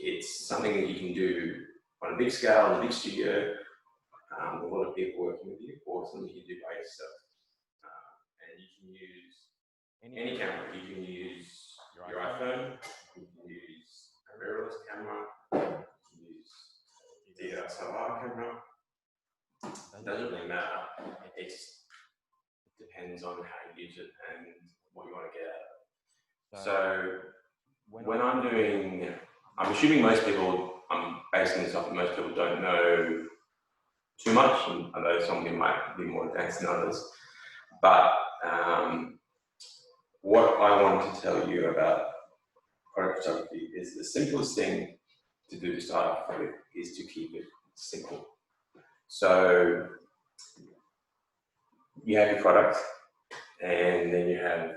it's something that you can do on a big scale, in a big studio, with a lot of people working with you, or something you can do by yourself. And you can use any camera. You can use your iPhone, you can use a mirrorless camera, you can use DSLR camera. It doesn't really matter. It depends on how you use it and what you want to get out of it. So when I'm assuming most people, I'm basing this off that most people don't know too much, although some of you might be more advanced than others. But what I wanted to tell you about product photography is the simplest thing to do to start off with is to keep it simple. So you have your product, and then you have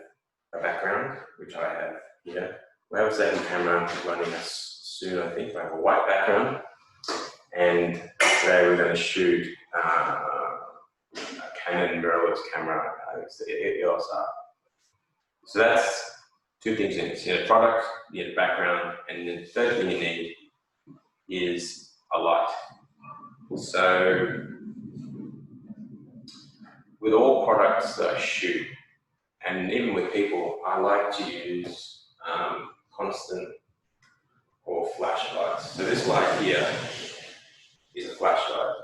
a background, which I have here. We have a second camera running us soon, I think. I have a white background, and today we're going to shoot a Canon mirrorless camera. It's the EOS R. So that's two things in it. So you have a product, you have a background, and the third thing you need is a light. So with all products that I shoot, and even with people, I like to use constant or flashlights. So this light here is a flashlight,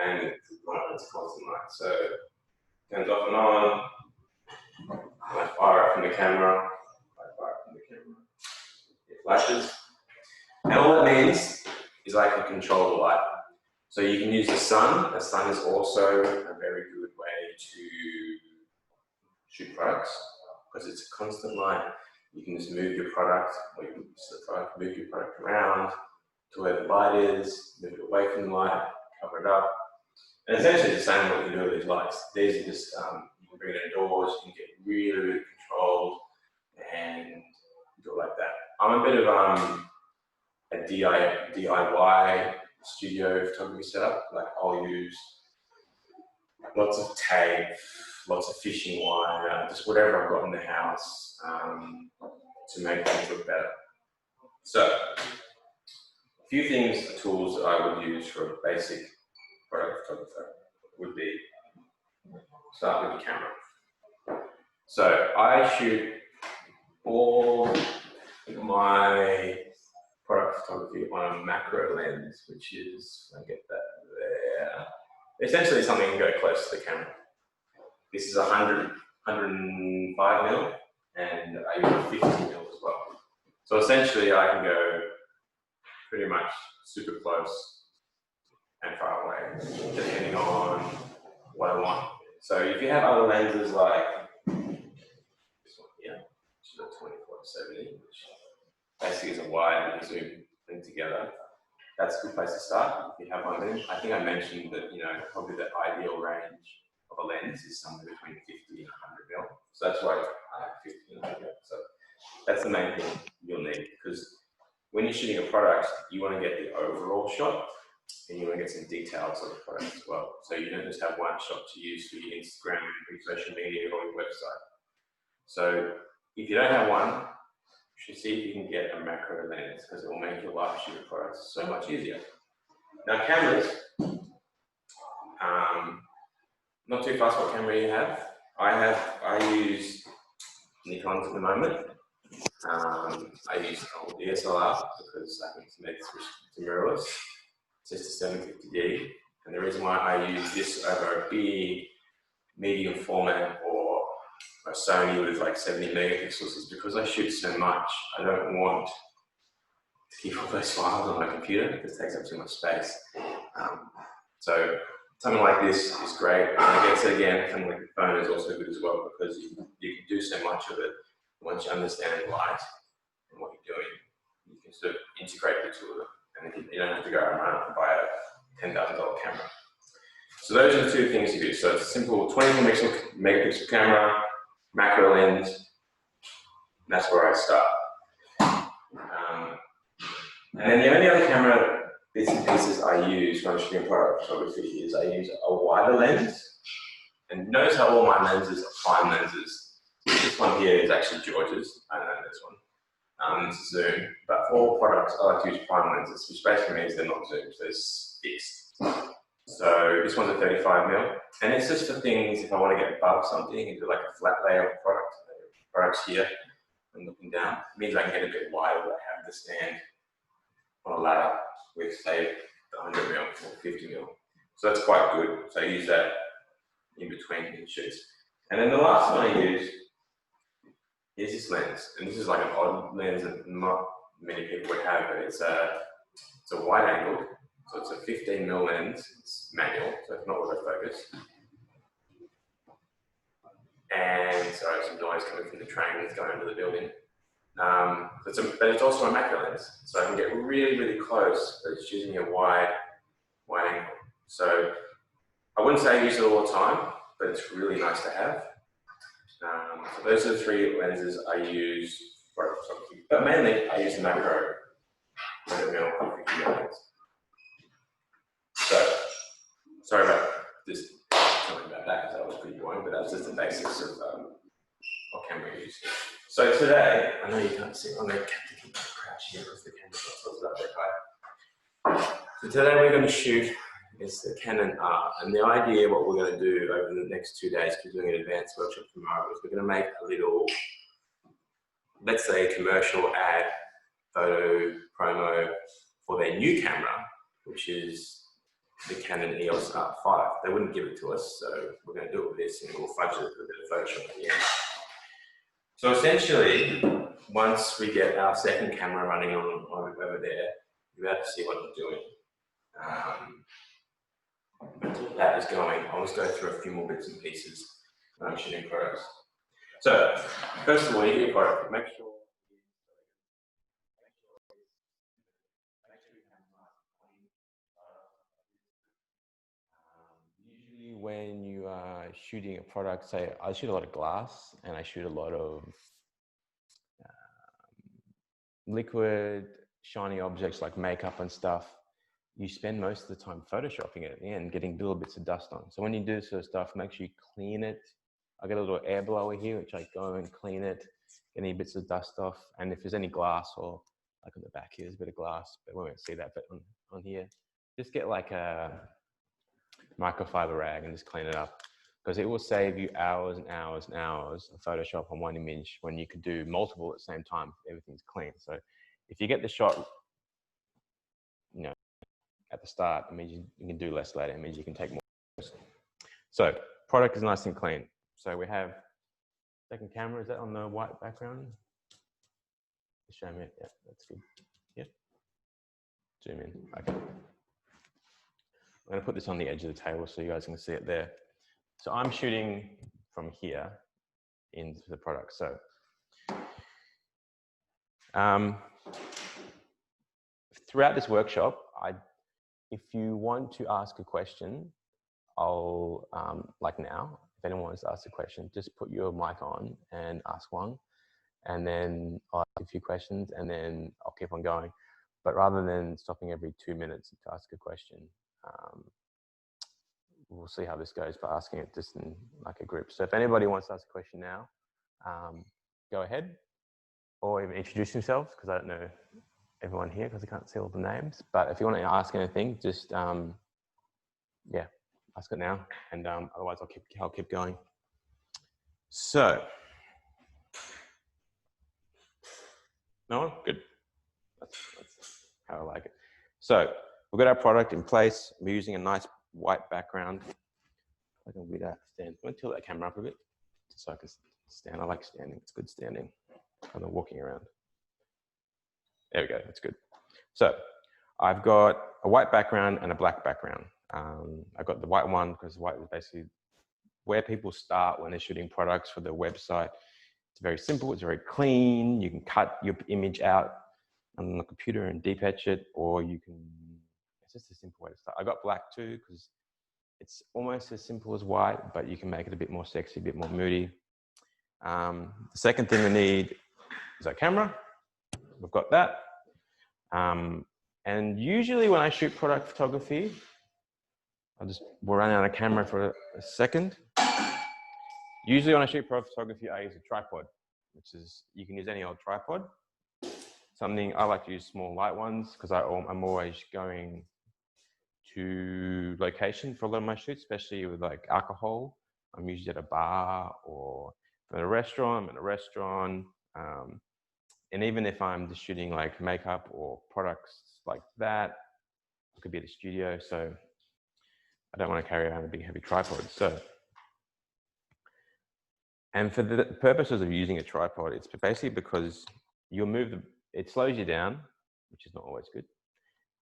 and it's a constant light. So it turns off and on. I fire it from the camera. It flashes. And all that means is I can control the light. So you can use the sun. The sun is also a very good way to shoot products because it's a constant light. You can just move your product, or you can move your product around to where the light is, move it away from the light, cover it up. And essentially the same what you do with these lights. These are just, you can bring it indoors, you can get really, really controlled and do it like that. I'm a bit of a DIY studio photography setup. Like I'll use lots of tape, lots of fishing wire, just whatever I've got in the house to make things look better. So, a few things, tools that I would use for a basic product photographer would be, start with the camera. So I shoot all my product photography on a macro lens, which is, I get that there. Essentially something you can go close to the camera. This is 105 mil, and I use 50 mil as well. So essentially I can go pretty much super close and far away, depending on what I want. So if you have other lenses like this one here, which is a 24-70, which basically is a wide and zoom thing together, that's a good place to start. If you have one, then I think I mentioned that, you know, probably the ideal range of a lens is somewhere between 50 and 100 mil. So that's why I have 50 and 100 mil. So that's the main thing you'll need, because when you're shooting a product, you want to get the overall shot, and you want to get some details of the product as well. So you don't just have one shot to use for your Instagram, your social media, or your website. So if you don't have one, you should see if you can get a macro lens, because it will make your life shooting products so much easier. Now cameras, not too fast what camera you have. I use Nikon at the moment. I use DSLR because I think it's mirrorless. It's just a 750D, and the reason why I use this over a big medium format or a Sony with like 70 megapixels is because I shoot so much. I don't want to keep all those files on my computer because it takes up too much space. So something like this is great. And I guess again, something like the phone is also good as well because you can do so much of it. Once you understand light and what you're doing, you can sort of integrate the two of them. And you don't have to go around and buy a $10,000 camera. So those are the two things you do. So it's a simple 24 megapixel camera, macro lens. That's where I start. And then the only other camera bits and pieces I use when I'm shooting product photography is I use a wider lens. And notice how all my lenses are prime lenses. This one here is actually George's. I know this one. zoom. But for all products, I like to use prime lenses, which basically means they're not zoomed, they're fixed. So this one's a 35mm, and it's just for things if I want to get above something and do like a flat layer of products here and looking down. It means I can get a bit wider, but I have to stand on a ladder with, say, 100mm or 50mm. So that's quite good. So I use that in between shoots. And then the last one I use is this lens. And this is like an odd lens that not many people would have, but it's a wide angle. So it's a 15mm lens. It's manual, so it's not autofocus. And sorry, some noise coming from the train that's going under the building. But it's also a macro lens, so I can get really, really close, but it's using a wide angle. So I wouldn't say I use it all the time, but it's really nice to have. So those are the three lenses I use for photography, but mainly I use the macro 100mm 50mm lens. So sorry about this, talking about that because that was pretty boring, but that's just the basics of what camera we use. So today, I know you can't see, I'm going to keep crouch here because the camera's not tilted up that high. So today we're going to shoot the Canon R, and the idea, what we're going to do over the next 2 days, because we're doing an advanced workshop tomorrow, is we're going to make a little, let's say, commercial ad, photo, promo for their new camera, which is the Canon EOS R5. They wouldn't give it to us, so we're going to do it with this, and we'll fudge it with a bit of Photoshop at the end. So essentially, once we get our second camera running on over there, you'll be able to see what I'm doing. Until that is going, I'll just go through a few more bits and pieces when I'm shooting products. So, first of all, you get your product, make sure usually when you are shooting a product, say I shoot a lot of glass and I shoot a lot of liquid, shiny objects like makeup and stuff, you spend most of the time photoshopping it at the end, getting little bits of dust on. So when you do this sort of stuff, make sure you clean it. I get a little air blower here, which I go and clean it, get any bits of dust off. And if there's any glass, or like on the back here, there's a bit of glass, but we won't see that, but on here, just get like a microfiber rag and just clean it up, because it will save you hours and hours and hours of Photoshop on one image when you could do multiple at the same time. Everything's clean. So if you get the shot, you know, at the start, it means you can do less later. It means you can take more. So product is nice and clean. So we have second camera. Is that on the white background? Show me it. Yeah, that's good. Yeah. Zoom in. Okay. I'm going to put this on the edge of the table so you guys can see it there. So I'm shooting from here into the product. So throughout this workshop, if you want to ask a question, I'll, like now, if anyone wants to ask a question, just put your mic on and ask one. And then I'll ask a few questions and then I'll keep on going. But rather than stopping every 2 minutes to ask a question, we'll see how this goes by asking it just in like a group. So if anybody wants to ask a question now, go ahead, or even introduce yourselves, because I don't know everyone here because I can't see all the names. But if you want to ask anything, just yeah, ask it now, and otherwise I'll keep going. So, no one? Good. That's how I like it. So we've got our product in place. We're using a nice white background. I can stand. I'm going to tilt that camera up a bit so I can stand. I like standing. It's good standing. I'm walking around. There we go. That's good. So I've got a white background and a black background. I've got the white one because white is basically where people start when they're shooting products for their website. It's very simple. It's very clean. You can cut your image out on the computer and detach it, or you can, it's just a simple way to start. I got black too because it's almost as simple as white, but you can make it a bit more sexy, a bit more moody. The second thing we need is our camera. We've got that. And usually when I shoot product photography, we'll run out of camera for a second. Usually when I shoot product photography, I use a tripod, which is, you can use any old tripod. something, I like to use small light ones because I'm always going to location for a lot of my shoots, especially with like alcohol. I'm usually at a bar or at a restaurant, and even if I'm just shooting like makeup or products like that, I could be at a studio, so I don't want to carry around a big heavy tripod. So, and for the purposes of using a tripod, it's basically because you'll it slows you down, which is not always good.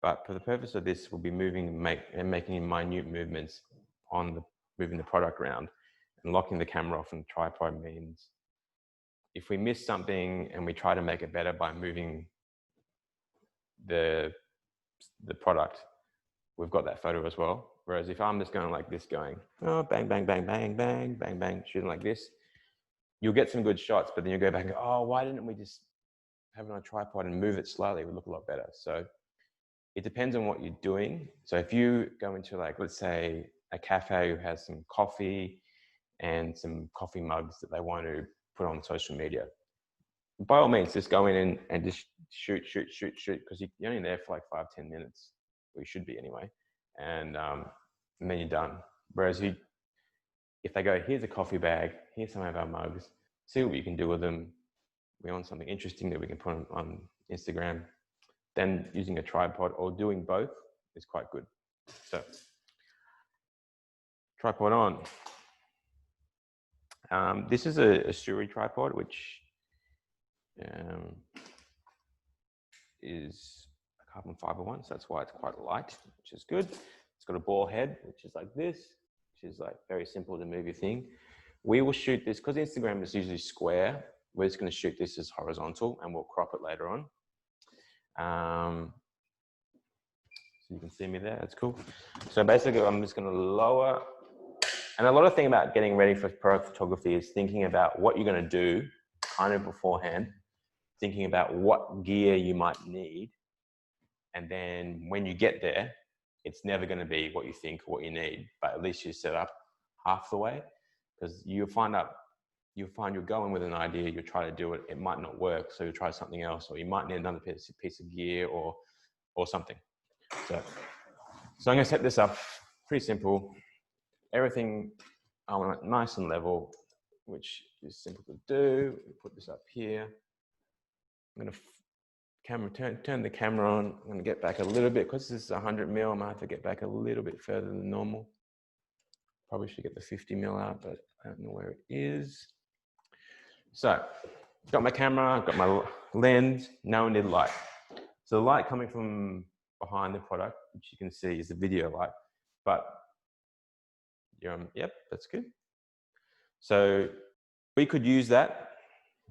But for the purpose of this, we'll be making minute movements on moving the product around, and locking the camera off on the tripod means if we miss something and we try to make it better by moving the product, we've got that photo as well. Whereas if I'm just going like this, going, oh, bang, bang, bang, bang, bang, bang, bang, shooting like this, you'll get some good shots, but then you go back and go, oh, why didn't we just have it on a tripod and move it slowly? It would look a lot better. So it depends on what you're doing. So if you go into like, let's say a cafe who has some coffee and some coffee mugs that they want to put on social media, by all means, just go in and just shoot, because you're only there for like 5-10 minutes, or you should be anyway, and then you're done. Whereas if they go, here's a coffee bag, here's some of our mugs, see what you can do with them. We want something interesting that we can put on Instagram. Then using a tripod or doing both is quite good. So, tripod on. This is a Suri tripod, which is a carbon fiber one, so that's why it's quite light, which is good. It's got a ball head, which is like this, which is like very simple to move your thing. We will shoot this, because Instagram is usually square, we're just going to shoot this as horizontal and we'll crop it later on. So you can see me there, that's cool. So basically I'm just going to lower, and a lot of thing about getting ready for product photography is thinking about what you're going to do kind of beforehand, thinking about what gear you might need. And then when you get there, it's never going to be what you think or what you need, but at least you set up half the way, because you'll find you're going with an idea, you'll try to do it, it might not work, so you'll try something else, or you might need another piece of gear or something. So I'm going to set this up pretty simple. Everything I want it nice and level, which is simple to do. Put this up here. I'm going to turn the camera on. I'm going to get back a little bit, because this is 100 mil. I might have to get back a little bit further than normal. Probably should get the 50 mil out, but I don't know where it is. So, got my camera, got my lens, now I need light. So the light coming from behind the product, which you can see is the video light, but yep, that's good. So we could use that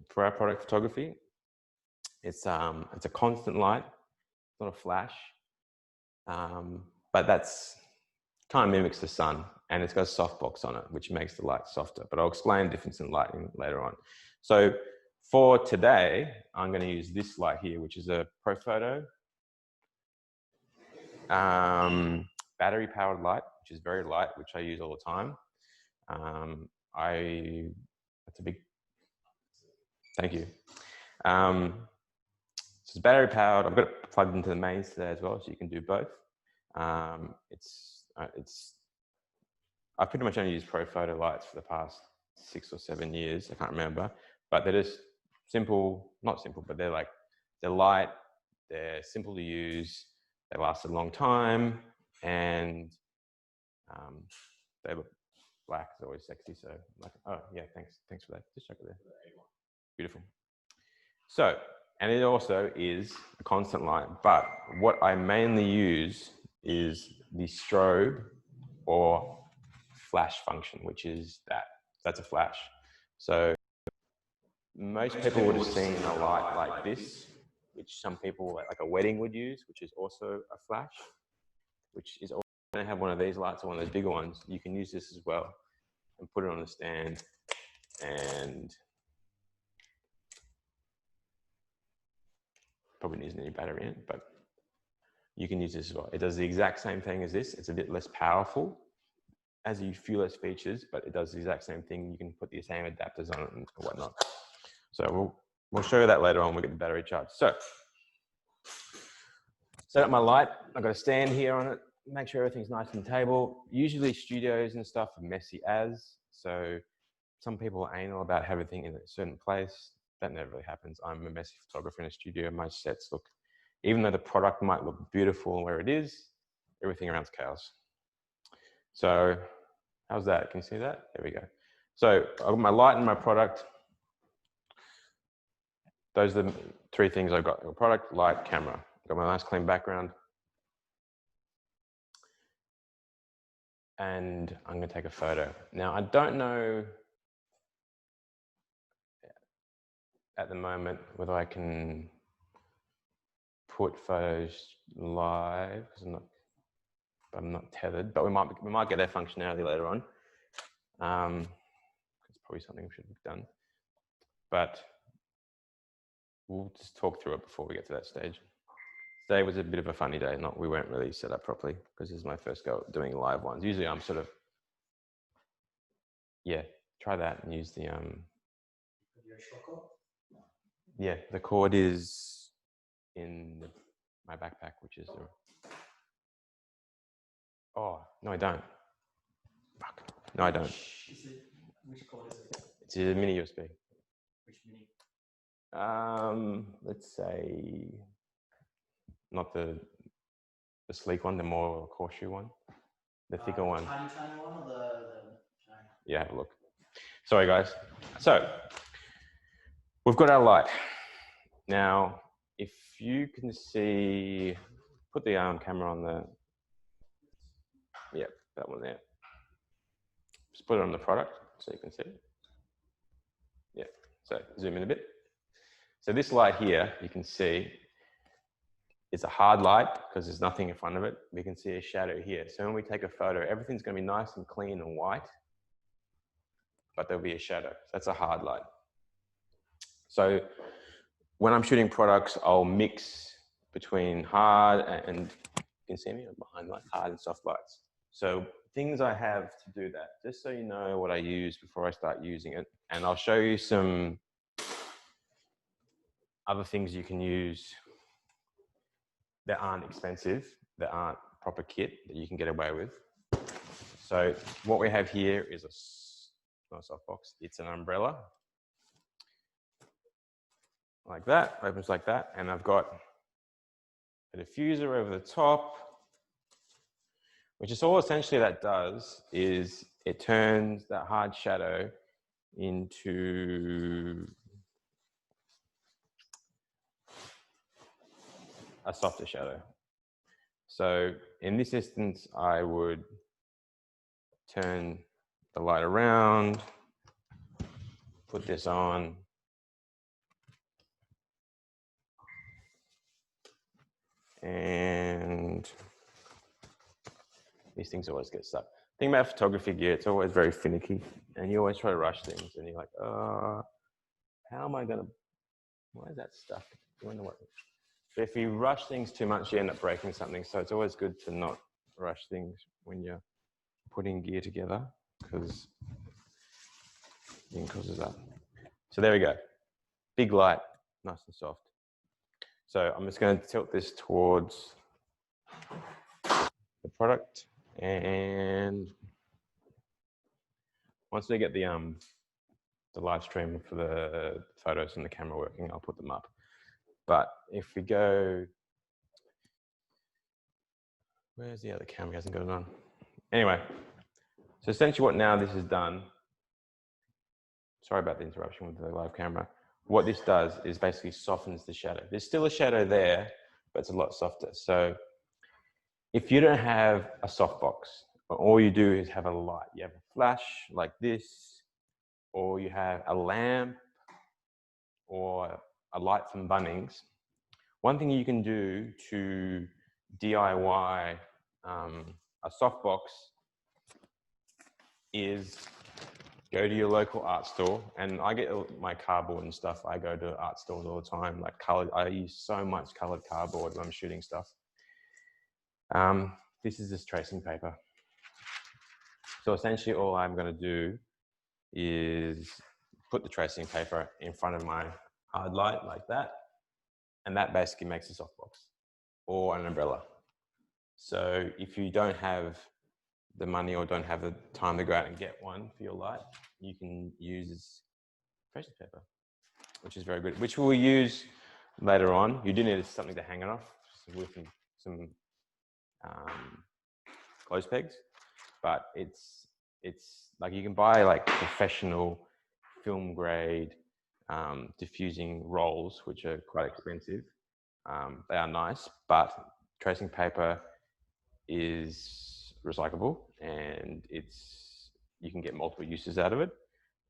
for our product photography. It's a constant light, it's not a flash, but that's kind of mimics the sun, and it's got a softbox on it, which makes the light softer. But I'll explain the difference in lighting later on. So for today, I'm going to use this light here, which is a Profoto battery powered light, which is very light, which I use all the time. That's a big, thank you. So it's battery powered. I've got it plugged into the mains today as well, so you can do both. I've pretty much only used Profoto lights for the past 6 or 7 years. I can't remember, but they're just simple, not simple, but they're light, they're simple to use, they last a long time, and they look black is always sexy. So like, oh yeah, thanks for that. Just check it there. Beautiful. So, and it also is a constant light, but what I mainly use is the strobe or flash function, which is that's a flash. So most people would have seen a light like this, which some people like a wedding would use, which is also a flash, which is also going to have one of these lights or one of those bigger ones. You can use this as well and put it on a stand, and probably needs any battery in it, but you can use this as well. It does the exact same thing as this. It's a bit less powerful, has a few less features, but it does the exact same thing. You can put the same adapters on it and whatnot. So we'll show you that later on. We'll get the battery charged. So Set up my light. I've got a stand here on it. Make sure everything's nice on the table. Usually studios and stuff are messy as, so some people are anal about everything in a certain place. That never really happens. I'm a messy photographer in a studio. My sets look, even though the product might look beautiful where it is, everything around's chaos. So how's that? Can you see that? There we go. So I've got my light and my product. Those are the three things I've got: product, light, camera. I've got my nice clean background. And I'm going to take a photo. Now, I don't know at the moment whether I can put photos live because I'm not tethered, but we might get that functionality later on. It's probably something we should have done, but we'll just talk through it before we get to that stage. Today was a bit of a funny day. We weren't really set up properly because this is my first go at doing live ones. Usually I'm sort of, yeah, try that and use the, yeah, the cord is in my backpack, which is, oh, no, I don't. Fuck. No, I don't. Which cord is it? It's a mini USB. Which mini? Let's say, not the sleek one, the more horseshoe one, the thicker one. Tiny one or the giant? Yeah, have a look. Sorry, guys. So, we've got our light. Now, if you can see, put the camera on the, yeah, that one there. Just put it on the product so you can see it. Yeah, so zoom in a bit. So this light here, you can see, it's a hard light because there's nothing in front of it. We can see a shadow here. So when we take a photo, everything's going to be nice and clean and white, but there'll be a shadow. That's a hard light. So when I'm shooting products, I'll mix between hard and you can see me behind like hard and soft lights. So things I have to do that, just so you know what I use before I start using it. And I'll show you some other things you can use that aren't expensive, that aren't proper kit that you can get away with. So what we have here is not a softbox, it's an umbrella. Like that, opens like that, and I've got a diffuser over the top, which is all essentially that does is it turns that hard shadow into a softer shadow. So in this instance, I would turn the light around, put this on, and these things always get stuck. The thing about photography gear, it's always very finicky, and you always try to rush things, and you're like, how am I gonna, why is that stuck? I wonder what. But if you rush things too much, you end up breaking something. So it's always good to not rush things when you're putting gear together, because you can cause that. So there we go. Big light, nice and soft. So I'm just going to tilt this towards the product, and once we get the live stream for the photos and the camera working, I'll put them up. But if we go, where's the other camera? He hasn't got it on. Anyway, so essentially what now this is done, sorry about the interruption with the live camera. What this does is basically softens the shadow. There's still a shadow there, but it's a lot softer. So if you don't have a softbox, all you do is have a light. You have a flash like this, or you have a lamp, or a light from Bunnings. One thing you can do to DIY a softbox is go to your local art store, and I get my cardboard and stuff. I go to art stores all the time, like colored. I use so much colored cardboard when I'm shooting stuff. This is just tracing paper. So essentially all I'm going to do is put the tracing paper in front of my hard light like that. And that basically makes a softbox or an umbrella. So if you don't have the money or don't have the time to go out and get one for your light, you can use precious paper, which is very good, which we'll use later on. You do need something to hang it off with some clothes pegs, but it's like you can buy like professional film grade diffusing rolls, which are quite expensive. They are nice, but tracing paper is recyclable and you can get multiple uses out of it,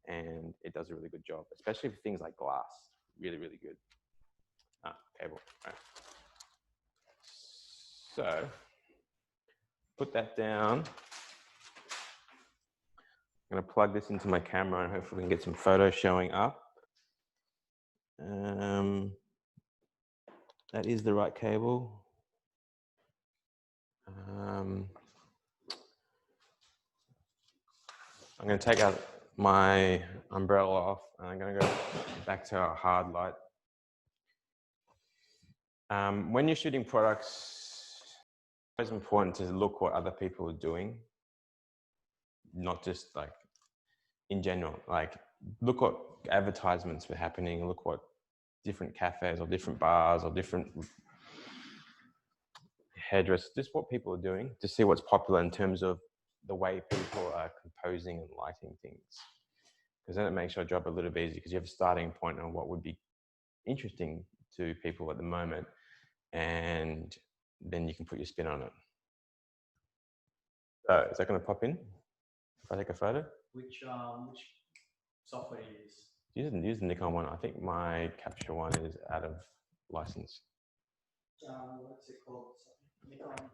and it does a really good job, especially for things like glass. Really, really good. Cable. Right. So put that down. I'm going to plug this into my camera and hopefully we can get some photos showing up. That is the right cable. I'm going to take out my umbrella off and I'm going to go back to our hard light. When you're shooting products, it's important to look what other people are doing, not just like in general. Like look what advertisements were happening, look what different cafes or different bars or different hairdressers, just what people are doing, to see what's popular in terms of the way people are composing and lighting things. Because then it makes your job a little bit easier because you have a starting point on what would be interesting to people at the moment, and then you can put your spin on it. So is that going to pop in if I take a photo? Which software do you use? Use the Nikon one. I think my capture one is out of license. What's it called? Nikon.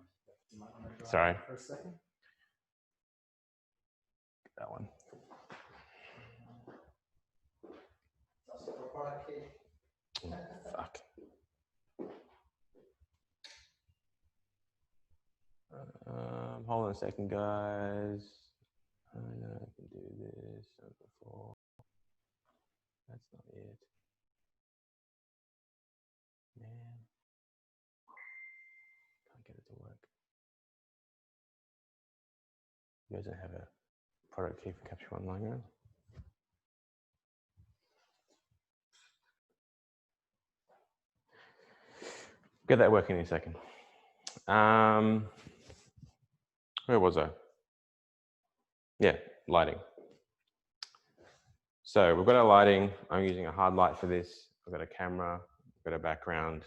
Sorry. For a second. That one. That's for product key. Fuck. Hold on a second, guys. I know I can do this before. That's not it. Man. Can't get it to work. You guys don't have a product key for Capture One lying around? Get that working in a second. Where was I? Yeah, lighting. So we've got our lighting. I'm using a hard light for this. I've got a camera, I've got a background.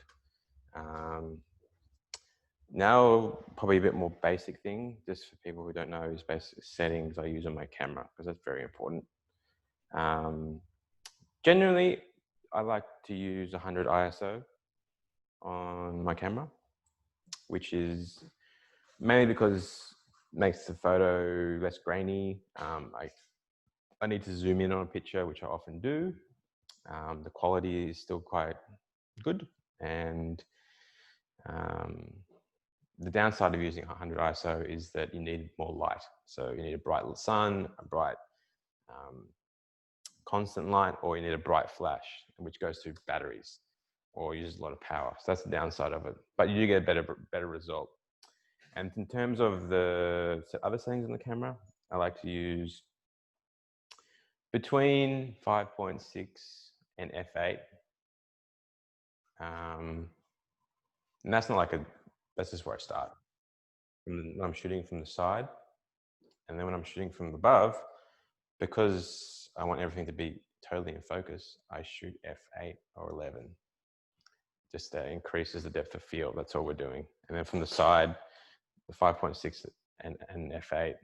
Now, probably a bit more basic thing, just for people who don't know, is basic settings I use on my camera, because that's very important. Generally, I like to use 100 ISO on my camera, which is mainly because it makes the photo less grainy. I need to zoom in on a picture, which I often do. The quality is still quite good, and the downside of using 100 ISO is that you need more light. So you need a bright sun, a bright constant light, or you need a bright flash, which goes through batteries or uses a lot of power. So that's the downside of it, but you do get a better result. And in terms of the other settings on the camera, I like to use between 5.6 and f8. And that's not like that's just where I start. When I'm shooting from the side, and then when I'm shooting from above, because I want everything to be totally in focus, I shoot f8 or 11. Just increases the depth of field. That's all we're doing. And then from the side, the 5.6 and f8.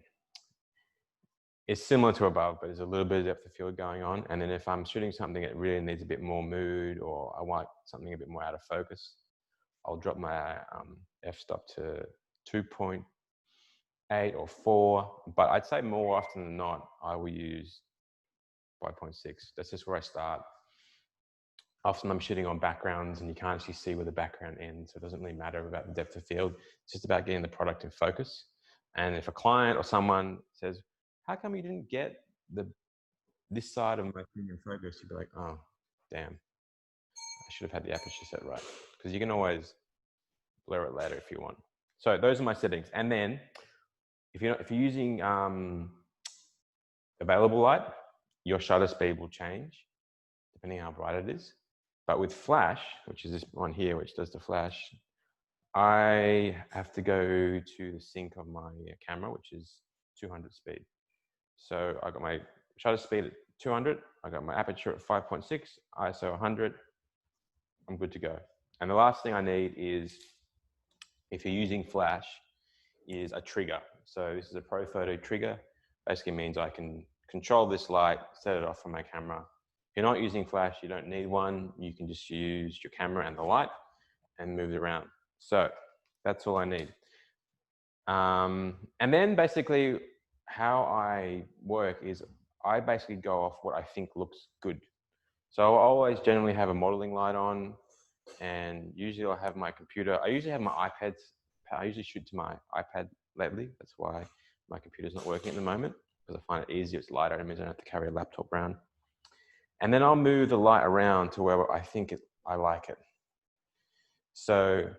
It's similar to above, but there's a little bit of depth of field going on. And then if I'm shooting something that really needs a bit more mood, or I want something a bit more out of focus, I'll drop my f-stop to 2.8 or 4. But I'd say more often than not, I will use 5.6. That's just where I start. Often I'm shooting on backgrounds and you can't actually see where the background ends. So it doesn't really matter about the depth of field. It's just about getting the product in focus. And if a client or someone says, how come you didn't get this side of my thing in focus? You'd be like, oh, damn. I should have had the aperture set right, because you can always blur it later if you want. So those are my settings. And then if you're using available light, your shutter speed will change depending on how bright it is. But with flash, which is this one here, which does the flash, I have to go to the sync of my camera, which is 200 speed. So I got my shutter speed at 200, I got my aperture at 5.6, ISO 100, I'm good to go. And the last thing I need is, if you're using flash, is a trigger. So this is a Pro Photo trigger. Basically means I can control this light, set it off from my camera. If you're not using flash, you don't need one. You can just use your camera and the light and move it around. So that's all I need. And then basically how I work is I basically go off what I think looks good. So I'll always generally have a modeling light on, and usually I'll have my computer. I usually have my iPads. I usually shoot to my iPad lately. That's why my computer's not working at the moment, because I find it easier. It's lighter. It means I don't have to carry a laptop around. And then I'll move the light around to where I think I like it. So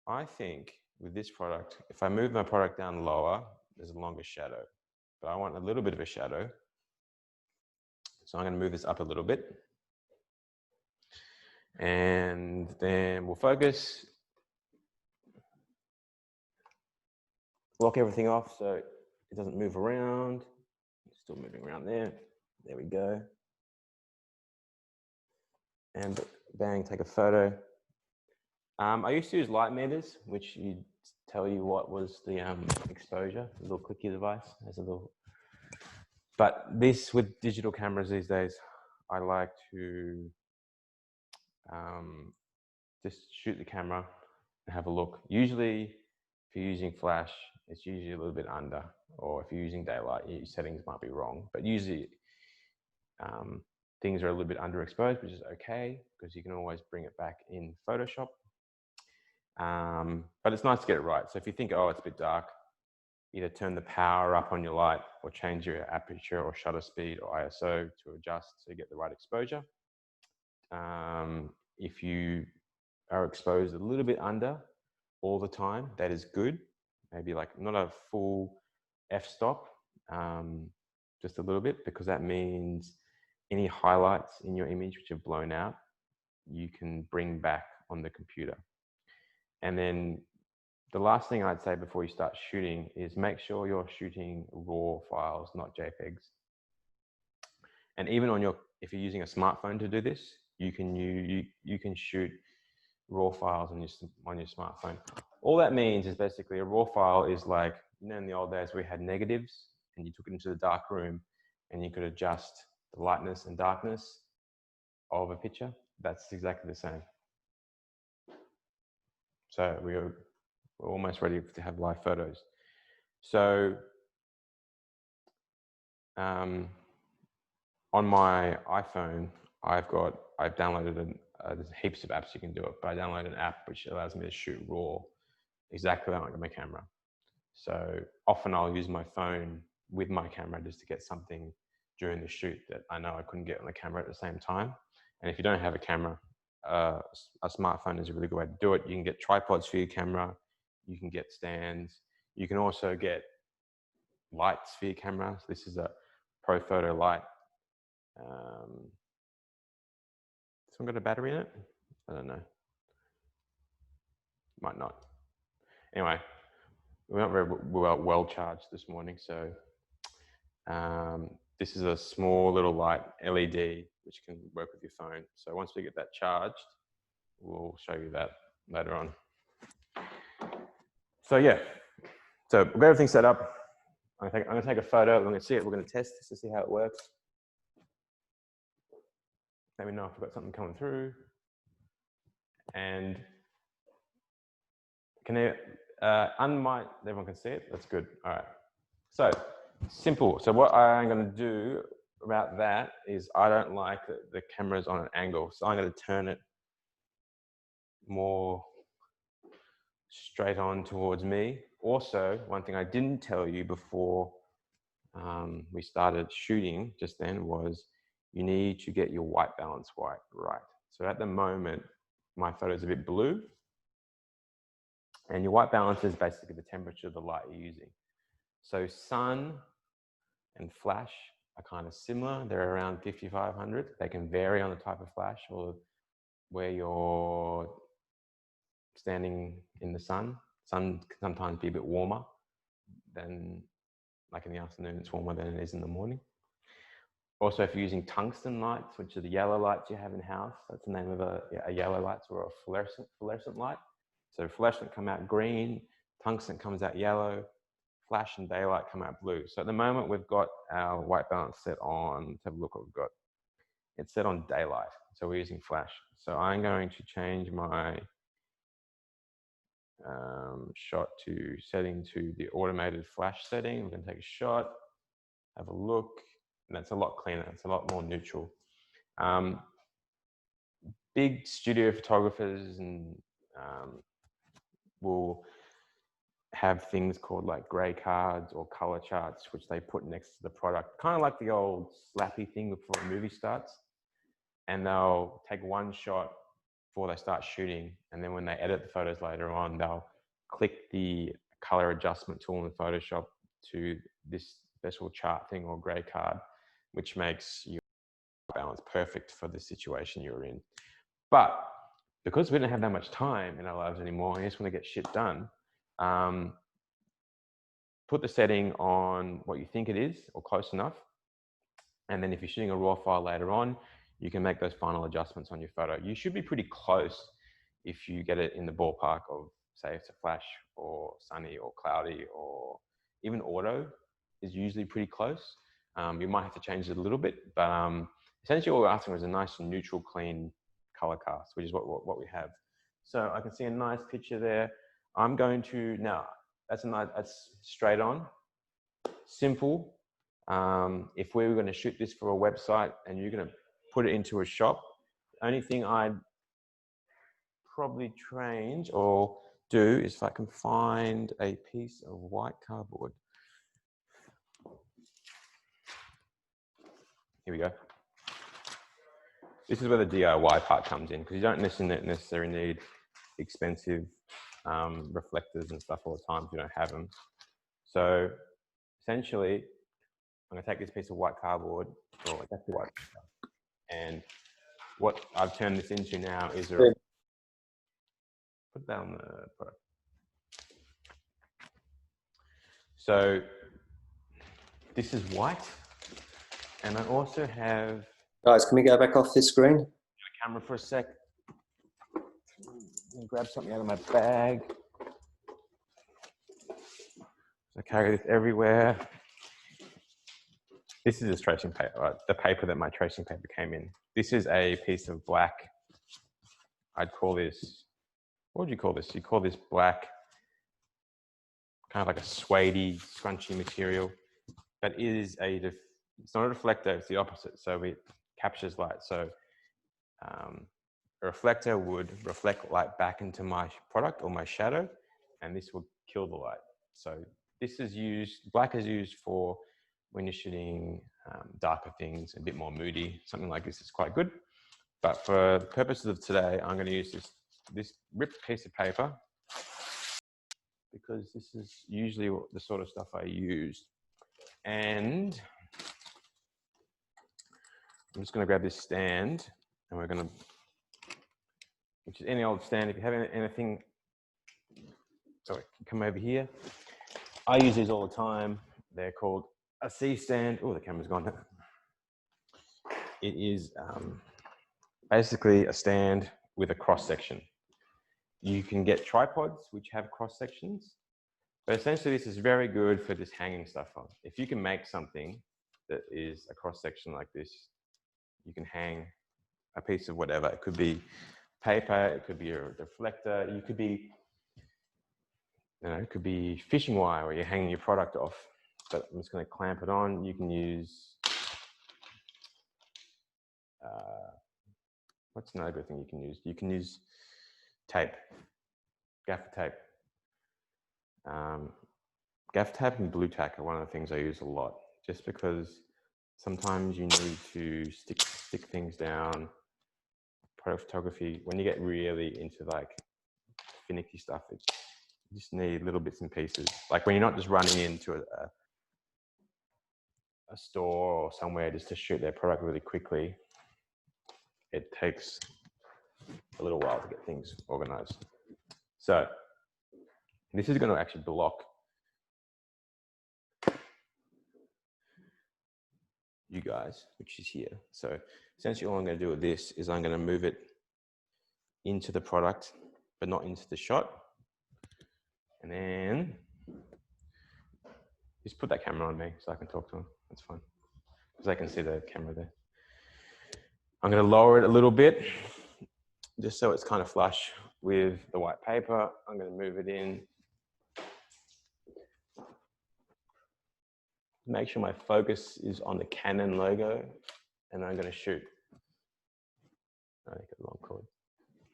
I think with this product, if I move my product down lower, there's a longer shadow. But I want a little bit of a shadow. So I'm going to move this up a little bit. And then we'll focus. Lock everything off so it doesn't move around. It's still moving around there. There we go. And bang, take a photo. I used to use light meters, which would tell you what was the exposure. A little clicky device has a little. But this, with digital cameras these days, I like to just shoot the camera and have a look. Usually, if you're using flash, it's usually a little bit under, or if you're using daylight, your settings might be wrong. But usually, things are a little bit underexposed, which is okay, because you can always bring it back in Photoshop. But it's nice to get it right. So if you think, oh, it's a bit dark, either turn the power up on your light or change your aperture or shutter speed or ISO to adjust so you get the right exposure. If you are exposed a little bit under all the time, that is good. Maybe like not a full f-stop, just a little bit, because that means any highlights in your image which have blown out, you can bring back on the computer. And then the last thing I'd say before you start shooting is make sure you're shooting raw files, not JPEGs. And even on if you're using a smartphone to do this, you can shoot raw files on your smartphone. All that means is basically a raw file is like, you know, in the old days we had negatives and you took it into the dark room and you could adjust the lightness and darkness of a picture. That's exactly the same. So we're almost ready to have live photos. So on my iPhone, I've downloaded there's heaps of apps you can do it, but I downloaded an app which allows me to shoot raw exactly like my camera. So often I'll use my phone with my camera just to get something during the shoot that I know I couldn't get on the camera at the same time. And if you don't have a camera, a smartphone is a really good way to do it. You can get tripods for your camera. You can get stands. You can also get lights for your camera. So this is a Pro Photo light. This one got a battery in it? I don't know. Might not. Anyway, we're not very well charged this morning, so this is a small little light LED which can work with your phone. So once we get that charged, we'll show you that later on. So yeah, so we've got everything set up. I'm going to take a photo. We're going to see it. We're going to test this to see how it works. Let me know if I've got something coming through. And can they unmic? Everyone can see it. That's good. All right. So simple. So what I'm going to do about that is I don't like the camera's on an angle, so I'm going to turn it more straight on towards me. Also, one thing I didn't tell you before we started shooting just then was you need to get your white balance right. So at the moment, my photo is a bit blue. And your white balance is basically the temperature of the light you're using. So sun and flash are kind of similar. They're around 5500. They can vary on the type of flash or where you're standing in the sun. Sun can sometimes be a bit warmer than, like in the afternoon, it's warmer than it is in the morning. Also, if you're using tungsten lights, which are the yellow lights you have in house, that's the name of a yellow light or a fluorescent light. So fluorescent come out green, tungsten comes out yellow, flash and daylight come out blue. So at the moment, we've got our white balance set on, let's have a look what we've got. It's set on daylight, so we're using flash. So I'm going to change my shot to setting to the automated flash setting. We're going to take a shot, have a look, and that's a lot cleaner. It's a lot more neutral. Big studio photographers and will have things called like gray cards or color charts, which they put next to the product, kind of like the old slappy thing before a movie starts. And they'll take one shot before they start shooting, and then when they edit the photos later on, they'll click the color adjustment tool in Photoshop to this special chart thing or gray card, which makes your balance perfect for the situation you're in. But because we don't have that much time in our lives anymore, I just want to get shit done. Put the setting on what you think it is or close enough. And then if you're shooting a raw file later on, you can make those final adjustments on your photo. You should be pretty close if you get it in the ballpark of, say, it's a flash or sunny or cloudy or even auto is usually pretty close. You might have to change it a little bit, but essentially what we're asking is a nice neutral, clean color cast, which is what we have. So I can see a nice picture there. I'm going to, now that's straight on, simple. If we were going to shoot this for a website and you're going to put it into a shop, the only thing I'd probably change or do is if I can find a piece of white cardboard. Here we go. This is where the DIY part comes in, because you don't necessarily need expensive reflectors and stuff all the time if you don't have them. So essentially, I'm going to take this piece of white cardboard, or that's the white paper, and what I've turned this into now is put that on the product. So this is white, and I also have. Guys, can we go back off this screen? Camera for a sec. I'm grab something out of my bag. I carry this everywhere. This is just tracing paper, right? The paper that my tracing paper came in. This is a piece of black. I'd call this, what would you call this? You call this black, kind of like a suede-y, scrunchy material. But it is it's not a reflector, it's the opposite. So it captures light. So a reflector would reflect light back into my product or my shadow, and this will kill the light. So this is used, black is used for when you're shooting darker things, a bit more moody. Something like this is quite good. But for the purposes of today, I'm going to use this ripped piece of paper, because this is usually the sort of stuff I use. And I'm just going to grab this stand, and we're going to, which is any old stand. If you have anything, sorry, come over here. I use these all the time. They're called a C stand. Oh, the camera's gone. It is basically a stand with a cross section. You can get tripods which have cross sections, but essentially this is very good for just hanging stuff on. If you can make something that is a cross section like this, you can hang a piece of whatever. It could be paper, it could be a reflector, it could be fishing wire where you're hanging your product off. But I'm just going to clamp it on. You can use, what's another good thing you can use? You can use tape, gaffer tape. Gaffer tape and blue tack are one of the things I use a lot, just because sometimes you need to stick things down product photography, when you get really into like finicky stuff, you just need little bits and pieces. Like when you're not just running into a store or somewhere just to shoot their product really quickly, it takes a little while to get things organized. So this is going to actually block you guys, which is here. So essentially all I'm going to do with this is I'm going to move it into the product, but not into the shot. And then just put that camera on me so I can talk to them. That's fine. Because I can see the camera there. I'm going to lower it a little bit, just so it's kind of flush with the white paper. I'm going to move it in. Make sure my focus is on the Canon logo, and I'm going to shoot. I think a long cord.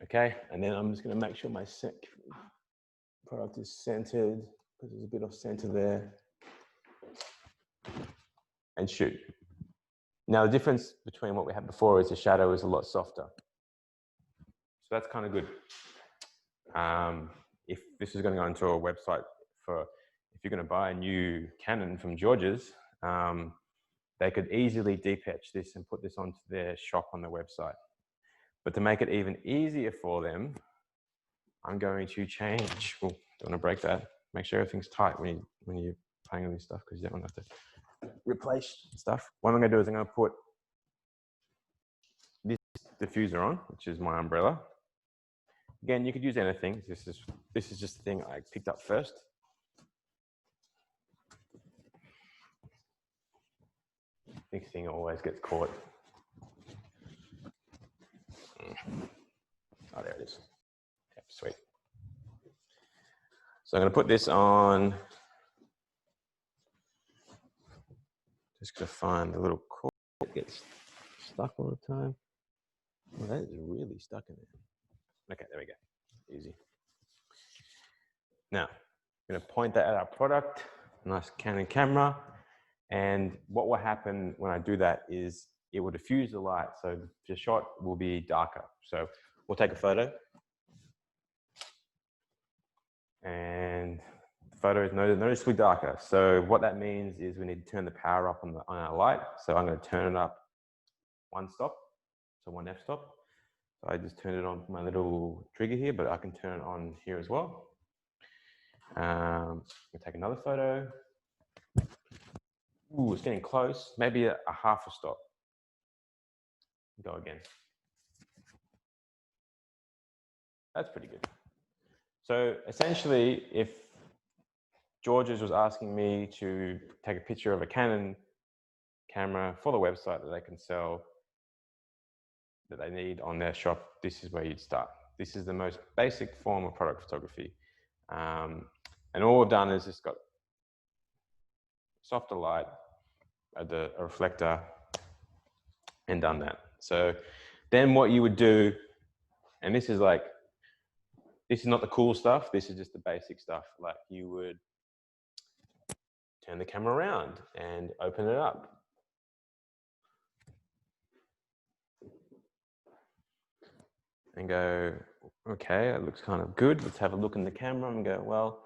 Okay, and then I'm just going to make sure my product is centered, because there's a bit of center there, and shoot. Now the difference between what we had before is the shadow is a lot softer. So that's kind of good. If this is going to go into a website if you're going to buy a new Canon from George's, they could easily deep etch this and put this onto their shop on their website. But to make it even easier for them, I'm going to change. Oh, don't want to break that. Make sure everything's tight when you're playing with this stuff, because you don't want to have to replace stuff. What I'm going to do is I'm going to put this diffuser on, which is my umbrella. Again, you could use anything. This is just the thing I picked up first. This thing always gets caught. Oh, there it is. Okay, sweet. So I'm going to put this on. Just going to find the little cord that gets stuck all the time. Well, that is really stuck in there. Okay, there we go. Easy. Now, I'm going to point that at our product. Nice Canon camera. And what will happen when I do that is it will diffuse the light. So the shot will be darker. So we'll take a photo. And the photo is noticeably darker. So what that means is we need to turn the power up on our light. So I'm going to turn it up one stop, so one f-stop. So I just turn it on my little trigger here, but I can turn it on here as well. We'll take another photo. Ooh, it's getting close. Maybe a half a stop. Go again. That's pretty good. So essentially, if George's was asking me to take a picture of a Canon camera for the website that they can sell, that they need on their shop, this is where you'd start. This is the most basic form of product photography. And all we've done is just got softer light, a reflector, and done that. So then what you would do, and this is not the cool stuff, this is just the basic stuff. Like you would turn the camera around and open it up. And go, okay, it looks kind of good. Let's have a look in the camera and go, well,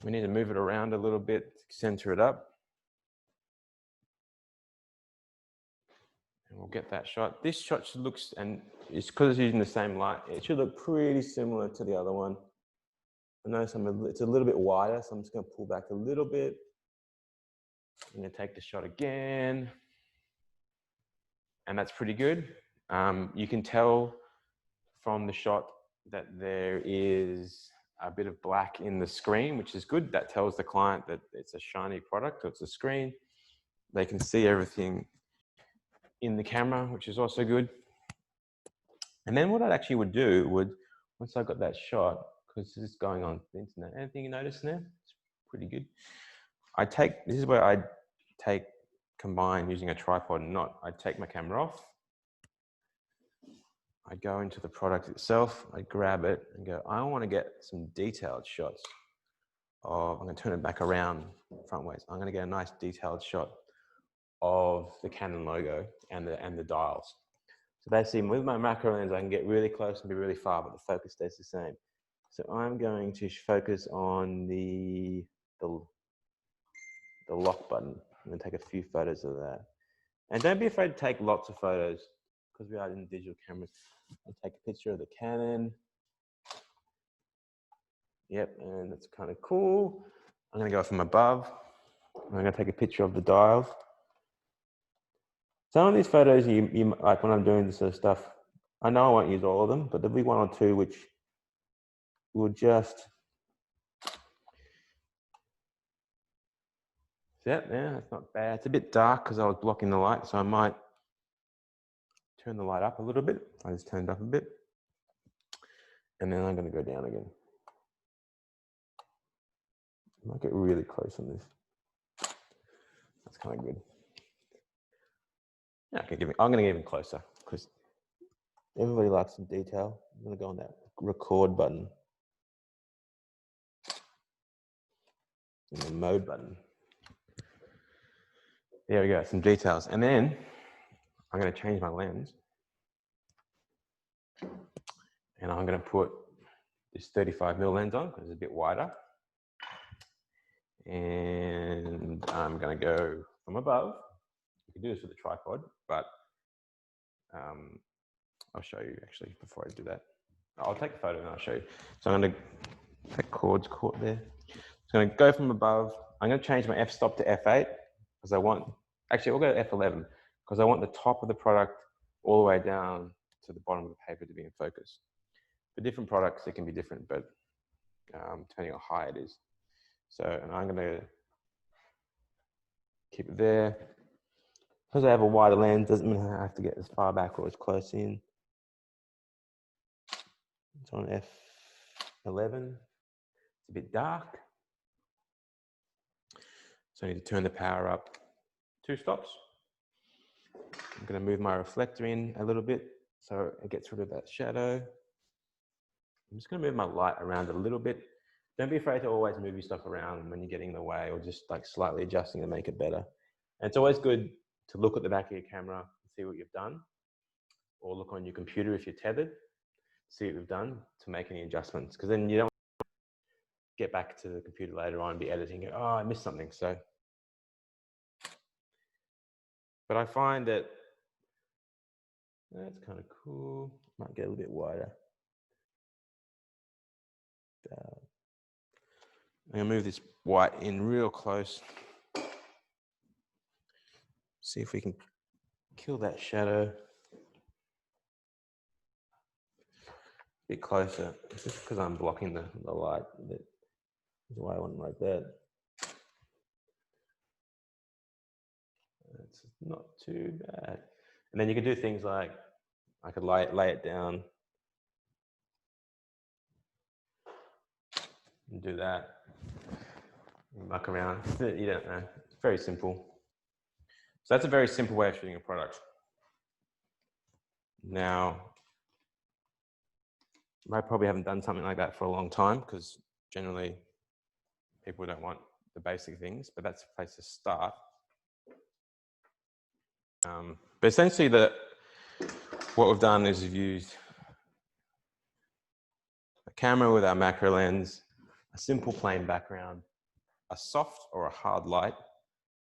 we need to move it around a little bit, center it up. And we'll get that shot. This shot should look, and it's because it's using the same light, it should look pretty similar to the other one. I notice it's a little bit wider, so I'm just going to pull back a little bit. I'm going to take the shot again. And that's pretty good. You can tell from the shot that there is a bit of black in the screen, which is good. That tells the client that it's a shiny product, or it's a screen. They can see everything in the camera, which is also good. And then what I actually would do once I got that shot, because this is going on the internet, anything you notice there? It's pretty good. This is where I combine using a tripod and not. I take my camera off. I go into the product itself, I grab it and go, I want to get some detailed shots of, I'm going to turn it back around front ways. I'm going to get a nice detailed shot of the Canon logo and the dials. So basically with my macro lens, I can get really close and be really far, but the focus stays the same. So I'm going to focus on the lock button. I'm going to take a few photos of that. And don't be afraid to take lots of photos because we are in digital cameras. I'll take a picture of the Canon. Yep, and that's kind of cool. I'm going to go from above. I'm going to take a picture of the dials. Some of these photos, you like when I'm doing this sort of stuff, I know I won't use all of them, but there'll be one or two which will just, yeah, that's not bad. It's a bit dark because I was blocking the light, so I might turn the light up a little bit. I just turned up a bit. And then I'm going to go down again. I might get really close on this. That's kind of good. Yeah, I'm going to get even closer because everybody likes some detail. I'm going to go on that record button. And the mode button. There we go, some details. And then I'm going to change my lens. And I'm going to put this 35mm lens on because it's a bit wider. And I'm going to go from above. You can do this with a tripod, but I'll show you actually before I do that. I'll take a photo and I'll show you. So I'm going to take cords caught there. So I'm going to go from above. I'm going to change my f-stop to f8 because I want, actually we'll go to f11 because I want the top of the product all the way down to the bottom of the paper to be in focus. For different products, it can be different, but depending on how high it is. So, and I'm going to keep it there. Because I have a wider lens, doesn't mean I have to get as far back or as close in. It's on f11. It's a bit dark. So I need to turn the power up 2 stops. I'm going to move my reflector in a little bit so it gets rid of that shadow. I'm just going to move my light around a little bit. Don't be afraid to always move your stuff around when you're getting in the way or just like slightly adjusting to make it better. And it's always good to look at the back of your camera and see what you've done, or look on your computer if you're tethered, see what you've done to make any adjustments, because then you don't get back to the computer later on and be editing it. Oh, I missed something. So, but I find that that's kind of cool. Might get a little bit wider. I'm going to move this white in real close. See if we can kill that shadow. A bit closer. It's just because I'm blocking the light. That's why I want it like that. It's not too bad. And then you can do things like, I could lay it down and do that. And muck around. You don't know. It's very simple. So that's a very simple way of shooting a product. Now, I probably haven't done something like that for a long time because generally people don't want the basic things, but that's a place to start. But essentially what we've done is we've used a camera with our macro lens, a simple plain background, a soft or a hard light,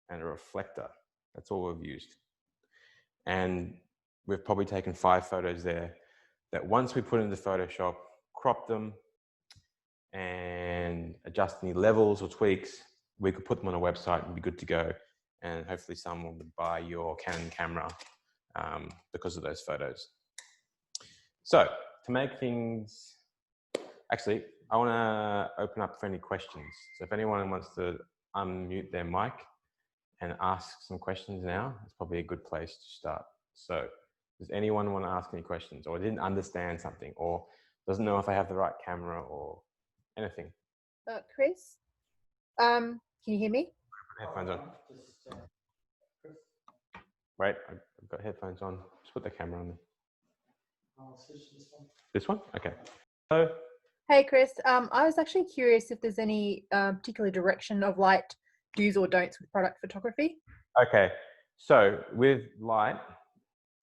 and a reflector. That's all we've used. And we've probably taken 5 photos there that once we put into Photoshop, crop them and adjust any levels or tweaks, we could put them on a website and be good to go. And hopefully someone would buy your Canon camera because of those photos. So to make things, actually, I want to open up for any questions. So if anyone wants to unmute their mic and ask some questions now, it's probably a good place to start. So does anyone want to ask any questions, or didn't understand something, or doesn't know if I have the right camera or anything? Chris, can you hear me? Headphones on. Wait, I've got headphones on. Just put the camera on there. I'll switch to this one. This one? Okay. So, Hey, Chris. I was actually curious if there's any particular direction of light do's or don'ts with product photography. okay. So with light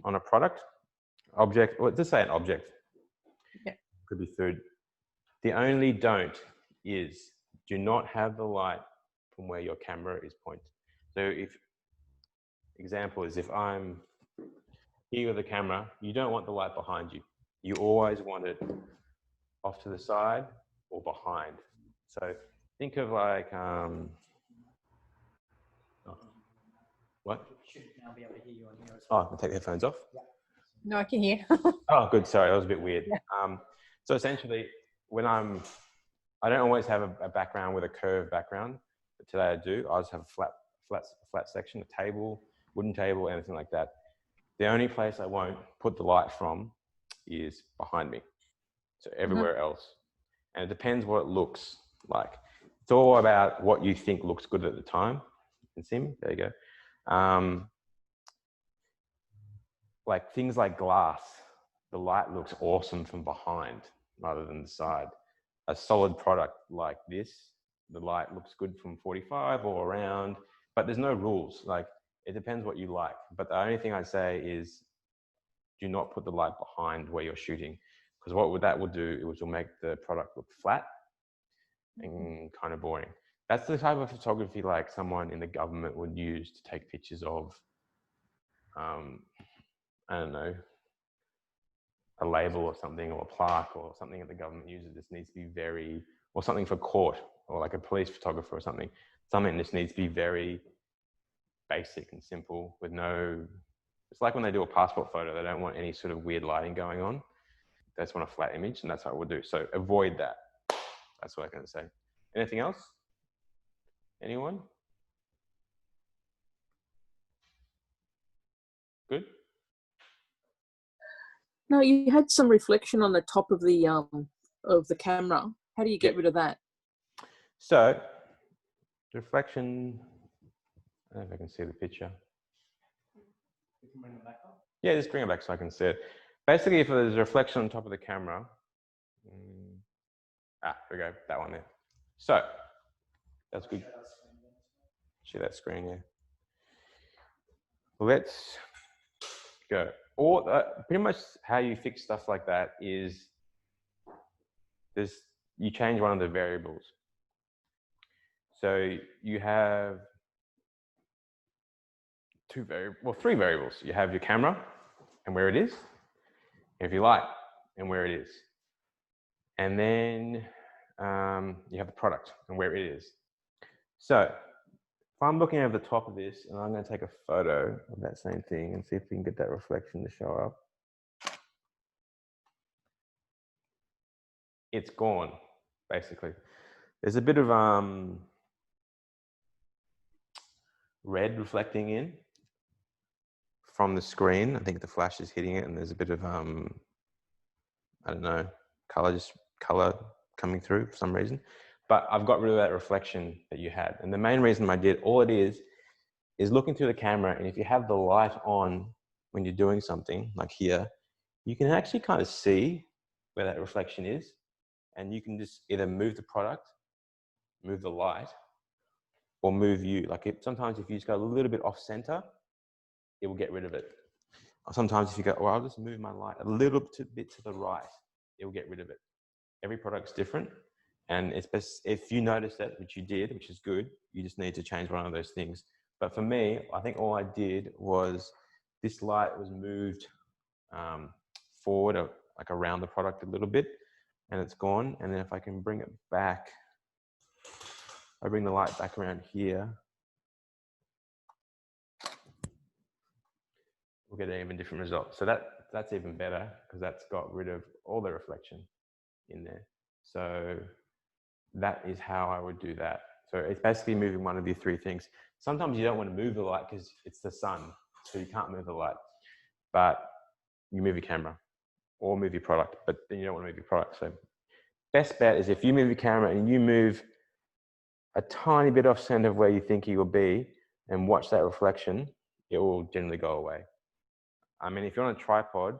on a product, object, or just say an object. Yeah. Could be food. The only don't is do not have the light from where your camera is pointed. So if, example is if I'm here with the camera, you don't want the light behind you. You always want it off to the side or behind. So think of like, what? Should now be able to hear you on here as Oh, well. I'll take the headphones off. No, I can hear. Oh, good. Sorry, that was a bit weird. Yeah. So essentially, when I don't always have a background with a curved background, but today I do. I just have a flat section, a table, wooden table, anything like that. The only place I won't put the light from is behind me. So everywhere else. And it depends what it looks like. It's all about what you think looks good at the time. You can see me? There you go. Like things like glass, the light looks awesome from behind rather than the side. A solid product like this, the light looks good from 45 or around, but there's no rules. Like it depends what you like. But the only thing I say is do not put the light behind where you're shooting, because what that will do, it will make the product look flat and kind of boring. That's the type of photography like someone in the government would use to take pictures of, I don't know, a label or something, or a plaque or something that the government uses. This needs to be very, or something for court, or like a police photographer or something. Something that needs to be very basic and simple with no, it's like when they do a passport photo, they don't want any sort of weird lighting going on. They just want a flat image, and that's what we'll do. So avoid that. That's what I'm going to say. Anything else? Anyone? Good? No, you had some reflection on the top of the camera. How do you get rid of that? So, reflection, I don't know if I can see the picture. We can bring it back up. Yeah, just bring it back so I can see it. Basically, if there's a reflection on top of the camera, there we go, that one there. So, that's good. Share that screen, yeah. Let's go. Pretty much how you fix stuff like that is you change one of the variables. So you have three variables. You have your camera and where it is. You have your light and where it is. And then you have the product and where it is. So if I'm looking over the top of this, and I'm going to take a photo of that same thing and see if we can get that reflection to show up. It's gone, basically. There's a bit of red reflecting in from the screen. I think the flash is hitting it, and there's a bit of I don't know, color coming through for some reason. But I've got rid of that reflection that you had. And the main reason I did, all it is looking through the camera, and if you have the light on when you're doing something, like here, you can actually kind of see where that reflection is. And you can just either move the product, move the light, or move you. Like sometimes if you just go a little bit off center, it will get rid of it. Or sometimes if you go, well, I'll just move my light a little bit to the right, it will get rid of it. Every product's different. And it's best, if you notice that, which you did, which is good, you just need to change one of those things. But for me, I think all I did was this light was moved forward, like around the product a little bit, and it's gone. And then if I can bring it back, I bring the light back around here, we'll get an even different result. So that's even better because that's got rid of all the reflection in there. So that is how I would do that. So it's basically moving one of the three things. Sometimes you don't want to move the light because it's the sun, so you can't move the light. But you move your camera or move your product, but then you don't want to move your product. So best bet is if you move your camera and you move a tiny bit off center of where you think you will be and watch that reflection, it will generally go away. I mean, if you're on a tripod,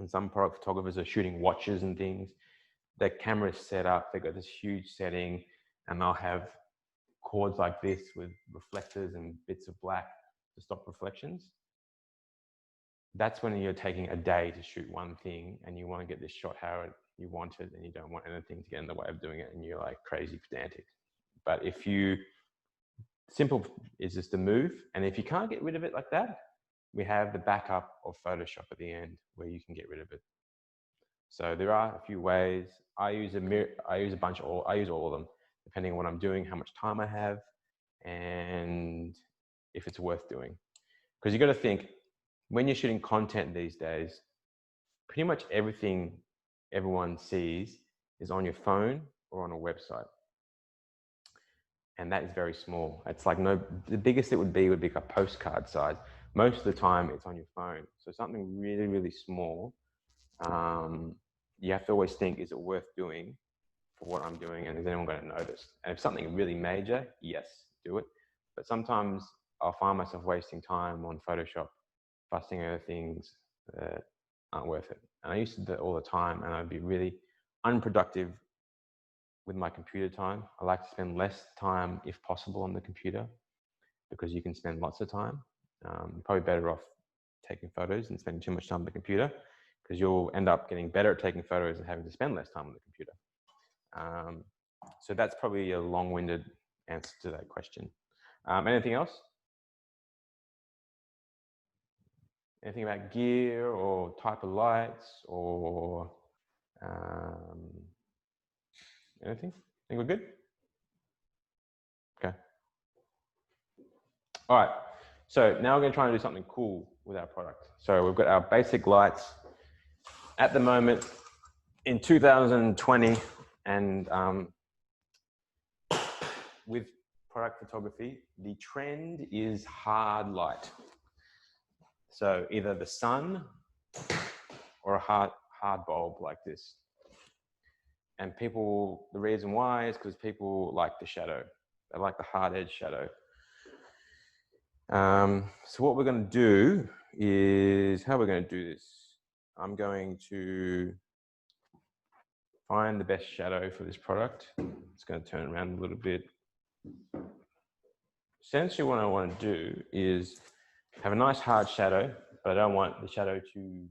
and some product photographers are shooting watches and things, their camera is set up, they've got this huge setting, and they'll have cords like this with reflectors and bits of black to stop reflections. that's when you're taking a day to shoot one thing and you want to get this shot how you want it and you don't want anything to get in the way of doing it and you're like crazy pedantic. But if you, simple is just to move, and if you can't get rid of it like that, we have the backup of Photoshop at the end where you can get rid of it. So there are a few ways. I use all of them, depending on what I'm doing, how much time I have, and if it's worth doing. Because you got to think, when you're shooting content these days, pretty much everything everyone sees is on your phone or on a website. And that is very small. It's like the biggest it would be like a postcard size. Most of the time it's on your phone. So something really, really small, you have to always think, is it worth doing for what I'm doing, and is anyone going to notice? And if something really major, yes, do it. But sometimes I'll find myself wasting time on Photoshop, fussing over things that aren't worth it. And I used to do it all the time, and I'd be really unproductive with my computer time. I like to spend less time, if possible, on the computer, because you can spend lots of time. You're probably better off taking photos and spending too much time on the computer, because you'll end up getting better at taking photos and having to spend less time on the computer. So that's probably a long-winded answer to that question. Anything else? Anything about gear or type of lights or anything? Think we're good? Okay. All right. So now we're going to try and do something cool with our product. So we've got our basic lights. At the moment, in 2020, and with product photography, the trend is hard light. So either the sun or a hard bulb like this. And people, the reason why is because people like the shadow. They like the hard edge shadow. So what we're going to do is, how we're going to do this, I'm going to find the best shadow for this product. It's going to turn around a little bit. Essentially what I want to do is have a nice hard shadow, but I don't want the shadow to,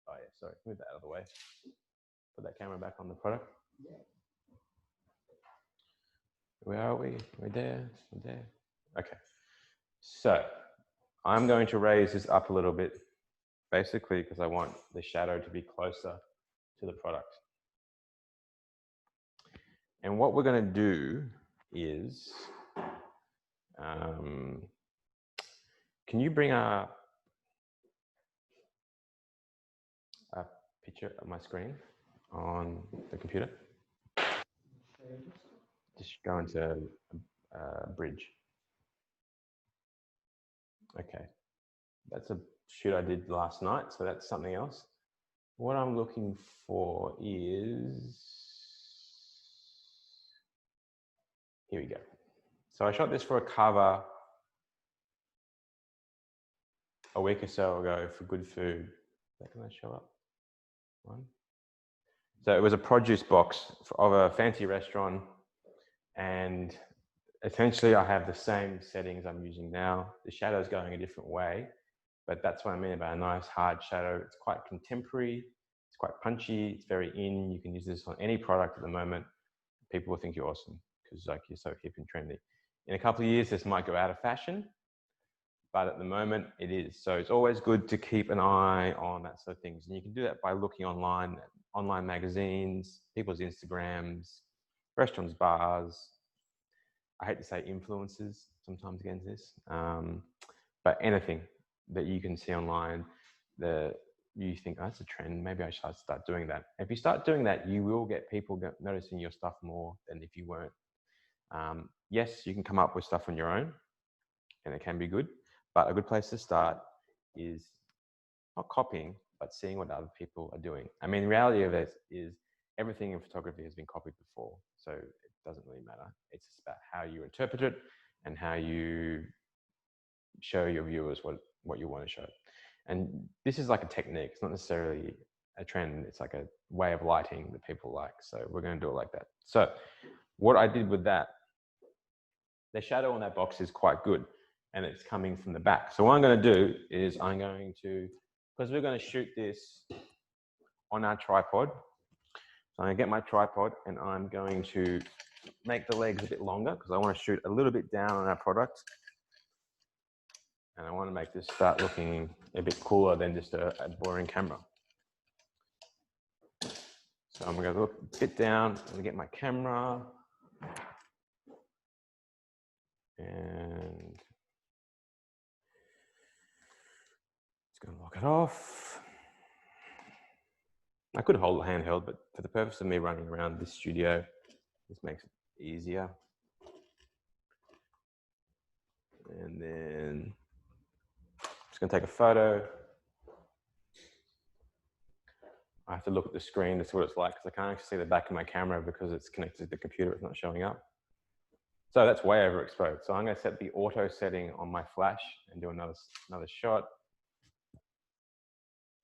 oh yeah, sorry, move that out of the way. Put that camera back on the product. Where are we? We're there, we're there. Okay. So I'm going to raise this up a little bit, basically because I want the shadow to be closer to the product. And what we're going to do is, can you bring a picture of my screen on the computer? Just go into Bridge. Okay, that's a shoot I did last night, so that's something else. What I'm looking for is, here we go. So I shot this for a cover a week or so ago for Good Food. Is that going to show up? One. So it was a produce box of a fancy restaurant, and essentially I have the same settings I'm using now. The shadow's going a different way, but that's what I mean about a nice hard shadow. It's quite contemporary, it's quite punchy, it's very in. You can use this on any product at the moment. People will think you're awesome because like you're so hip and trendy. In a couple of years, this might go out of fashion, but at the moment it is. So it's always good to keep an eye on that sort of things. And you can do that by looking online, online magazines, people's Instagrams, restaurants, bars. I hate to say influencers sometimes against this, but anything that you can see online that you think, oh, that's a trend, maybe I should start doing that. If you start doing that, you will get people noticing your stuff more than if you weren't. Yes, you can come up with stuff on your own and it can be good, but a good place to start is not copying, but seeing what other people are doing. I mean, the reality of it is everything in photography has been copied before, so it doesn't really matter. It's just about how you interpret it and how you show your viewers what you want to show. And this is like a technique. It's not necessarily a trend. It's like a way of lighting that people like. So we're going to do it like that. So what I did with that, the shadow on that box is quite good and it's coming from the back. So what I'm going to do is I'm going to because we're going to shoot this on our tripod, so I'm going to get my tripod and I'm going to make the legs a bit longer because I want to shoot a little bit down on our product. And I want to make this start looking a bit cooler than just a boring camera. So I'm going to look a bit down and get my camera. And just going to lock it off. I could hold the handheld, but for the purpose of me running around this studio, this makes it easier. And then I'm just going to take a photo. I have to look at the screen to see what it's like because I can't actually see the back of my camera because it's connected to the computer. It's not showing up. So that's way overexposed. So I'm going to set the auto setting on my flash and do another shot.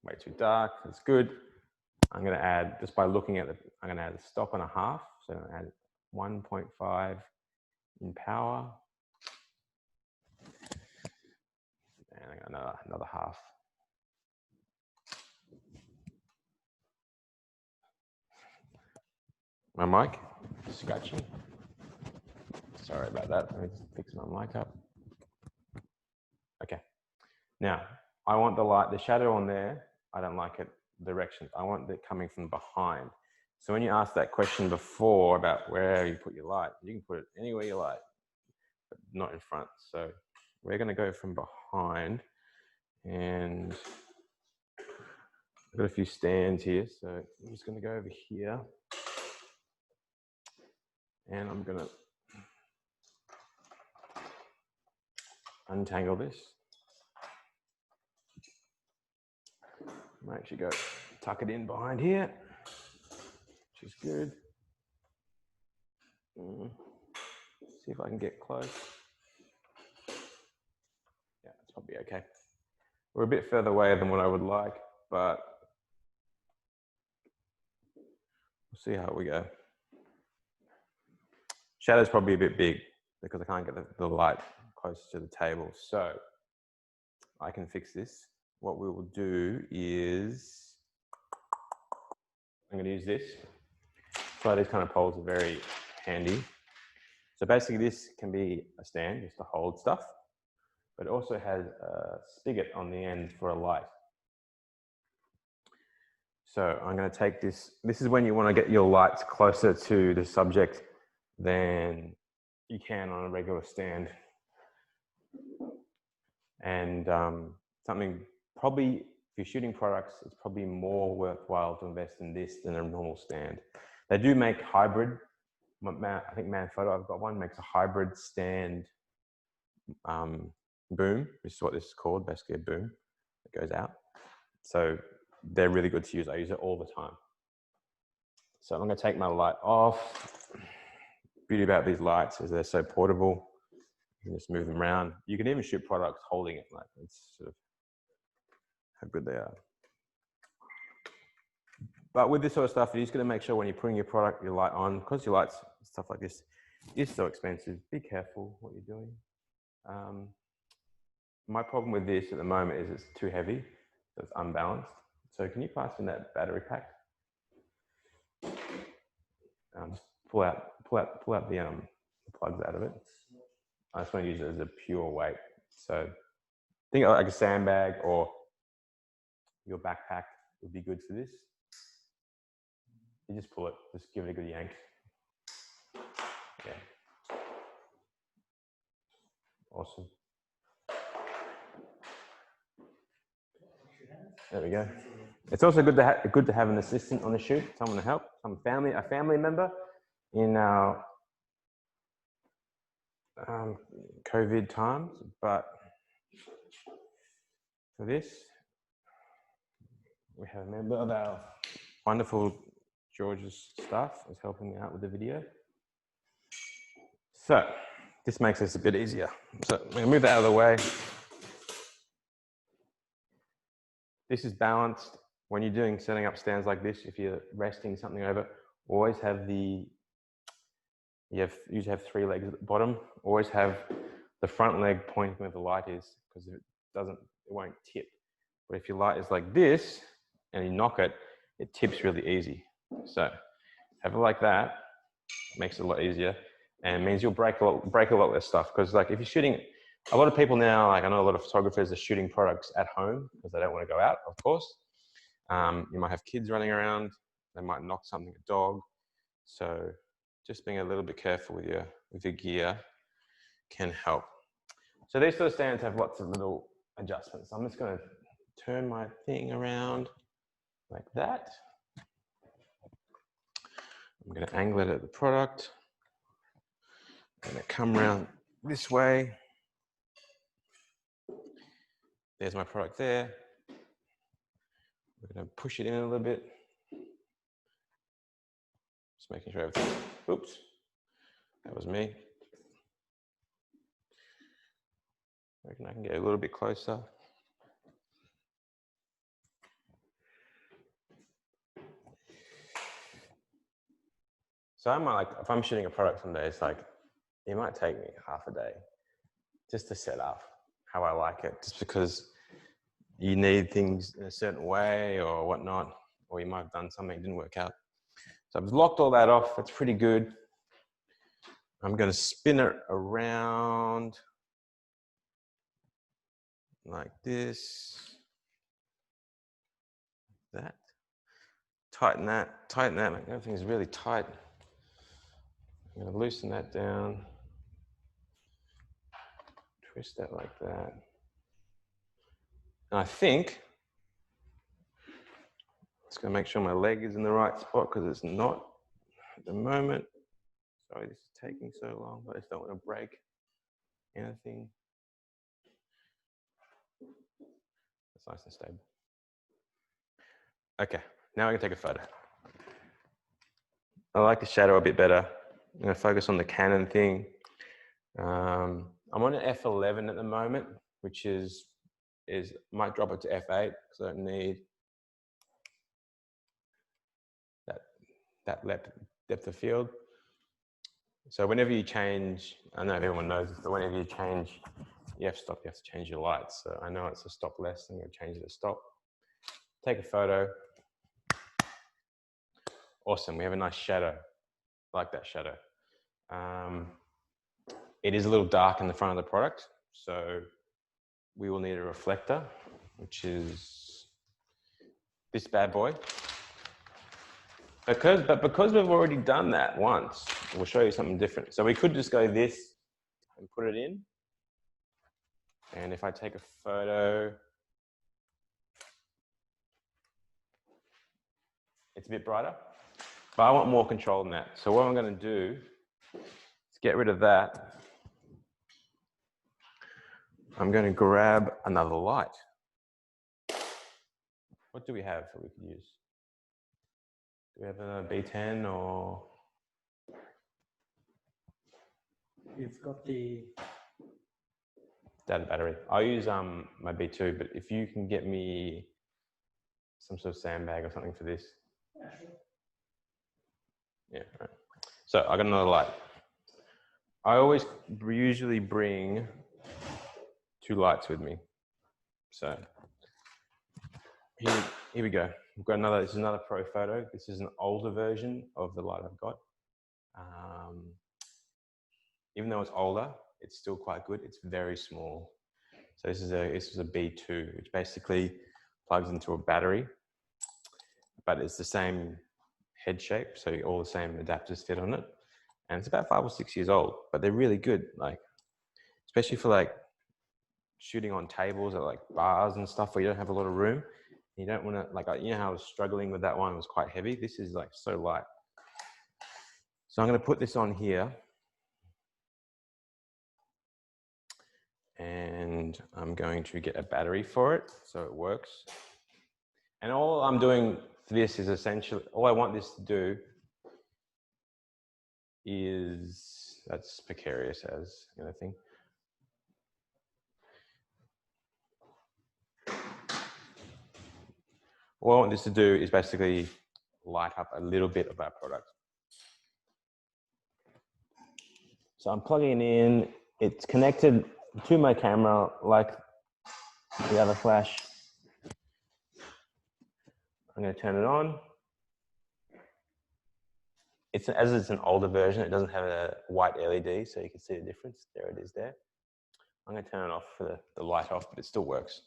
Way too dark. That's good. I'm going to add, just by looking at it, I'm going to add a stop and a half. So I'm going to add 1.5 in power. And I got another half. My mic scratching. Sorry about that. Let me just fix my mic up. Okay. Now, I want the light, the shadow on there. I don't like it direction. I want it coming from behind. So when you asked that question before about where you put your light, you can put it anywhere you like, but not in front. So we're going to go from behind, and I've got a few stands here. So I'm just going to go over here, and I'm going to untangle this. I might actually go tuck it in behind here, which is good. See if I can get close. Yeah, it's probably okay. We're a bit further away than what I would like, but we'll see how we go. Shadow's probably a bit big because I can't get the light close to the table. So I can fix this. What we will do is, I'm going to use this. So these kind of poles are very handy. So basically this can be a stand just to hold stuff, but it also has a spigot on the end for a light. So I'm going to take this. This is when you want to get your lights closer to the subject than you can on a regular stand. And something probably, if you're shooting products, it's probably more worthwhile to invest in this than a normal stand. They do make hybrid. I think Manphoto, I've got one, makes a hybrid stand boom. This is what this is called, basically a boom that goes out. So they're really good to use. I use it all the time. So I'm going to take my light off. Beauty about these lights is they're so portable. You can just move them around. You can even shoot products holding it. Like, it's sort of how good they are. But with this sort of stuff, you're just going to make sure when you're putting your product, your light on, because your lights, stuff like this, is so expensive. Be careful what you're doing. My problem with this at the moment is it's too heavy, so it's unbalanced. So can you pass in that battery pack? Just pull out the plugs out of it. I just want to use it as a pure weight. So think like a sandbag or your backpack would be good for this. You just pull it, just give it a good yank. Yeah. Awesome. There we go. It's also good to have an assistant on the shoot, someone to help, a family member in our COVID times. But for this, we have a member of our wonderful George's staff is helping me out with the video. So this makes this a bit easier. So I'm going to move that out of the way. This is balanced. When you're setting up stands like this, if you're resting something over, always have usually have 3 legs at the bottom. Always have the front leg pointing where the light is, because if it doesn't, it won't tip. But if your light is like this and you knock it, it tips really easy. So have it like that, makes it a lot easier, and means you'll break a lot less stuff. Because like if you're shooting, a lot of people now, like I know a lot of photographers are shooting products at home because they don't want to go out, of course. You might have kids running around, they might knock something, a dog. So just being a little bit careful with your gear can help. So these sort of stands have lots of little adjustments. I'm just going to turn my thing around like that. I'm going to angle it at the product. I'm going to come around this way. There's my product there. We're going to push it in a little bit. Just making sure everything, oops, that was me. I reckon I can get a little bit closer. So I might, like, if I'm shooting a product someday, it's like, it might take me half a day just to set up how I like it, just because you need things in a certain way or whatnot, or you might have done something that didn't work out. So I've locked all that off. That's pretty good. I'm going to spin it around like this, that. Tighten that, like everything's really tight. I'm going to loosen that down, twist that like that. And I think, just going to make sure my leg is in the right spot because it's not at the moment. Sorry, this is taking so long, but I just don't want to break anything. It's nice and stable. Okay, now I can take a photo. I like the shadow a bit better. I'm going to focus on the Canon thing. I'm on an f11 at the moment, which is might drop it to f8 because I don't need that depth of field. So whenever you change, I know everyone knows this, but whenever you change your f-stop, you have to change your lights. So I know it's a stop less, I'm going to change it to stop. Take a photo. Awesome, we have a nice shadow. I like that shadow. It is a little dark in the front of the product, so we will need a reflector, which is this bad boy. Because we've already done that once, we'll show you something different. So we could just go this and put it in. And if I take a photo, it's a bit brighter, but I want more control than that. So what I'm going to do is get rid of that. I'm going to grab another light. What do we have that we could use? Do we have a B10 or? You've got the Data battery. I'll use my B2, but if you can get me some sort of sandbag or something for this. Yeah, right. So I got another light. I always usually bring 2 lights with me. So here we go. We've got another, this is another Pro photo. This is an older version of the light I've got. Even though it's older, it's still quite good. It's very small. So this is a B2, which basically plugs into a battery, but it's the same head shape. So all the same adapters fit on it. And it's about 5 or 6 years old, but they're really good. Like, especially for like shooting on tables or like bars and stuff where you don't have a lot of room. You don't want to, like, you know how I was struggling with that one, it was quite heavy. This is like so light. So I'm going to put this on here. And I'm going to get a battery for it so it works. And all I'm doing for this is essentially, all I want this to do is, that's precarious as anything. All I want this to do is basically light up a little bit of our product. So I'm plugging it in, it's connected to my camera like the other flash. I'm going to turn it on. As it's an older version, it doesn't have a white LED, so you can see the difference. There it is there. I'm going to turn it off for the light off, but it still works.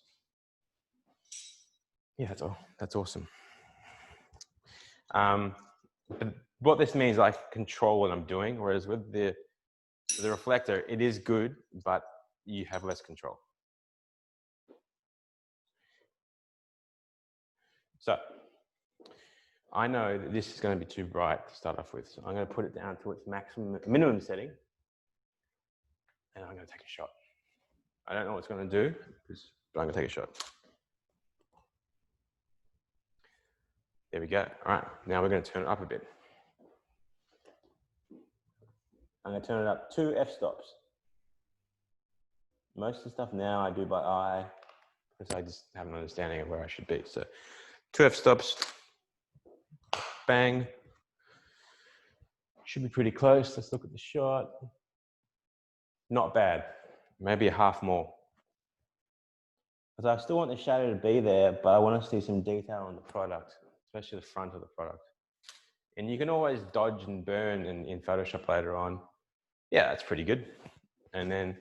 Yeah, that's all. That's awesome. But what this means, I can control what I'm doing, whereas with the reflector, it is good, but you have less control. So I know that this is going to be too bright to start off with, so I'm going to put it down to its minimum setting, and I'm going to take a shot. I don't know what it's going to do, but I'm going to take a shot. There we go. All right, now we're going to turn it up a bit. I'm going to turn it up 2 f-stops. Most of the stuff now I do by eye, because I just have an understanding of where I should be. So 2 f-stops, bang. Should be pretty close. Let's look at the shot. Not bad. Maybe a half more. Because I still want the shadow to be there, but I want to see some detail on the product, especially the front of the product. And you can always dodge and burn in Photoshop later on. Yeah, that's pretty good. And then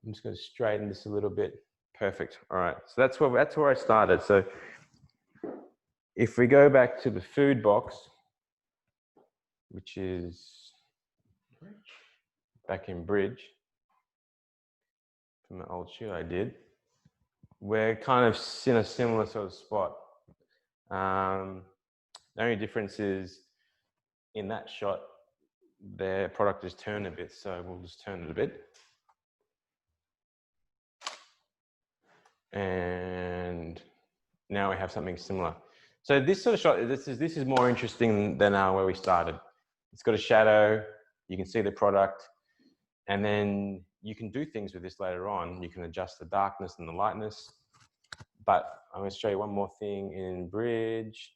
I'm just going to straighten this a little bit. Perfect. All right. So that's where I started. So if we go back to the food box, which is back in Bridge, from the old shoot I did, we're kind of in a similar sort of spot. The only difference is in that shot, the product is turned a bit, so we'll just turn it a bit. And now we have something similar. So this sort of shot, this is more interesting than where we started. It's got a shadow, you can see the product, and then you can do things with this later on. You can adjust the darkness and the lightness. But I'm going to show you one more thing in Bridge.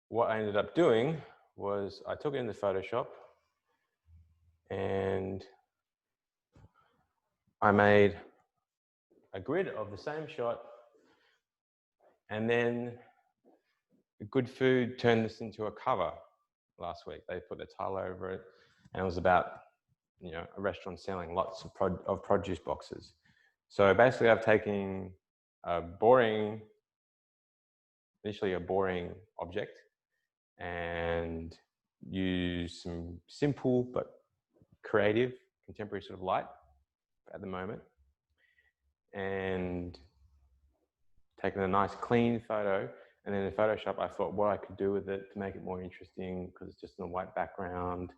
What I ended up doing was I took it into Photoshop and I made a grid of the same shot, and then Good Food turned this into a cover last week. They put the title over it, and it was about, you know, a restaurant selling lots of produce boxes. So basically I've taken initially a boring object, and use some simple but creative contemporary sort of light at the moment, and taken a nice clean photo. And then in Photoshop, I thought what I could do with it to make it more interesting, because it's just in a white background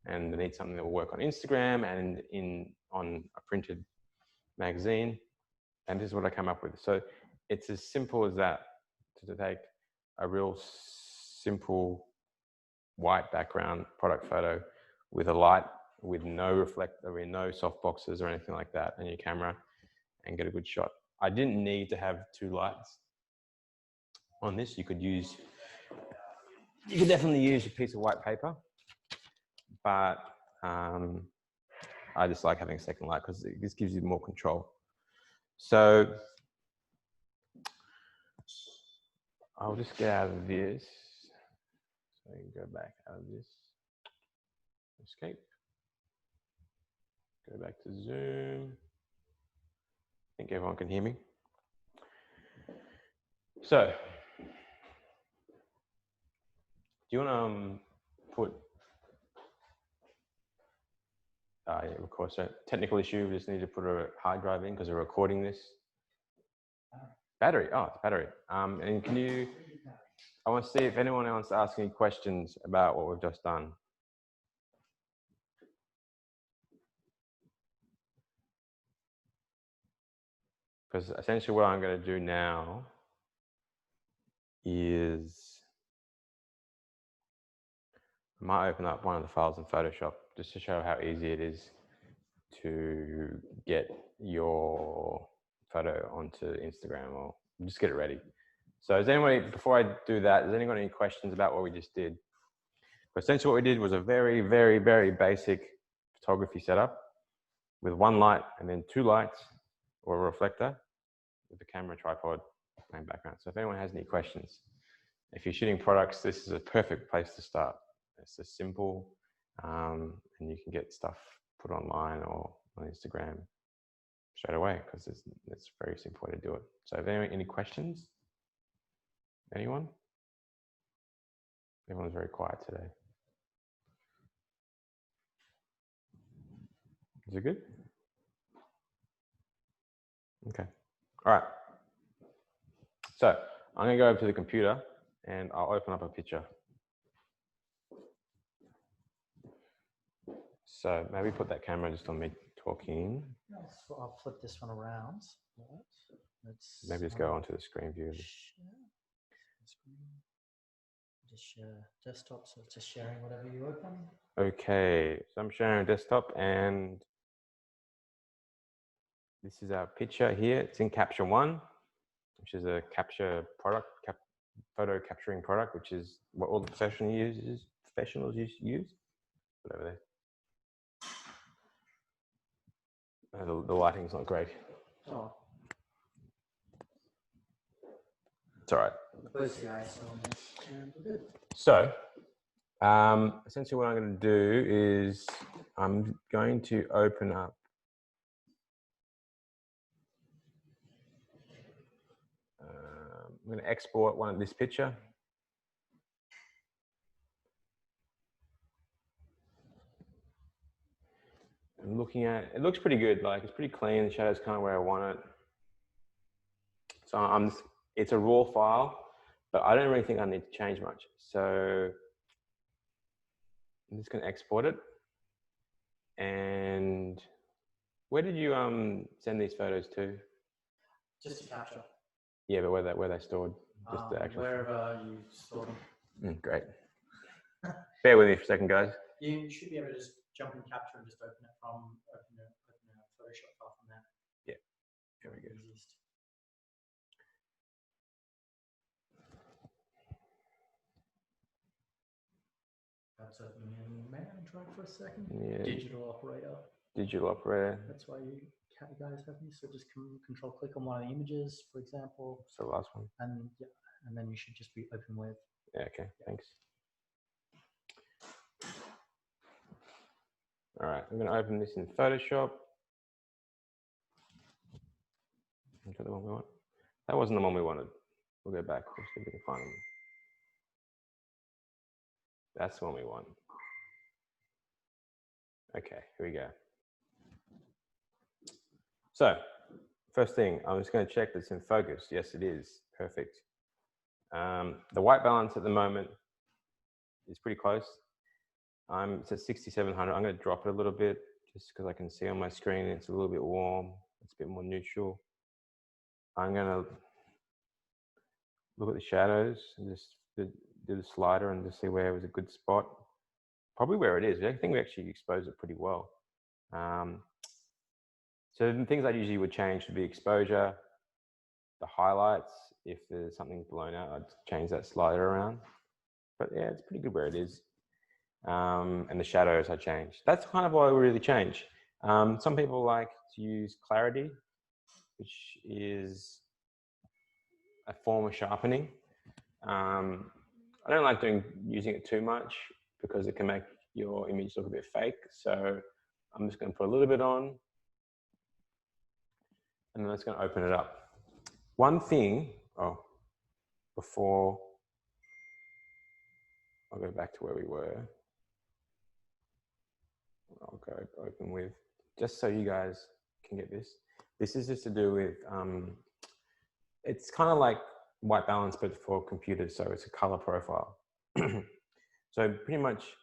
and they need something that will work on Instagram and on a printed magazine. And this is what I come up with. So it's as simple as that, to take a real simple white background product photo with a light, with no reflector, no softboxes or anything like that, and your camera, and get a good shot. I didn't need to have 2 lights on this. You could definitely use a piece of white paper, but I just like having a second light because this gives you more control. So I'll just get out of this. So you can go back out of this. Escape. Go back to Zoom. I think everyone can hear me. So, do you want to put, yeah, of course, so technical issue, we just need to put a hard drive in because we're recording this. Battery, oh, it's battery. And can you, I want to see if anyone wants to ask any questions about what we've just done. Because essentially what I'm going to do now is I might open up one of the files in Photoshop just to show how easy it is to get your photo onto Instagram, or just get it ready. So is anybody, before I do that, has anyone got any questions about what we just did? But essentially what we did was a very, very, very basic photography setup with 1 light and then 2 lights or a reflector with the camera tripod plain background. So if anyone has any questions, if you're shooting products, this is a perfect place to start. It's just simple, and you can get stuff put online or on Instagram straight away because it's a very simple way to do it. So if anyone, any questions? Anyone? Everyone's very quiet today. Is it good? Okay. All right. So I'm going to go over to the computer and I'll open up a picture. So maybe put that camera just on me talking. I'll flip this one around. Right. Let's Maybe just go onto the screen view. just share desktop, so it's just sharing whatever you open. Okay, so I'm sharing a desktop and this is our picture here. It's in Capture One, which is a capture product, photo capturing product, which is what all the professionals use. Put over there. The lighting's not great. Oh, It's all right. where's the ISO on this? And we're good. So, essentially what I'm going to do is I'm going to open up I'm going to export this picture. I'm looking at it. It looks pretty good. Like it's pretty clean. The shadow's kind of where I want it. So it's a raw file, but I don't really think I need to change much. So I'm just going to export it. And where did you send these photos to? Just to capture. Yeah, but where they stored? Just the actual. Wherever you store them. Great. Bear with me for a second, guys. You should be able to just jump in capture and just open it from open a Photoshop file from there. Yeah, very good. Easiest. That's opening in man drive for a second. Yeah. Digital operator. Digital operator. That's why you guys have these. So just control click on one of the images, for example. So the last one. And yeah, and then you should just be open with. Yeah, okay, thanks. All right, I'm going to open this in Photoshop. Is that the one we want? That wasn't the one we wanted. We'll go back. We'll see if we can find them. That's the one we want. Okay, here we go. So, first thing, I'm just going to check this in focus. Yes, it is. Perfect. The white balance at the moment is pretty close. It says 6700. I'm going to drop it a little bit just because I can see on my screen it's a little bit warm. It's a bit more neutral. I'm going to look at the shadows and just do the slider and just see where was a good spot. Probably where it is. I think we actually exposed it pretty well. So the things I usually would change would be exposure, the highlights. If there's something blown out, I'd change that slider around. But yeah, it's pretty good where it is. And the shadows I changed. That's kind of what I really change. Some people like to use clarity, which is a form of sharpening. I don't like using it too much because it can make your image look a bit fake. So I'm just going to put a little bit on, and then it's going to open it up. One thing, before I'll go back to where we were. I'll go open with, just so you guys can get this. This is just to do with, it's kind of like white balance, but for computers. So it's a color profile. So pretty much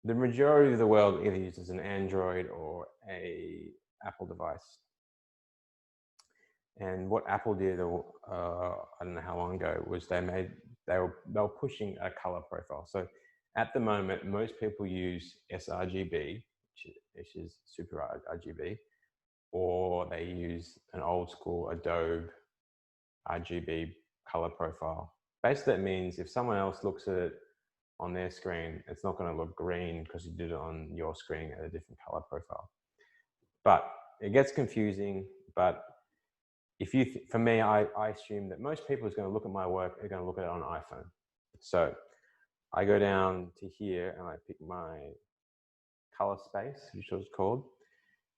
the majority of the world either uses an Android or a Apple device. And what Apple did, I don't know how long ago, was they were pushing a color profile. So at the moment, most people use sRGB, which is super RGB, or they use an old school Adobe RGB color profile. Basically, that means if someone else looks at it on their screen, it's not going to look green because you did it on your screen at a different color profile. But it gets confusing, but if you, for me, I assume that most people who's going to look at my work are going to look at it on an iPhone. So I go down to here and I pick my color space, which was called,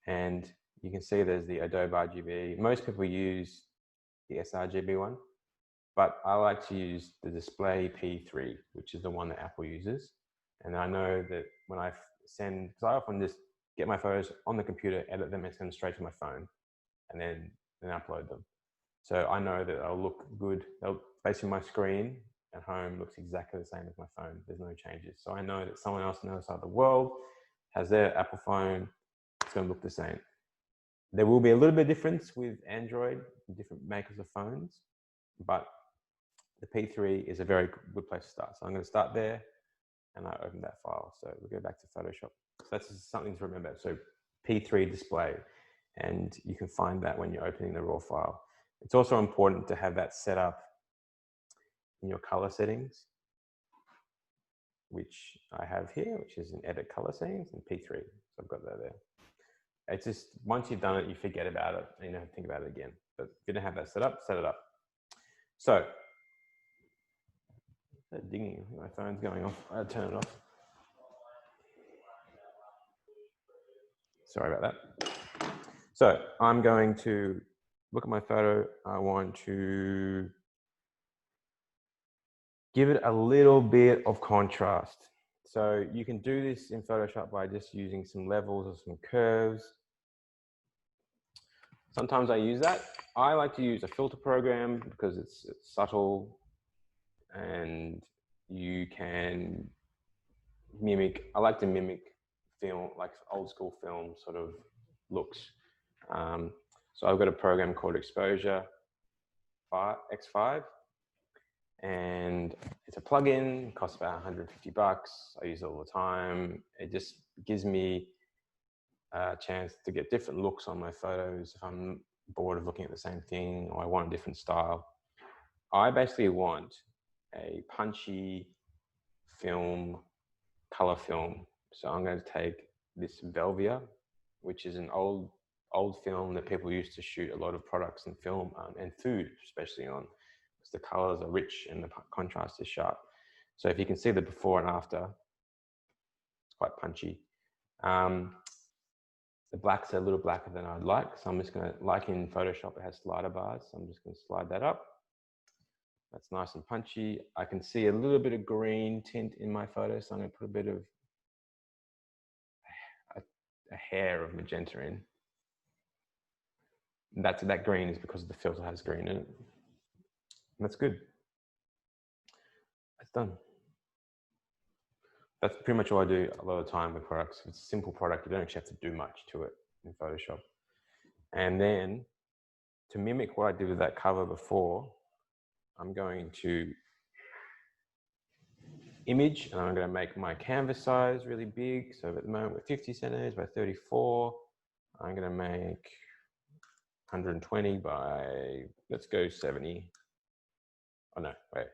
and you can see there's the Adobe RGB. Most people use the sRGB one, but I like to use the display P3, which is the one that Apple uses. And I know that when I send, because I often just get my photos on the computer, edit them, and send them straight to my phone, and then upload them. So I know that they'll look good. Basically, my screen at home looks exactly the same as my phone. There's no changes. So I know that someone else on the other side of the world has their Apple phone. It's going to look the same. There will be a little bit of difference with Android, different makers of phones, but the P3 is a very good place to start. So I'm going to start there, and I open that file. So we'll go back to Photoshop. So that's just something to remember. So P3 display, and you can find that when you're opening the raw file. It's also important to have that set up in your color settings, which I have here, which is in edit color settings and P3. So I've got that there. It's just, once you've done it, you forget about it and you don't think about it again. But if you don't have that set up, set it up. So, that dinging, my phone's going off. I had to turn it off. Sorry about that. So I'm going to look at my photo. I want to give it a little bit of contrast. So you can do this in Photoshop by just using some levels or some curves. Sometimes I use that. I like to use a filter program because it's subtle and you can mimic. I like to mimic film, like old school film sort of looks. So I've got a program called Exposure X5, and it's a plugin. It costs about 150 bucks. I use it all the time. It just gives me a chance to get different looks on my photos if I'm bored of looking at the same thing or I want a different style. I basically want a punchy film, color film. So I'm going to take this Velvia, which is an old film that people used to shoot a lot of products and film and food, especially on, because the colors are rich and the contrast is sharp. So if you can see the before and after, it's quite punchy. The black's a little blacker than I'd like. So I'm just going to, like in Photoshop, it has slider bars. So I'm just going to slide that up. That's nice and punchy. I can see a little bit of green tint in my photo. So I'm going to put a bit of a hair of magenta in. And that green is because the filter has green in it. And that's good. That's done. That's pretty much all I do a lot of the time with products. If it's a simple product, you don't actually have to do much to it in Photoshop. And then to mimic what I did with that cover before, I'm going to image, and I'm going to make my canvas size really big. So at the moment we're 50 centimeters by 34. I'm going to make 120 by, let's go 70. Oh no, wait.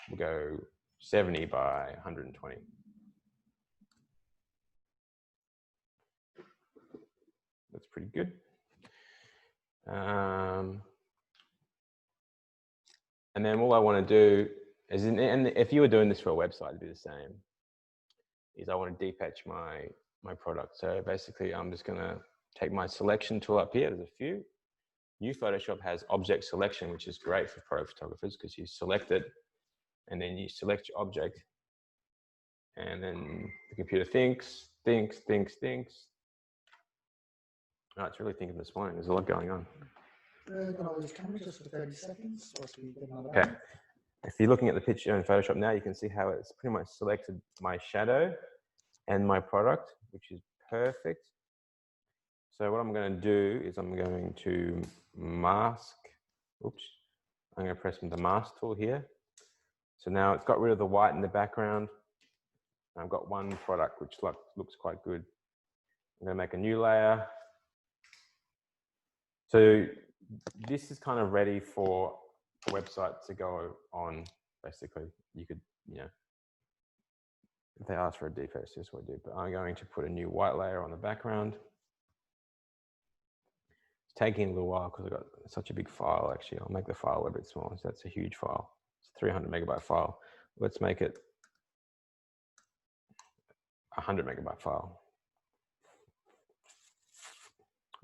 We'll go 70 by 120. That's pretty good. And then all I want to do is, and if you were doing this for a website, it'd be the same, is I want to deep etch my product. So basically I'm just going to take my selection tool up here. There's a few. New Photoshop has object selection, which is great for pro photographers because you select it and then you select your object and then the computer thinks. Oh, it's really thinking this morning. There's a lot going on. Can I lose camera just for 30 seconds? Whilst we get another Okay. one? If you're looking at the picture in Photoshop now, you can see how it's pretty much selected my shadow and my product, which is perfect. So what I'm going to do is I'm going to mask. Oops. I'm going to press the mask tool here. So now it's got rid of the white in the background. I've got one product which looks quite good. I'm going to make a new layer. So this is kind of ready for a website to go on, basically. You could, you know, if they ask for a defaced, this is what I do. But I'm going to put a new white layer on the background. taking a little while because I've got such a big file. Actually, I'll make the file a bit smaller. So that's a huge file. It's a 300 megabyte file. Let's make it a 100 megabyte file.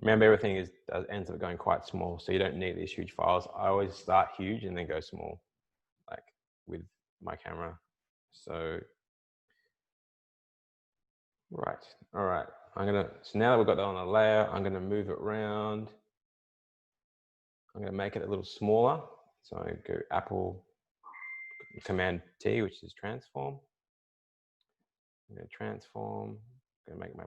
Remember, everything ends up going quite small, so you don't need these huge files. I always start huge and then go small, like with my camera. So, right, all right. So now that we've got that on a layer, I'm gonna move it around. I'm gonna make it a little smaller. So I go Apple Command T, which is transform. I'm gonna transform, I'm gonna make my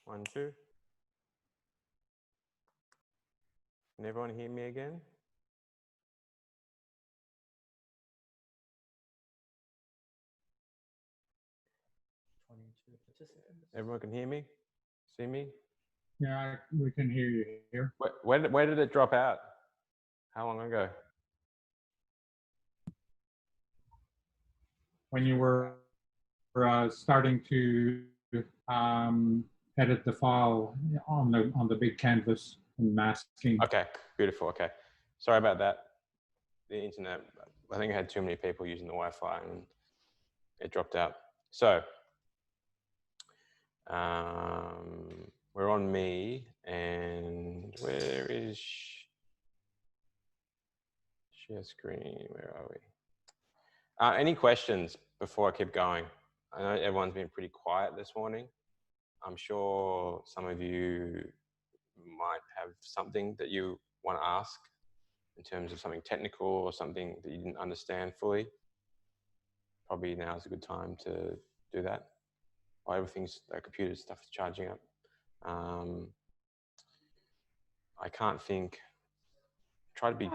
One, two. Can everyone hear me again? Everyone can hear me? See me? Yeah, we can hear you here. Where did it drop out? How long ago? When you were starting to edit the file on the big canvas and masking. Okay, beautiful. Okay, sorry about that. The internet, I think I had too many people using the Wi-Fi and it dropped out. So we're on me, and where is share screen? Where are we? Any questions before I keep going? I know everyone's been pretty quiet this morning. I'm sure some of you might have something that you want to ask in terms of something technical or something that you didn't understand fully. Probably now is a good time to do that. While everything's, the computer stuff is charging up. I can't think. Try to be.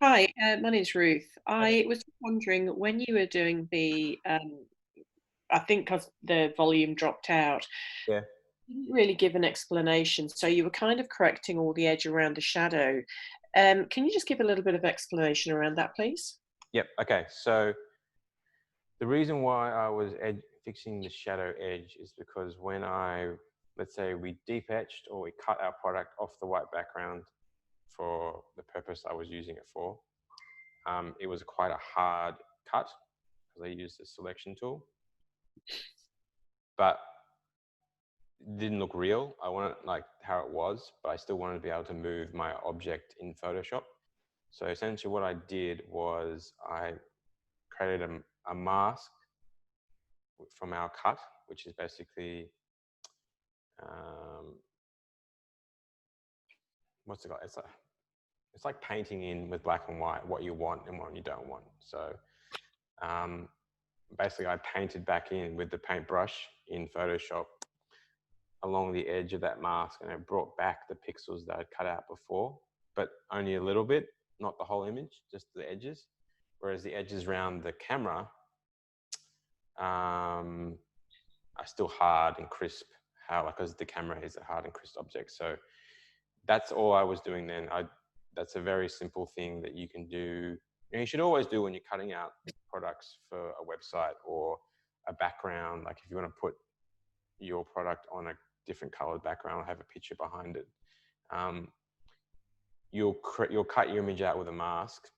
Hi, my name's Ruth. I was wondering when you were doing the, I think because the volume dropped out, Yeah. you didn't really give an explanation. So you were kind of correcting all the edge around the shadow. Can you just give a little bit of explanation around that, please? Yep. Okay. So the reason why I was fixing the shadow edge is because when let's say we deep etched or we cut our product off the white background for the purpose I was using it for, it was quite a hard cut because I used the selection tool, but it didn't look real. I wanted like how it was, but I still wanted to be able to move my object in Photoshop. So essentially what I did was I created a mask from our cut, which is basically, what's it called? It's like painting in with black and white what you want and what you don't want. So basically I painted back in with the paintbrush in Photoshop along the edge of that mask, and it brought back the pixels that I'd cut out before, but only a little bit, not the whole image, just the edges. Whereas the edges around the camera are still hard and crisp, because the camera is a hard and crisp object. So that's all I was doing then. That's a very simple thing that you can do. And you should always do when you're cutting out products for a website or a background. Like if you want to put your product on a different colored background or have a picture behind it, you'll cut your image out with a mask.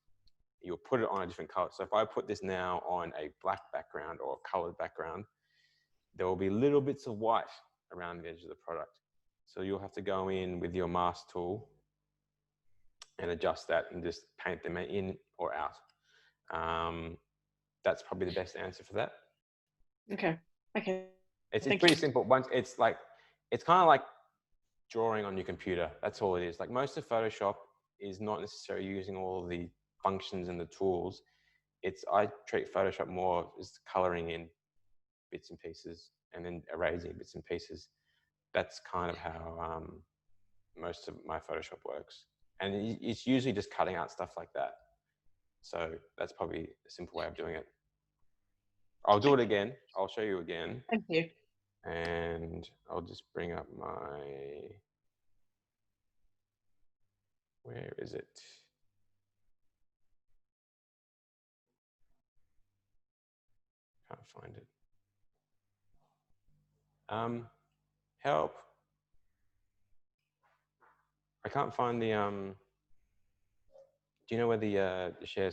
You'll put it on a different color. So if I put this now on a black background or a colored background, there will be little bits of white around the edge of the product. So you'll have to go in with your mask tool and adjust that and just paint them in or out. That's probably the best answer for that. Okay. Okay. It's pretty simple. It's kind of like drawing on your computer. That's all it is. Like most of Photoshop is not necessarily using all of the functions and the tools. I treat Photoshop more as coloring in bits and pieces and then erasing bits and pieces. That's kind of how most of my Photoshop works. And it's usually just cutting out stuff like that. So that's probably a simple way of doing it. I'll do it again. I'll show you again. Thank you. And I'll just bring up where is it? Can't find it. Help. I can't find the, do you know where the share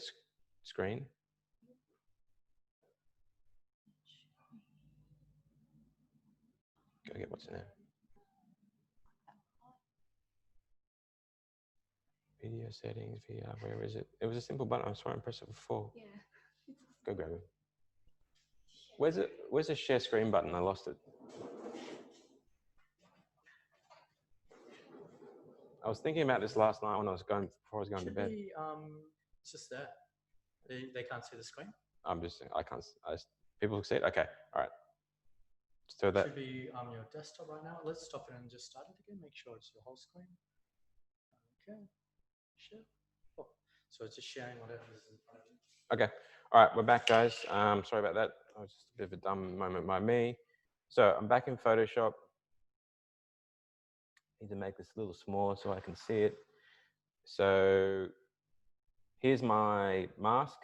screen? Go get what's in there. Video settings, VR, where is it? It was a simple button. I saw it press it before. Yeah. Go grab it. Where's the share screen button? I lost it. I was thinking about this last night before I was going to bed. It's just there. They can't see the screen. People can see it? Okay, all right. So that should be on your desktop right now. Let's stop it and just start it again. Make sure it's your whole screen. Okay, share. Oh, so it's just sharing whatever this is. Okay, all right, we're back, guys. Sorry about that. It was just a bit of a dumb moment by me. So I'm back in Photoshop. Need to make this a little smaller so I can see it. So here's my mask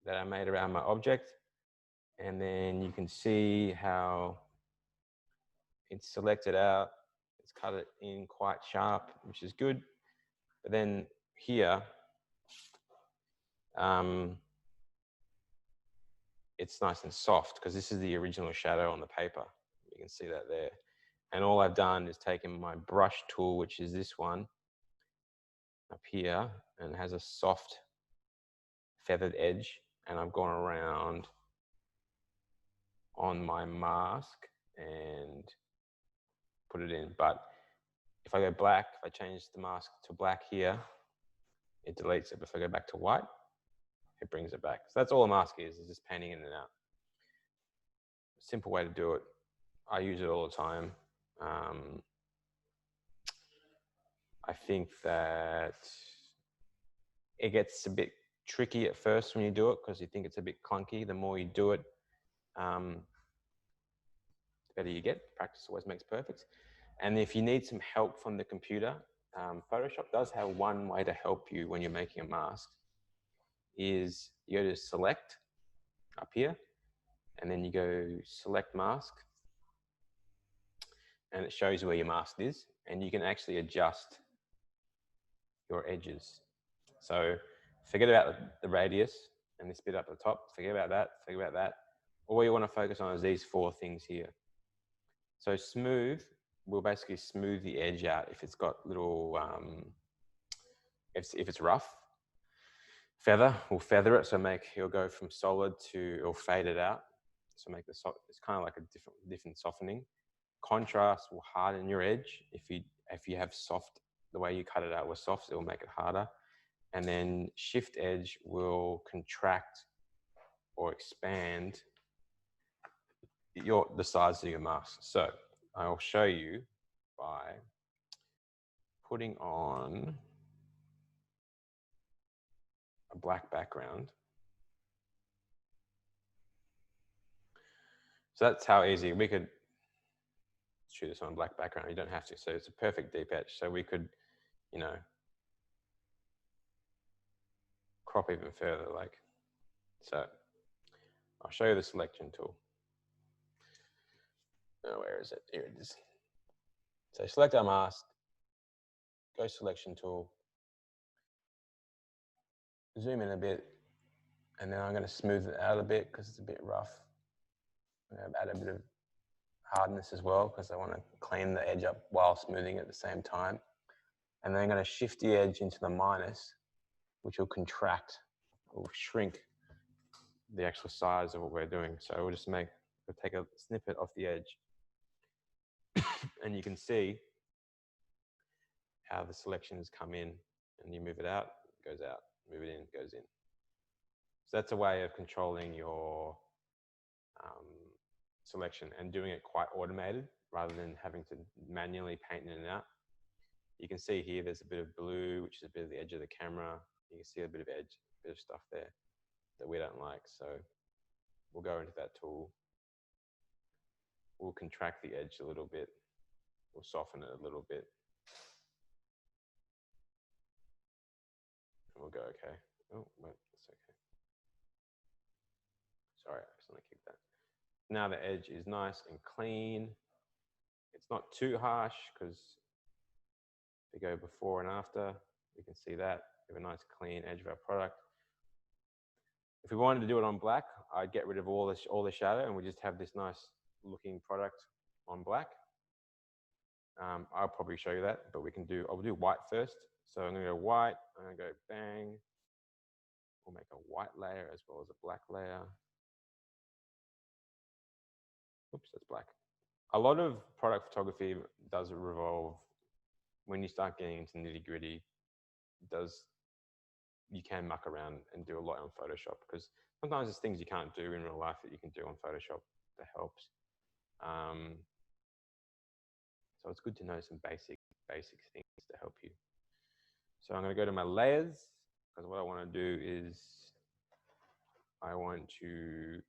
that I made around my object. And then you can see how it's selected out. It's cut it in quite sharp, which is good. But then here, it's nice and soft because this is the original shadow on the paper. You can see that there. And all I've done is taken my brush tool, which is this one up here, and it has a soft feathered edge. and I've gone around on my mask and put it in. But if I go black, if I change the mask to black here, it deletes it. But if I go back to white, it brings it back. So that's all a mask is just painting in and out. Simple way to do it. I use it all the time. I think that it gets a bit tricky at first when you do it because you think it's a bit clunky. The more you do it, the better you get. Practice always makes perfect. And if you need some help from the computer, Photoshop does have one way to help you when you're making a mask. Is you go to select up here, and then you go select mask, and it shows you where your mask is, and you can actually adjust your edges. So forget about the radius and this bit up at the top. Forget about that. Forget about that. All you want to focus on is these 4 things here. So smooth will basically smooth the edge out if it's got little, if it's rough. Feather will feather it, so it'll go from solid to, it'll fade it out. So make it's kind of like a different softening. Contrast will harden your edge. If you have soft, the way you cut it out was soft, it will make it harder. And then shift edge will contract or expand the size of your mask. So I'll show you by putting on a black background. So that's how easy we could shoot this on a black background. You don't have to. So it's a perfect deep etch. So we could, you know, crop even further, like so. I'll show you the selection tool. Oh, where is it? Here it is. So select our mask, go selection tool, zoom in a bit, and then I'm going to smooth it out a bit because it's a bit rough. I'm going to add a bit of hardness as well because I want to clean the edge up while smoothing at the same time. And then I'm going to shift the edge into the minus, which will contract or shrink the actual size of what we're doing. So we'll just we'll take a snippet off the edge and you can see how the selections come in, and you move it out, it goes out, move it in, it goes in. So that's a way of controlling your selection and doing it quite automated rather than having to manually paint in and out. You can see here there's a bit of blue, which is a bit of the edge of the camera. You can see a bit of edge, a bit of stuff there that we don't like. So we'll go into that tool. We'll contract the edge a little bit. We'll soften it a little bit. And we'll go, okay. Oh, wait, that's okay. Sorry, I accidentally kicked that. Now the edge is nice and clean. It's not too harsh because if we go before and after, we can see that. We have a nice clean edge of our product. If we wanted to do it on black, I'd get rid of all the shadow and we just have this nice looking product on black. I'll probably show you that, but I'll do white first. So I'm going to go white, I'm going to go bang. We'll make a white layer as well as a black layer. Oops, that's black. A lot of product photography does revolve, when you start getting into nitty gritty, you can muck around and do a lot on Photoshop because sometimes there's things you can't do in real life that you can do on Photoshop that helps. So it's good to know some basic things to help you. So I'm going to go to my layers because what I want to do is I want to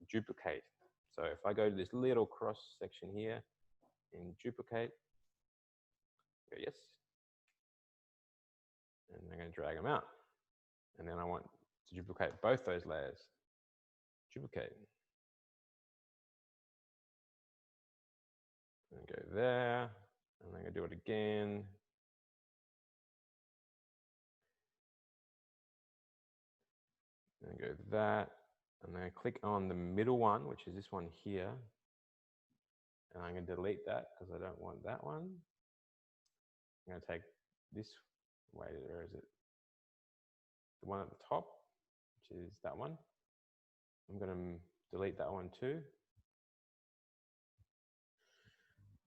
duplicate. So if I go to this little cross section here and duplicate, go yes. And I'm going to drag them out. And then I want to duplicate both those layers. Duplicate. And go there. And I'm going to do it again. And go that. And then I click on the middle one, which is this one here. And I'm going to delete that because I don't want that one. I'm going to take this, where is it? The one at the top, which is that one. I'm going to delete that one too.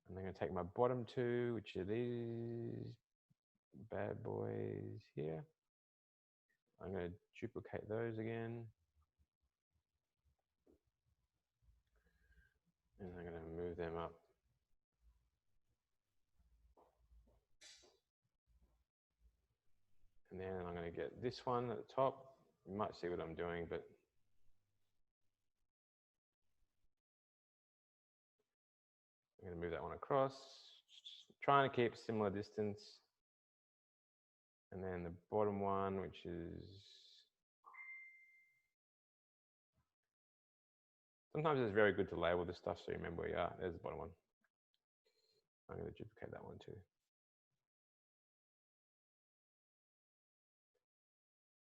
And I'm going to take my bottom two, which are these bad boys here. I'm going to duplicate those again. And I'm going to move them up. And then I'm going to get this one at the top. You might see what I'm doing, but I'm going to move that one across, trying to keep a similar distance. And then the bottom one, which is, sometimes it's very good to label this stuff so you remember where you are. There's the bottom one. I'm going to duplicate that one too.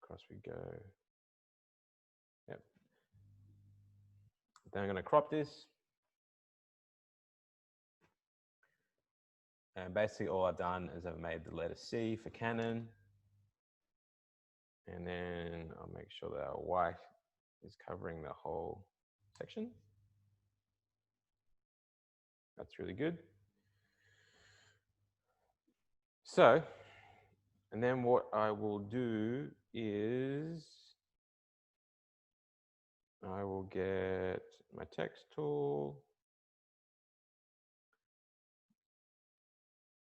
Across we go. Yep. Then I'm going to crop this. And basically all I've done is I've made the letter C for Canon. And then I'll make sure that our white is covering the whole section. That's really good. So, and then what I will do is I will get my text tool.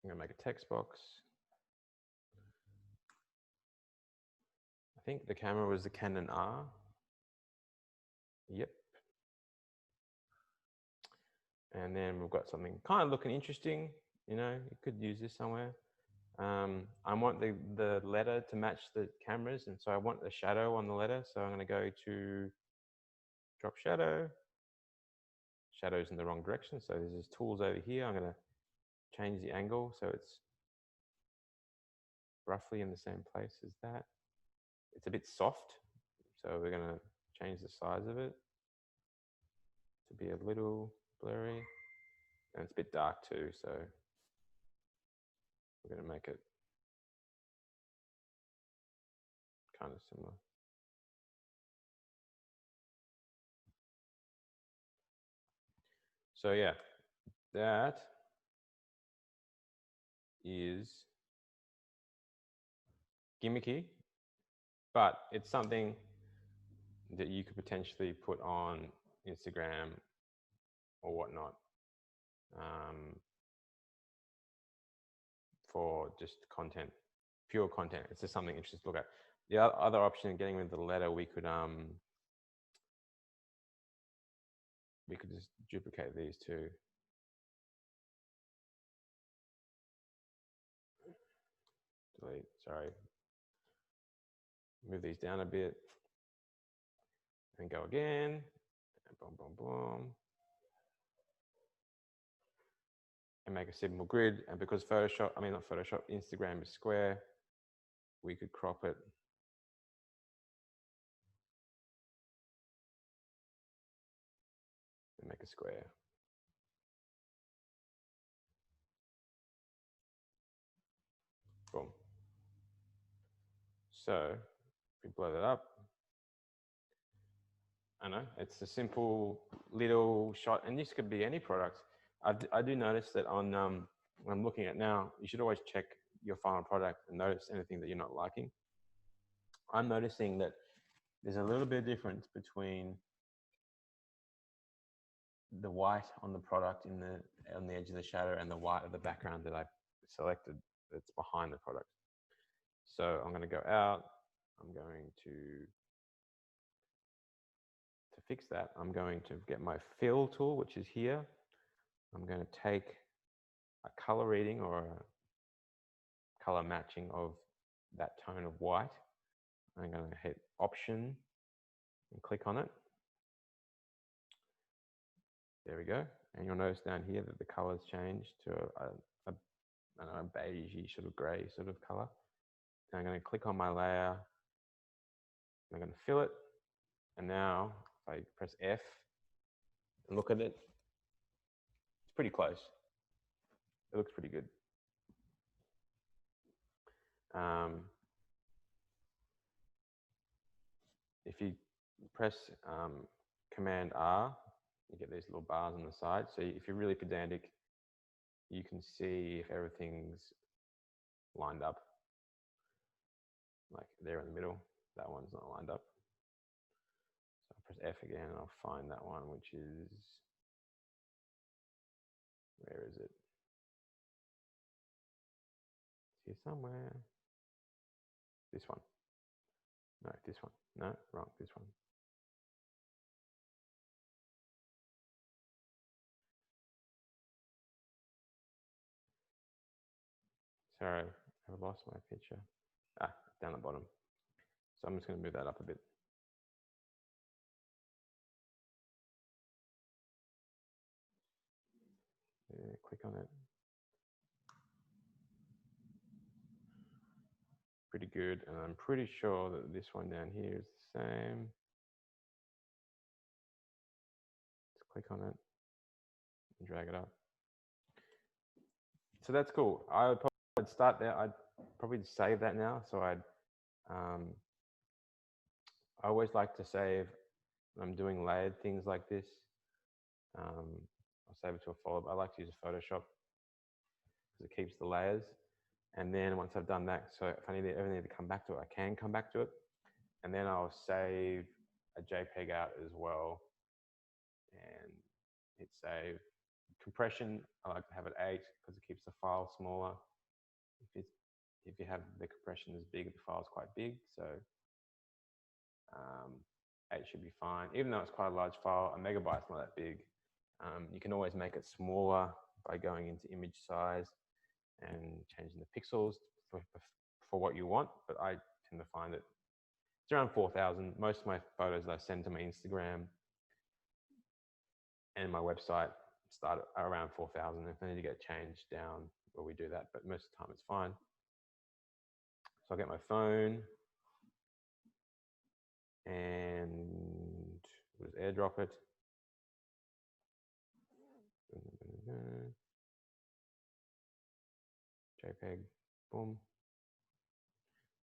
I'm going to make a text box. I think the camera was the Canon R. Yep. And then we've got something kind of looking interesting. You know, you could use this somewhere. I want the letter to match the cameras, and so I want the shadow on the letter. So I'm going to go to drop shadow. Shadow's in the wrong direction, so there's tools over here. I'm going to change the angle so it's roughly in the same place as that. It's a bit soft, so we're going to change the size of it to be a little blurry. And it's a bit dark too, so we're going to make it kind of similar. So yeah, that is gimmicky, but it's something that you could potentially put on Instagram or whatnot for just content, pure content. It's just something interesting to look at. The other option, getting rid of the letter, we could just duplicate these two. Delete, sorry. Move these down a bit and go again. And boom, boom, boom. And make a simple grid. And because Instagram is square, we could crop it. And make a square. Boom. So if we blow that up, I know it's a simple little shot, and this could be any product. I do notice that on when I'm looking at now, you should always check your final product and notice anything that you're not liking. I'm noticing that there's a little bit of difference between the white on the product on the edge of the shadow and the white of the background that I selected that's behind the product. So I'm going to go out. I'm going to fix that. I'm going to get my fill tool, which is here. I'm going to take a color reading or a color matching of that tone of white. I'm going to hit Option and click on it. There we go. And you'll notice down here that the color's changed to a beigey sort of gray sort of color. Now I'm going to click on my layer. I'm going to fill it. And now if I press F and look at it, it's pretty close. It looks pretty good. if you press Command R, you get these little bars on the side. So if you're really pedantic, you can see if everything's lined up. Like there in the middle, that one's not lined up. So I'll press F again and I'll find that one, which is, where is it? It's here somewhere. This one. No, this one. No, wrong, this one. Sorry, I've lost my picture. Ah, down the bottom. So I'm just going to move that up a bit. Yeah, click on it. Pretty good, and I'm pretty sure that this one down here is the same. Just click on it and drag it up. So that's cool. I'd start there. I'd probably save that now. So I always like to save when I'm doing layered things like this. I'll save it to a folder. I like to use Photoshop because it keeps the layers. And then once I've done that, so if I ever need to come back to it, I can come back to it. And then I'll save a JPEG out as well and hit save. Compression, I like to have it 8 because it keeps the file smaller. If you have the compression as big, the file's quite big. So 8 should be fine. Even though it's quite a large file, a megabyte's not that big. You can always make it smaller by going into image size and changing the pixels for what you want. But I tend to find it, it's around 4,000. Most of my photos that I send to my Instagram and my website start at around 4,000. If I need to get changed down, well, we do that, but most of the time it's fine. So I'll get my phone and we'll just airdrop it. JPEG, boom.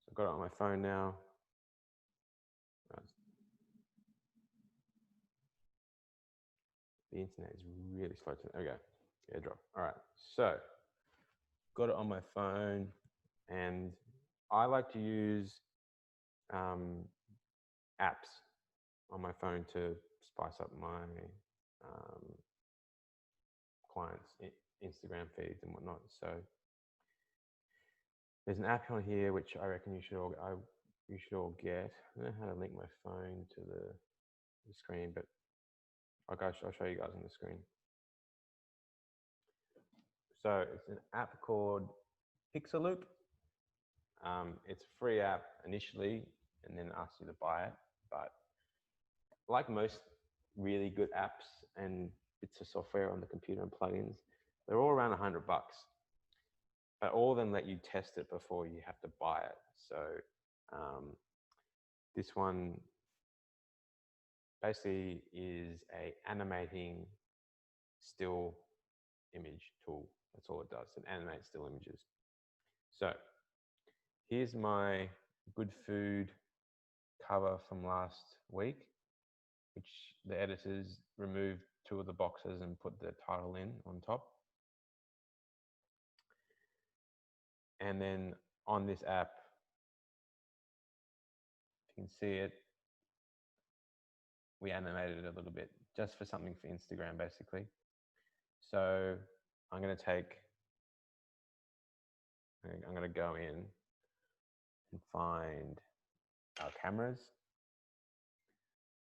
So I've got it on my phone now. The internet is really slow today. There we go. Airdrop. All right. So got it on my phone, and I like to use apps on my phone to spice up my clients' Instagram feeds and whatnot. So there's an app on here which I reckon you should all get. I don't know how to link my phone to the screen, but I'll show you guys on the screen. So it's an app called Pixaloop. It's a free app initially, and then asks you to buy it. But like most really good apps and bits of software on the computer and plugins, they're all around $100. But all of them let you test it before you have to buy it. So this one basically is a animating still image tool. That's all it does. It animates still images. So here's my good food cover from last week, which the editors removed 2 of the boxes and put the title in on top. And then on this app, you can see it, we animated it a little bit just for something for Instagram, basically. So I'm going to go in and find our cameras.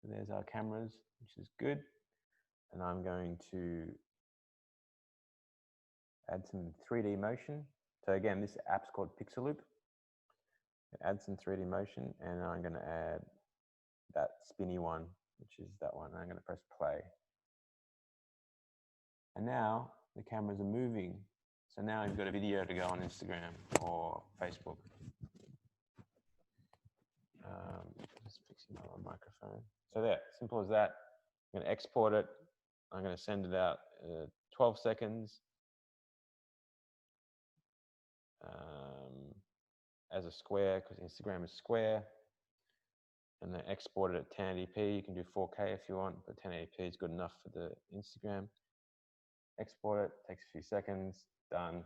And there's our cameras, which is good. And I'm going to add some 3D motion. So again, this app's called Pixaloop. Add some 3D motion, and I'm going to add that spinny one, which is that one. I'm going to press play. And now the cameras are moving. So now you've got a video to go on Instagram or Facebook. Just fixing my microphone. So there, simple as that. I'm going to export it. I'm going to send it out 12 seconds as a square, because Instagram is square. and then export it at 1080p. You can do 4K if you want, but 1080p is good enough for the Instagram. Export it, takes a few seconds, done.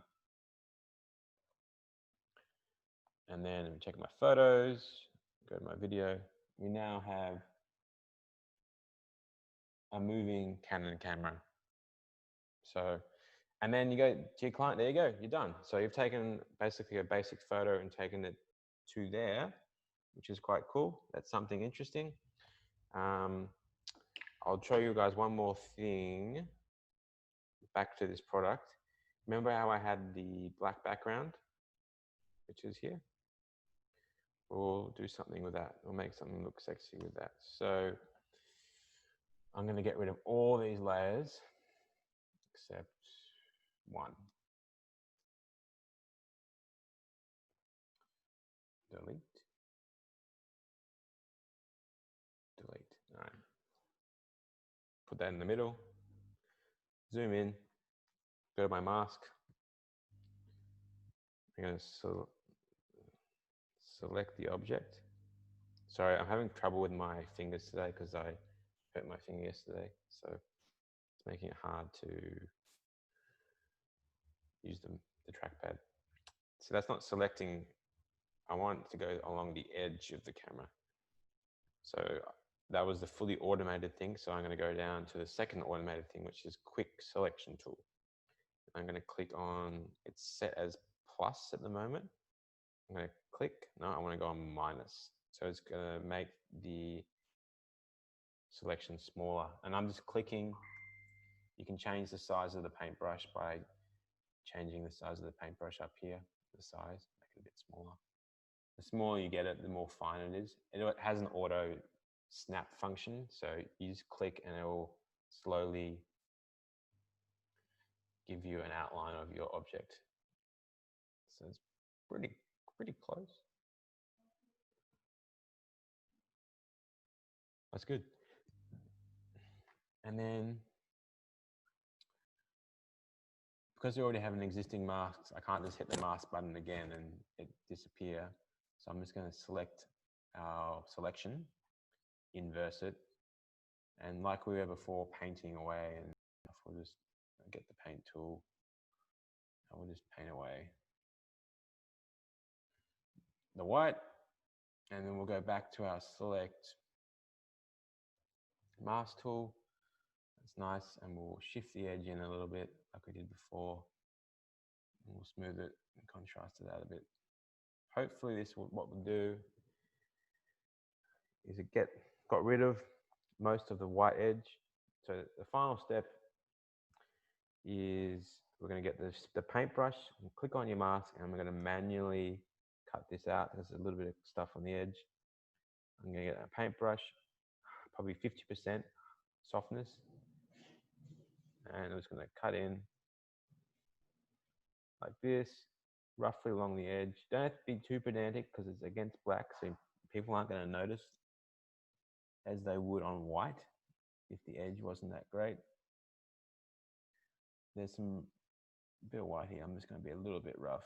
And then check my photos, go to my video. We now have a moving Canon camera. So, and then you go to your client, there you go, you're done. So you've taken basically a basic photo and taken it to there, which is quite cool. That's something interesting. I'll show you guys one more thing back to this product. Remember how I had the black background, which is here? We'll do something with that. We'll make something look sexy with that. So I'm going to get rid of all these layers except one. Delete. Delete. All right. Put that in the middle. Zoom in. Go to my mask. I'm going to select the object. Sorry, I'm having trouble with my fingers today because I hurt my finger yesterday. So it's making it hard to use the trackpad. So that's not selecting. I want it to go along the edge of the camera. So that was the fully automated thing. So I'm going to go down to the second automated thing, which is quick selection tool. I'm going to click on, it's set as plus at the moment. I'm going to click, no, I want to go on minus. So it's going to make the selection smaller. And I'm just clicking. You can change the size of the paintbrush by changing the size of the paintbrush up here, the size, make it a bit smaller. The smaller you get it, the more fine it is. It has an auto snap function. So you just click and it will slowly give you an outline of your object. So it's pretty close. That's good. And then, because we already have an existing mask, I can't just hit the mask button again and it disappear. So I'm just going to select our selection, inverse it, and like we were before, painting away, and we'll just get the paint tool, and we'll just paint away the white, and then we'll go back to our select mask tool. That's nice, and we'll shift the edge in a little bit like we did before. And we'll smooth it and contrast it out a bit. Hopefully this will, what we'll do is it got rid of most of the white edge. So the final step is we're going to get the paintbrush and click on your mask, and we're going to manually cut this out. There's a little bit of stuff on the edge. I'm going to get a paintbrush, probably 50% softness, and I'm just going to cut in like this, roughly along the edge. Don't have to be too pedantic because it's against black, so people aren't going to notice as they would on white if the edge wasn't that great. There's some bit of white here. I'm just going to be a little bit rough.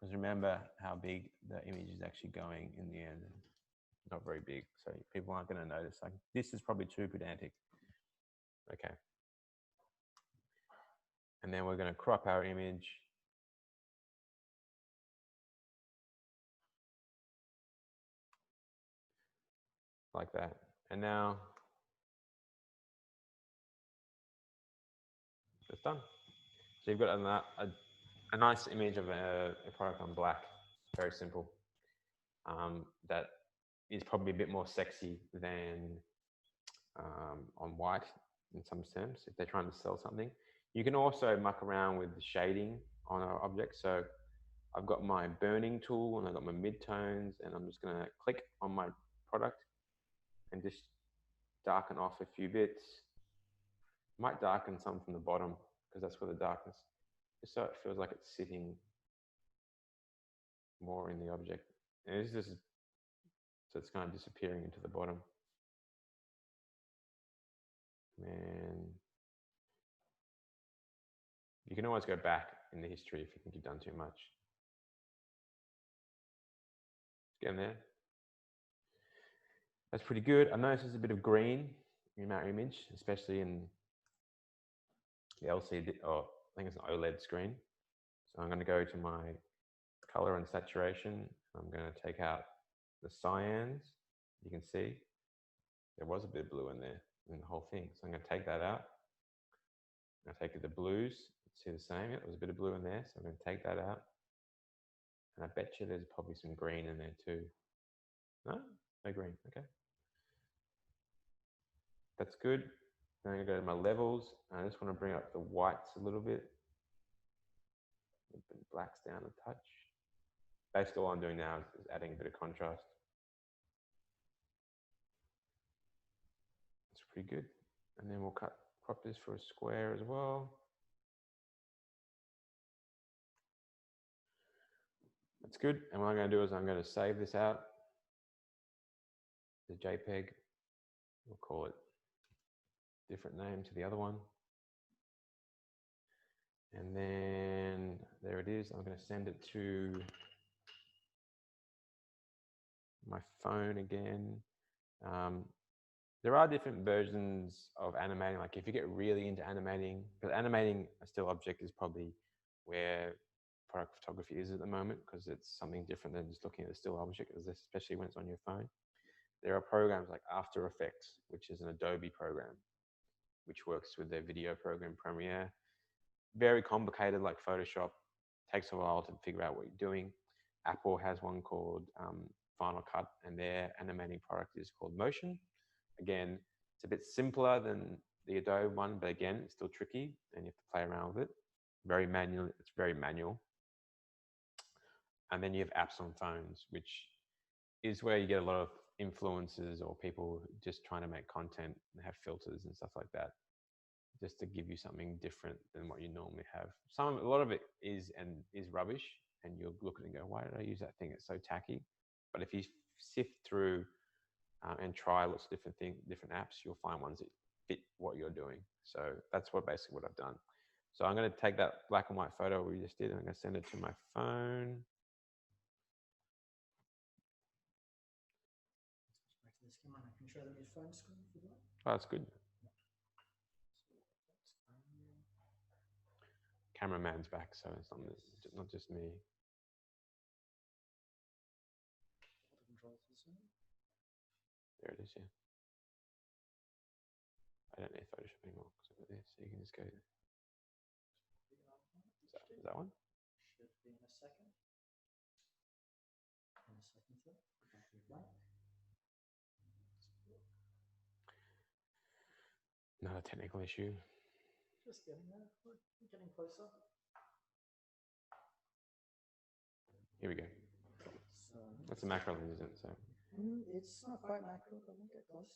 Because remember how big the image is actually going in the end. Not very big, so people aren't going to notice. Like, this is probably too pedantic. Okay. And then we're going to crop our image. Like that. And now it's done. So you've got a nice image of a product on black. Very simple. That is probably a bit more sexy than on white in some sense, if they're trying to sell something. You can also muck around with the shading on our object. So I've got my burning tool and I've got my midtones, and I'm just going to click on my product and just darken off a few bits. Might darken some from the bottom because that's where the darkness, just so it feels like it's sitting more in the object. And it's just, so it's kind of disappearing into the bottom. And you can always go back in the history if you think you've done too much. Getting there. That's pretty good. I noticed there's a bit of green in our image, especially in the LCD, or I think it's an OLED screen. So I'm going to go to my color and saturation. I'm going to take out the cyans. You can see there was a bit of blue in there in the whole thing. So I'm going to take that out. I'm going to take the blues. See the same? There was a bit of blue in there. So I'm going to take that out. And I bet you there's probably some green in there too. No? No green. Okay. That's good. Then I'm going to go to my levels. I just want to bring up the whites a little bit. Bring blacks down a touch. Basically, all I'm doing now is adding a bit of contrast. That's pretty good. And then we'll crop this for a square as well. That's good. And what I'm going to do is I'm going to save this out. The JPEG. We'll call it different name to the other one. And then there it is. I'm going to send it to my phone again. There are different versions of animating. Like if you get really into animating, but animating a still object is probably where product photography is at the moment, because it's something different than just looking at a still object, especially when it's on your phone. There are programs like After Effects, which is an Adobe program, which works with their video program Premiere. Very complicated, like Photoshop. Takes a while to figure out what you're doing. Apple has one called Final Cut, and their animating product is called Motion. Again, it's a bit simpler than the Adobe one, but again, it's still tricky, and you have to play around with it. Very manual. It's very manual. And then you have apps on phones, which is where you get a lot of influencers or people just trying to make content and have filters and stuff like that, just to give you something different than what you normally have. A lot of it is rubbish, and you'll look at it and go, why did I use that thing? It's so tacky. But if you sift through and try lots of different apps, you'll find ones that fit what you're doing. So that's basically what I've done. So I'm going to take that black and white photo we just did, and I'm going to send it to my phone. Back to this camera, I can show them your phone screen if you like. Oh, that's good. Cameraman's back, so it's not just me. There it is, yeah. I don't need Photoshop anymore because I've got this, so you can just go there. Is that one? Should be in a second. In a second, sir. Another technical issue. Just getting there. We're getting closer. Here we go. So, That's a macro lens, isn't it? So. It's not quite macro, but we'll get close.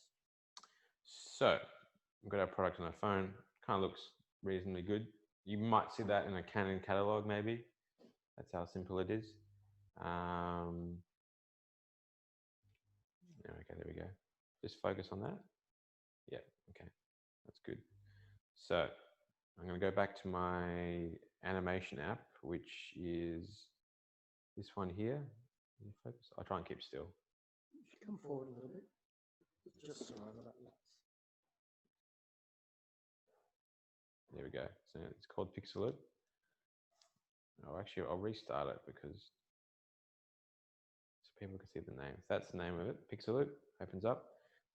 So we've got our product on our phone. Kind of looks reasonably good. You might see that in a Canon catalog, maybe. That's how simple it is. Okay, there we go. Just focus on that. Yeah, okay, that's good. So I'm going to go back to my animation app, which is this one here. Can you focus? I'll try and keep still. Come forward a little bit. Just so that lights. There we go. So it's called Pixelloop. Oh, actually, I'll restart it because so people can see the name. That's the name of it. Pixelloop opens up.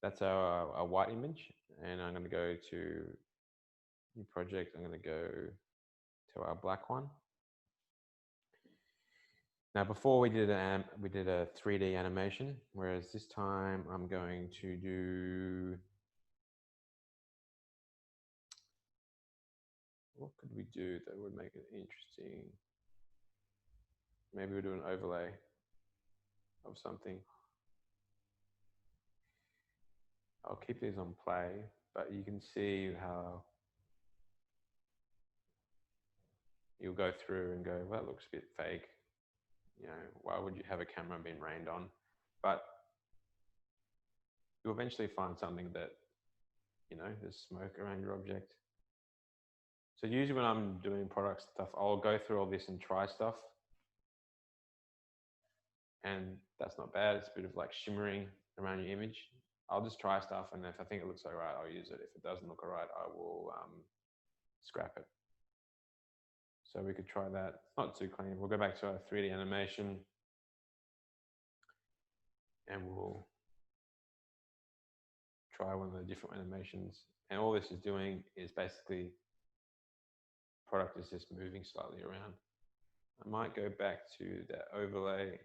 That's our white image, and I'm going to go to new project. I'm going to go to our black one. Now, before we did a 3D animation, whereas this time I'm going to do. What could we do that would make it interesting? Maybe we'll do an overlay of something. I'll keep these on play, but you can see how you'll go through and go, well, that looks a bit fake. You know, why would you have a camera being rained on? But you'll eventually find something that, you know, there's smoke around your object. So usually when I'm doing product stuff, I'll go through all this and try stuff. and that's not bad. It's a bit of like shimmering around your image. I'll just try stuff, and if I think it looks all right, I'll use it. If it doesn't look all right, I will scrap it. So we could try that. It's not too clean. We'll go back to our 3D animation, and we'll try one of the different animations. And all this is doing is basically, product is just moving slightly around. I might go back to that overlay.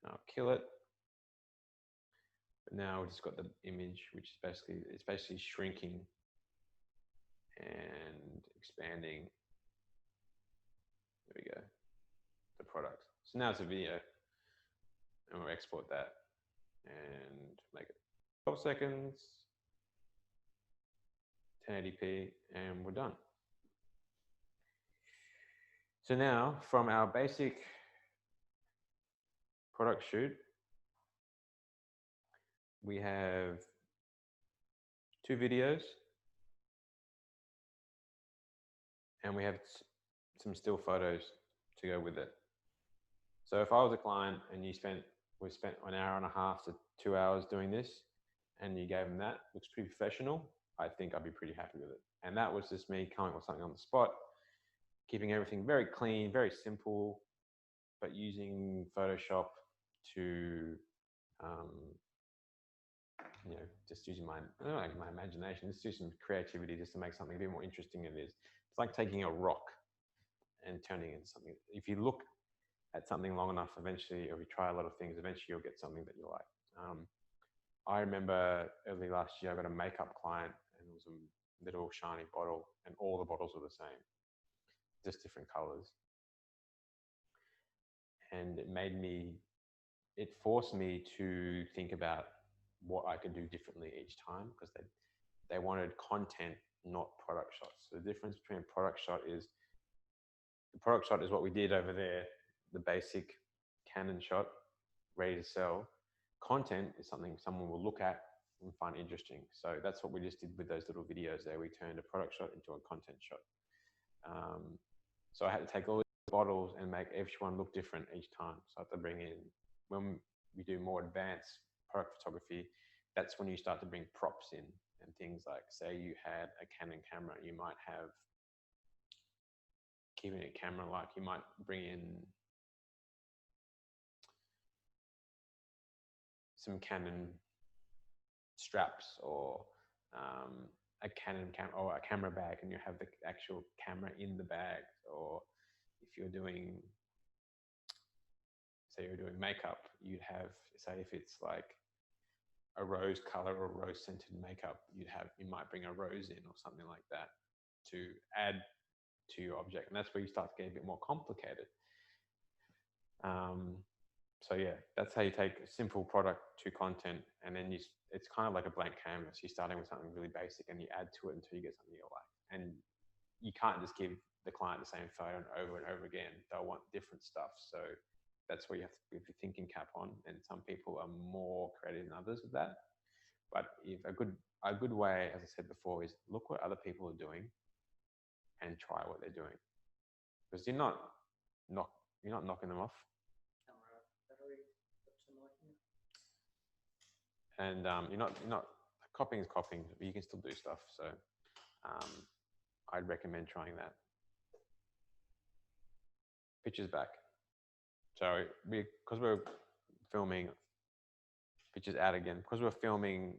I'll kill it. But now we've just got the image, which is basically, it's basically shrinking and expanding. There we go. The product. So now it's a video, and we'll export that and make it 12 seconds, 1080p, and we're done. So now from our basic product shoot, we have 2 videos, and we have some still photos to go with it. So if I was a client and we spent 1.5 hours to 2 hours doing this, and you gave them that, looks pretty professional, I think I'd be pretty happy with it. And that was just me coming up with something on the spot, keeping everything very clean, very simple, but using Photoshop to, you know, just using my imagination, just do some creativity just to make something a bit more interesting than it is. It's like taking a rock and turning it into something. If you look at something long enough, eventually, or you try a lot of things, eventually you'll get something that you like. I remember early last year, I got a makeup client, and it was a little shiny bottle, and all the bottles were the same, just different colors. And it forced me to think about what I could do differently each time, because they wanted content, not product shots. So the difference between a product shot is, the product shot is what we did over there, the basic Canon shot, ready to sell. Content is something someone will look at and find interesting. So that's what we just did with those little videos there. We turned a product shot into a content shot. So I had to take all these bottles and make each one look different each time. So I had to bring in, when we do more advanced product photography, that's when you start to bring props in and things like, say you had a Canon camera, you might have, keeping it camera-like, you might bring in some Canon straps, or a Canon or a camera bag, and you have the actual camera in the bag. Or if you're doing, say you're doing makeup, you'd have, say if it's like a rose color or rose scented makeup, you might bring a rose in or something like that to add to your object, and that's where you start to get a bit more complicated. So yeah, that's how you take a simple product to content, and then it's kind of like a blank canvas. You're starting with something really basic, and you add to it until you get something you like. And you can't just give the client the same photo over and over again. They'll want different stuff. So that's where you have to put your thinking cap on. And some people are more creative than others with that. But if a good way, as I said before, is look what other people are doing and try what they're doing, because you're not knocking them off. And you're not copying is copying, but you can still do stuff. So I'd recommend trying that. Pictures back. So because we're filming, pictures out again, because we're filming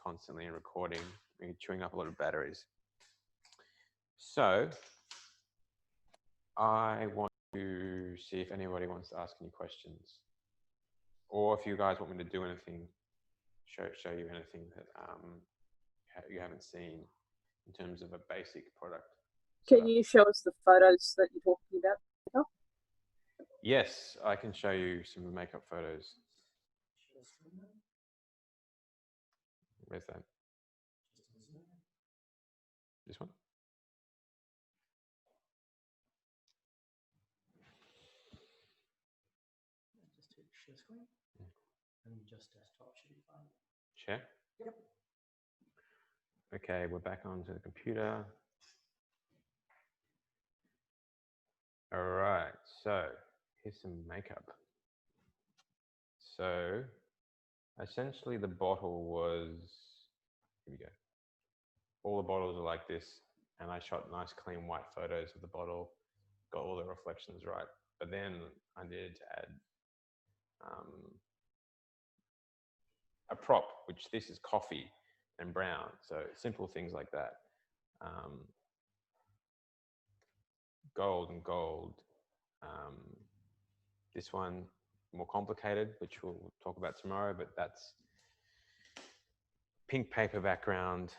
constantly and recording, we're chewing up a lot of batteries. So I want to see if anybody wants to ask any questions, or if you guys want me to do anything, show you anything that you haven't seen in terms of a basic product. Can you show us the photos that you're talking about? Yes, I can show you some makeup photos. Where's that? This one? Just hit share screen, and just desktop should be fine. Share? Yep. Okay, we're back onto the computer. All right. so here's some makeup. So essentially the bottle was, here we go. All the bottles are like this, and I shot nice clean white photos of the bottle, got all the reflections right. But then I needed to add a prop, which this is coffee and brown. So simple things like that. Gold and gold. This one more complicated, which we'll talk about tomorrow, but that's pink paper background.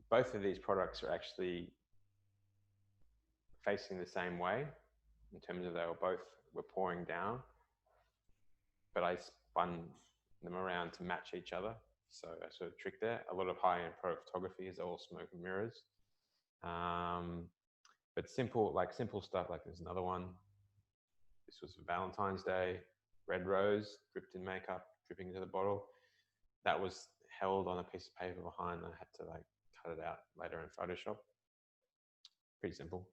Both of these products are actually facing the same way in terms of they were pouring down, but I spun them around to match each other. So I sort of trick there. A lot of high-end product photography is all smoke and mirrors. But simple stuff, like there's another one. This was for Valentine's Day, red rose, dripped in makeup, dripping into the bottle. That was held on a piece of paper behind, and I had to like cut it out later in Photoshop. Pretty simple.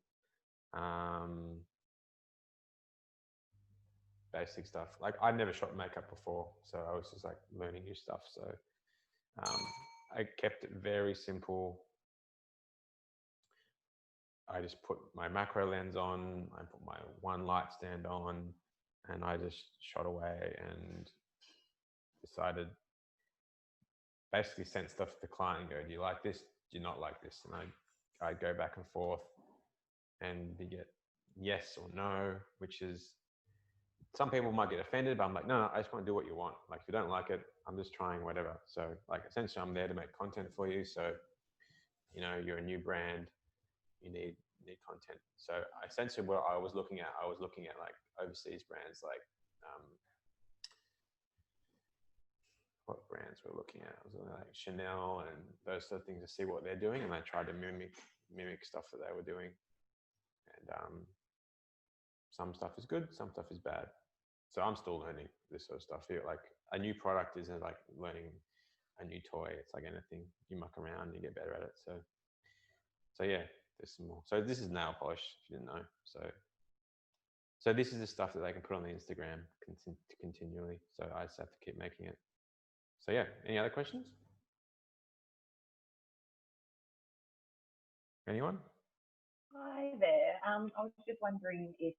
Basic stuff. Like I'd never shot makeup before, so I was just like learning new stuff. So I kept it very simple. I just put my macro lens on, I put my one light stand on, and I just shot away and decided, basically sent stuff to the client and go, do you like this? Do you not like this? And I'd go back and forth and we get yes or no, which is, some people might get offended, but I'm like, no, I just want to do what you want. Like if you don't like it, I'm just trying whatever. So like essentially I'm there to make content for you. So, you know, you're a new brand, you need content. So essentially what I was looking at like overseas brands, like what brands we're looking at. I was looking at like Chanel and those sort of things to see what they're doing, and I tried to mimic stuff that they were doing. And some stuff is good, some stuff is bad. So I'm still learning this sort of stuff here. Like a new product isn't like learning a new toy. It's like anything, you muck around, you get better at it. So yeah, there's some more. So this is nail polish, if you didn't know. So this is the stuff that they can put on the Instagram continually. So I just have to keep making it. So yeah, any other questions? Anyone? Hi there. I was just wondering if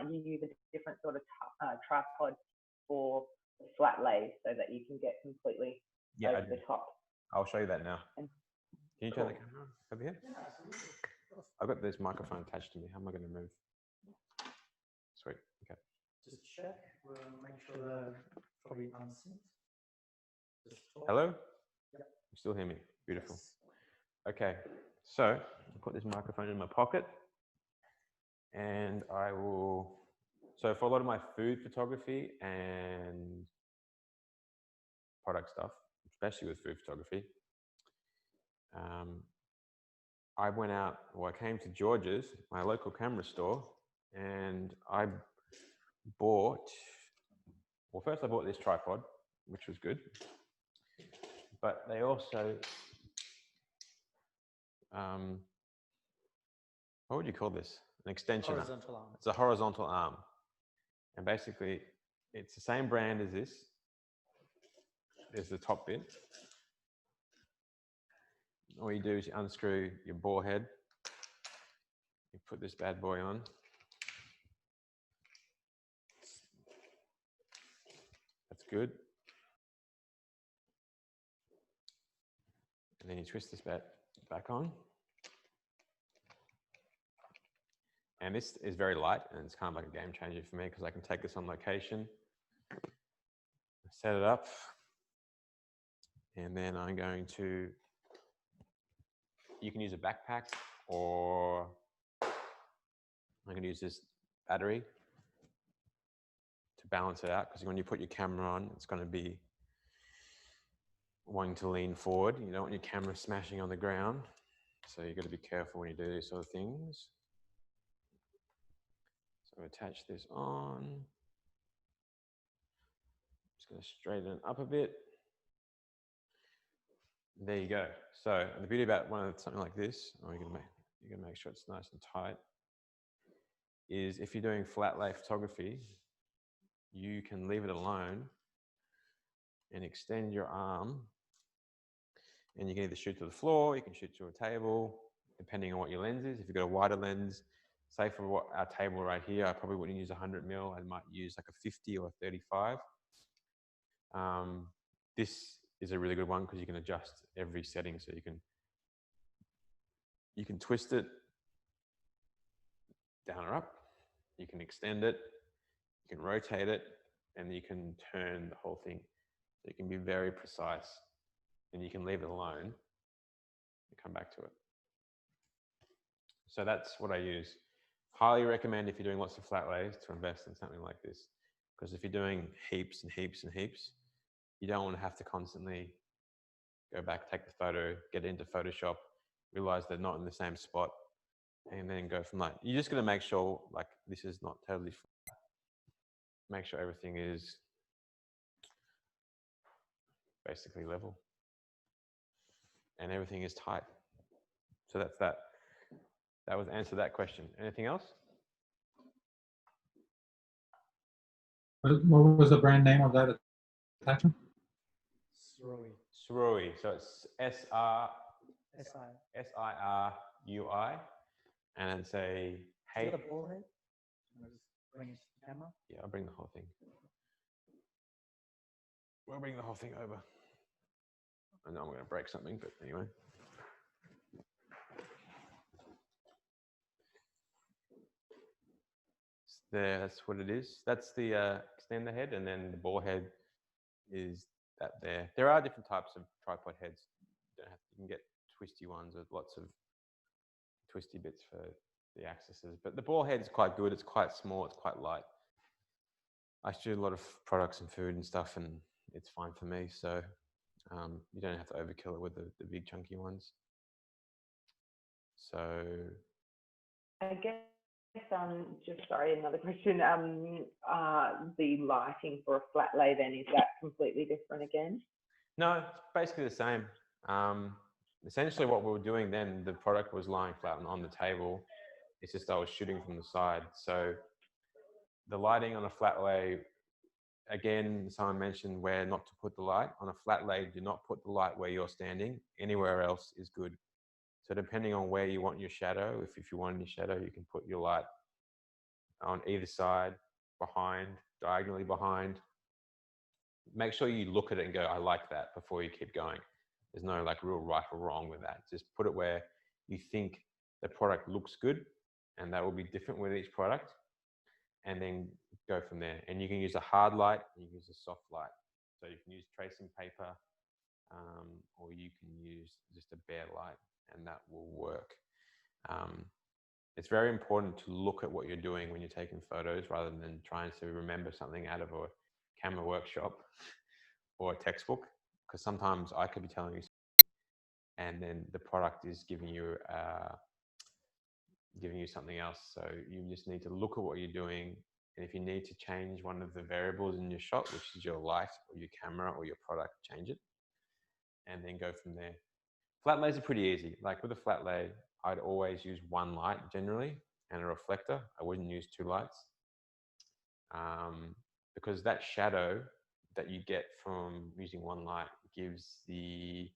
you use a different sort of tripod for the flat lay so that you can get completely over the top. I'll show you that now. Can you turn the Cool. camera over here? I've got this microphone attached to me. How am I going to move? Sweet. Okay. Just check. We'll make sure they're probably unseen. Hello? Yep. You still hear me? Beautiful. Okay. So I'll put this microphone in my pocket, and I will. So for a lot of my food photography and product stuff, especially with food photography, I went out, or I came to George's, my local camera store, and I bought, well, first I bought this tripod, which was good, but they also, what would you call this? An extension. Horizontal arm. It's a horizontal arm. And basically, it's the same brand as this. There's the top bit. All you do is you unscrew your bore head. You put this bad boy on. That's good. And then you twist this back on. And this is very light, and it's kind of like a game changer for me because I can take this on location, set it up, and then I'm going to, you can use a backpack, or I'm going to use this battery to balance it out, because when you put your camera on, it's going to be wanting to lean forward. You don't want your camera smashing on the ground. So you've got to be careful when you do these sort of things. So attach this on. Just going to straighten it up a bit. There you go. So the beauty about something like this, you're going to make sure it's nice and tight. is if you're doing flat lay photography, you can leave it alone and extend your arm, and you can either shoot to the floor, you can shoot to a table, depending on what your lens is. If you've got a wider lens, say for what our table right here, I probably wouldn't use 100 mil. I might use like a 50 or a 35. This is a really good one because you can adjust every setting. So you can twist it down or up, you can extend it, you can rotate it, and you can turn the whole thing. So you can be very precise, and you can leave it alone and come back to it. So that's what I use. Highly recommend if you're doing lots of flat lays to invest in something like this. Because if you're doing heaps and heaps and heaps, you don't want to have to constantly go back, take the photo, get into Photoshop, realize they're not in the same spot, and then go from like, you're just going to make sure like this is not totally flat. Make sure everything is basically level and everything is tight. So that's that. That was answer that question. Anything else? What was the brand name of that attachment? Sirui. So it's SI. SIRUI, and it's a Is that a ball head? Can I just bring it to the camera? Yeah, I'll bring the whole thing. We'll bring the whole thing over. I know I'm going to break something, but anyway. There, that's what it is. That's the extender head, and then the ball head is that there. There are different types of tripod heads. You can get twisty ones with lots of twisty bits for the axes, but the ball head is quite good. It's quite small. It's quite light. I shoot a lot of products and food and stuff, and it's fine for me. So you don't have to overkill it with the big chunky ones. So I guess, just sorry, another question. The lighting for a flat lay then, is that completely different again? no, it's basically the same. Essentially what we were doing then, the product was lying flat on the table. It's just I was shooting from the side. So the lighting on a flat lay, again, someone mentioned where not to put the light. On a flat lay, do not put the light where you're standing. Anywhere else is good. So depending on where you want your shadow, if you want any shadow, you can put your light on either side, behind, diagonally behind. Make sure you look at it and go, I like that, before you keep going. There's no like real right or wrong with that. Just put it where you think the product looks good, and that will be different with each product, and then go from there. And you can use a hard light, and you can use a soft light. So you can use tracing paper, or you can use just a bare light, and that will work. It's very important to look at what you're doing when you're taking photos, rather than trying to remember something out of a camera workshop or a textbook, because sometimes I could be telling you something and then the product is giving you something else. So you just need to look at what you're doing, and if you need to change one of the variables in your shot, which is your light or your camera or your product, change it, and then go from there. Flat lays are pretty easy. Like with a flat lay, I'd always use one light generally and a reflector. I wouldn't use two lights, because that shadow that you get from using one light gives the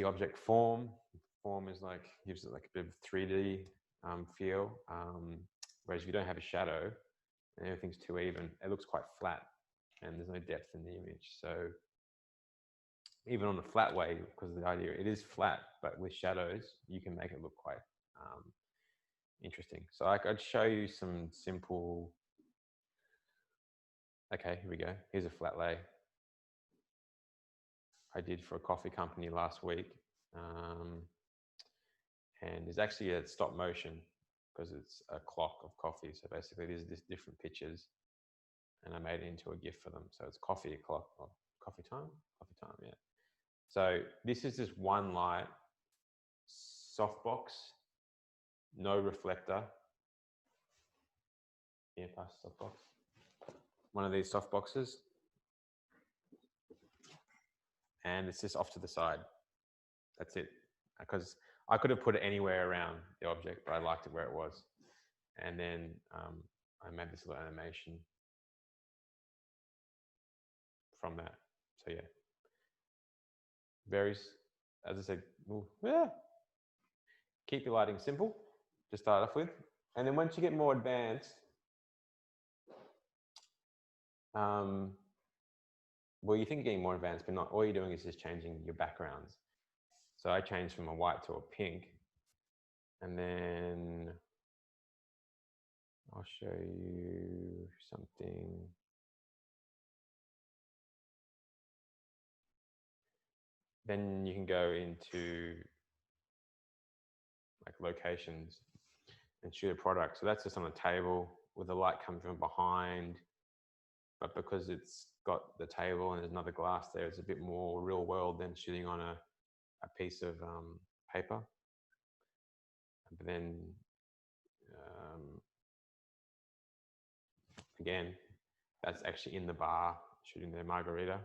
object form. Form is like, gives it like a bit of 3D feel. Whereas if you don't have a shadow and everything's too even, it looks quite flat and there's no depth in the image. So even on a flat way, because the idea, it is flat, but with shadows, you can make it look quite interesting. So I'd show you some simple, okay, here we go. Here's a flat lay I did for a coffee company last week. And there's actually a stop motion because it's a clock of coffee. So basically there's this different pictures, and I made it into a GIF for them. So it's coffee clock, or coffee time, yeah. So this is just one light, softbox, no reflector. Here, pass softbox. One of these softboxes. And it's just off to the side. That's it. Because I could have put it anywhere around the object, but I liked it where it was. And then I made this little animation from that. So yeah, as I said, keep your lighting simple to start off with. And then once you get more advanced, well, you think you're getting more advanced, but not. All you're doing is just changing your backgrounds. So I changed from a white to a pink. And then I'll show you something. Then you can go into like locations and shoot a product. So that's just on a table with the light coming from behind. But because it's got the table and there's another glass there, it's a bit more real world than shooting on a piece of paper. But then again, that's actually in the bar shooting their margarita.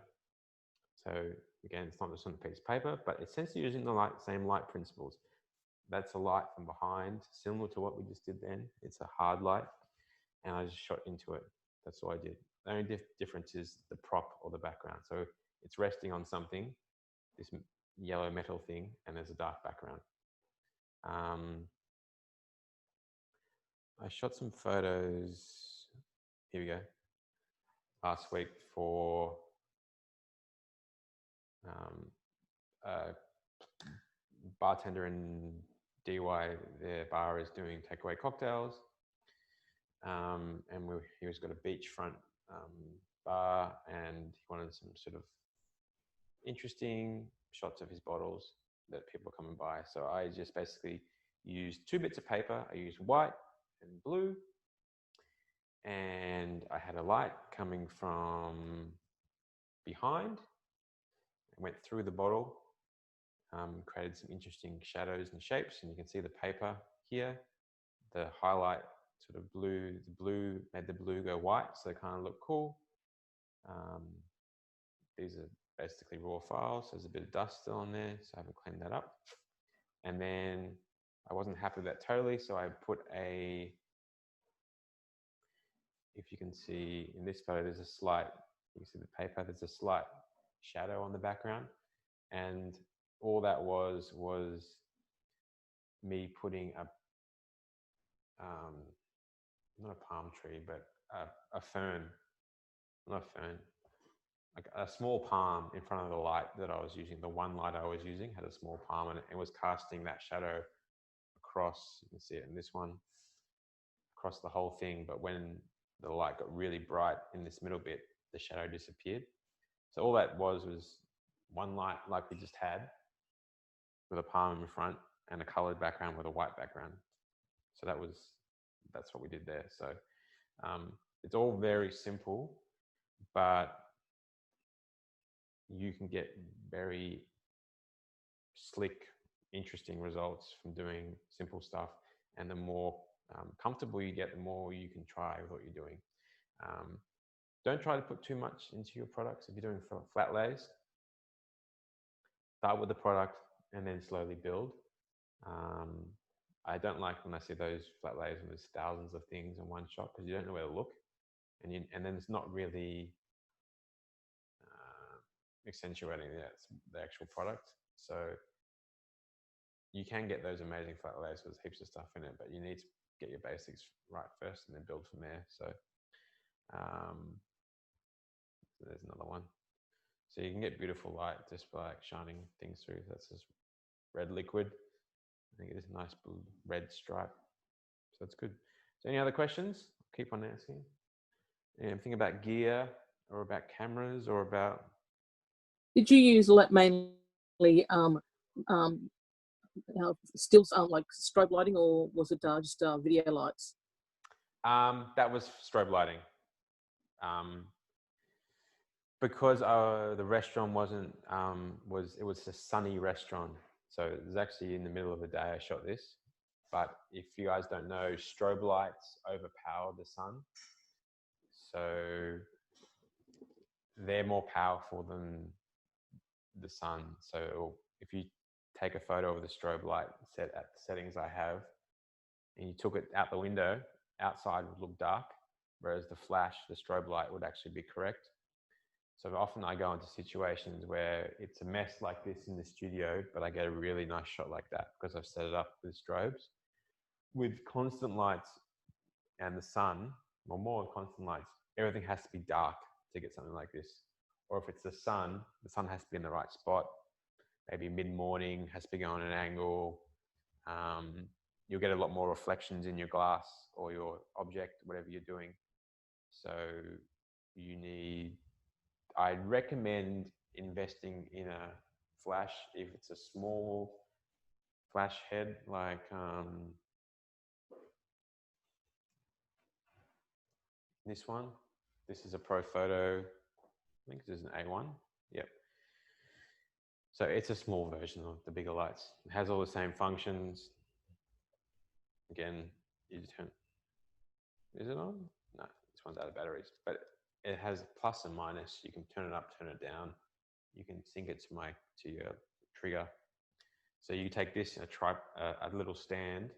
So again, it's not just on a piece of paper, but essentially using the same light principles. That's a light from behind, similar to what we just did then. It's a hard light, and I just shot into it. That's all I did. The only difference is the prop or the background. So it's resting on something, this yellow metal thing, and there's a dark background. I shot some photos, here we go, last week for a bartender in DY. Their bar is doing takeaway cocktails. And he was got a beachfront bar, and he wanted some sort of interesting shots of his bottles that people come and buy. So I just basically used 2 bits of paper. I used white and blue, and I had a light coming from behind. I went through the bottle, created some interesting shadows and shapes, and you can see the paper here. The highlight sort of blue, the blue made the blue go white, so they kind of look cool. These are basically raw files, so there's a bit of dust still on there, so I haven't cleaned that up. And then I wasn't happy with that totally, so I put if you can see in this photo, there's a slight, you can see the paper, there's a slight shadow on the background. And all that was me putting not a palm tree, but a fern, not a fern, like a small palm in front of the light that I was using. The one light I was using had a small palm, and it was casting that shadow across, you can see it in this one, across the whole thing. But when the light got really bright in this middle bit, the shadow disappeared. So all that was one light like we just had with a palm in front and a colored background with a white background. So that's what we did there. So it's all very simple, but you can get very slick, interesting results from doing simple stuff. And the more comfortable you get, the more you can try with what you're doing. Don't try to put too much into your products. If you're doing flat lays, start with the product and then slowly build. I don't like when I see those flat lays and there's thousands of things in one shot, because you don't know where to look, and then it's not really accentuating the actual product. So you can get those amazing flat lays with heaps of stuff in it, but you need to get your basics right first and then build from there. So there's another one. So you can get beautiful light just by like shining things through. That's just red liquid. I think it is a nice blue, red stripe. So that's good. So any other questions? Keep on asking. Anything about gear or about cameras or about? Did you use mainly stills, like strobe lighting, or was it just video lights? That was strobe lighting. Because the restaurant wasn't, it was a sunny restaurant. So it was actually in the middle of the day I shot this. But if you guys don't know, strobe lights overpower the sun. So they're more powerful than the sun. So if you take a photo of the strobe light set at the settings I have, and you took it out the window outside would look dark, whereas the flash, the strobe light would actually be correct. So often I go into situations where it's a mess like this in the studio, but I get a really nice shot like that because I've set it up with strobes. With constant lights and the sun, or more constant lights, everything has to be dark to get something like this. Or if it's the sun has to be in the right spot. Maybe mid-morning, has to be going at an angle. You'll get a lot more reflections in your glass or your object, whatever you're doing. So I'd recommend investing in a flash if it's a small flash head, like this one. This is a Pro Photo, I think this is an A1. Yep. So it's a small version of the bigger lights. It has all the same functions. Again, you turn, is it on? No, this one's out of batteries, but it has plus and minus. You can turn it up, turn it down. You can sync it to your trigger. So you take this, a little stand,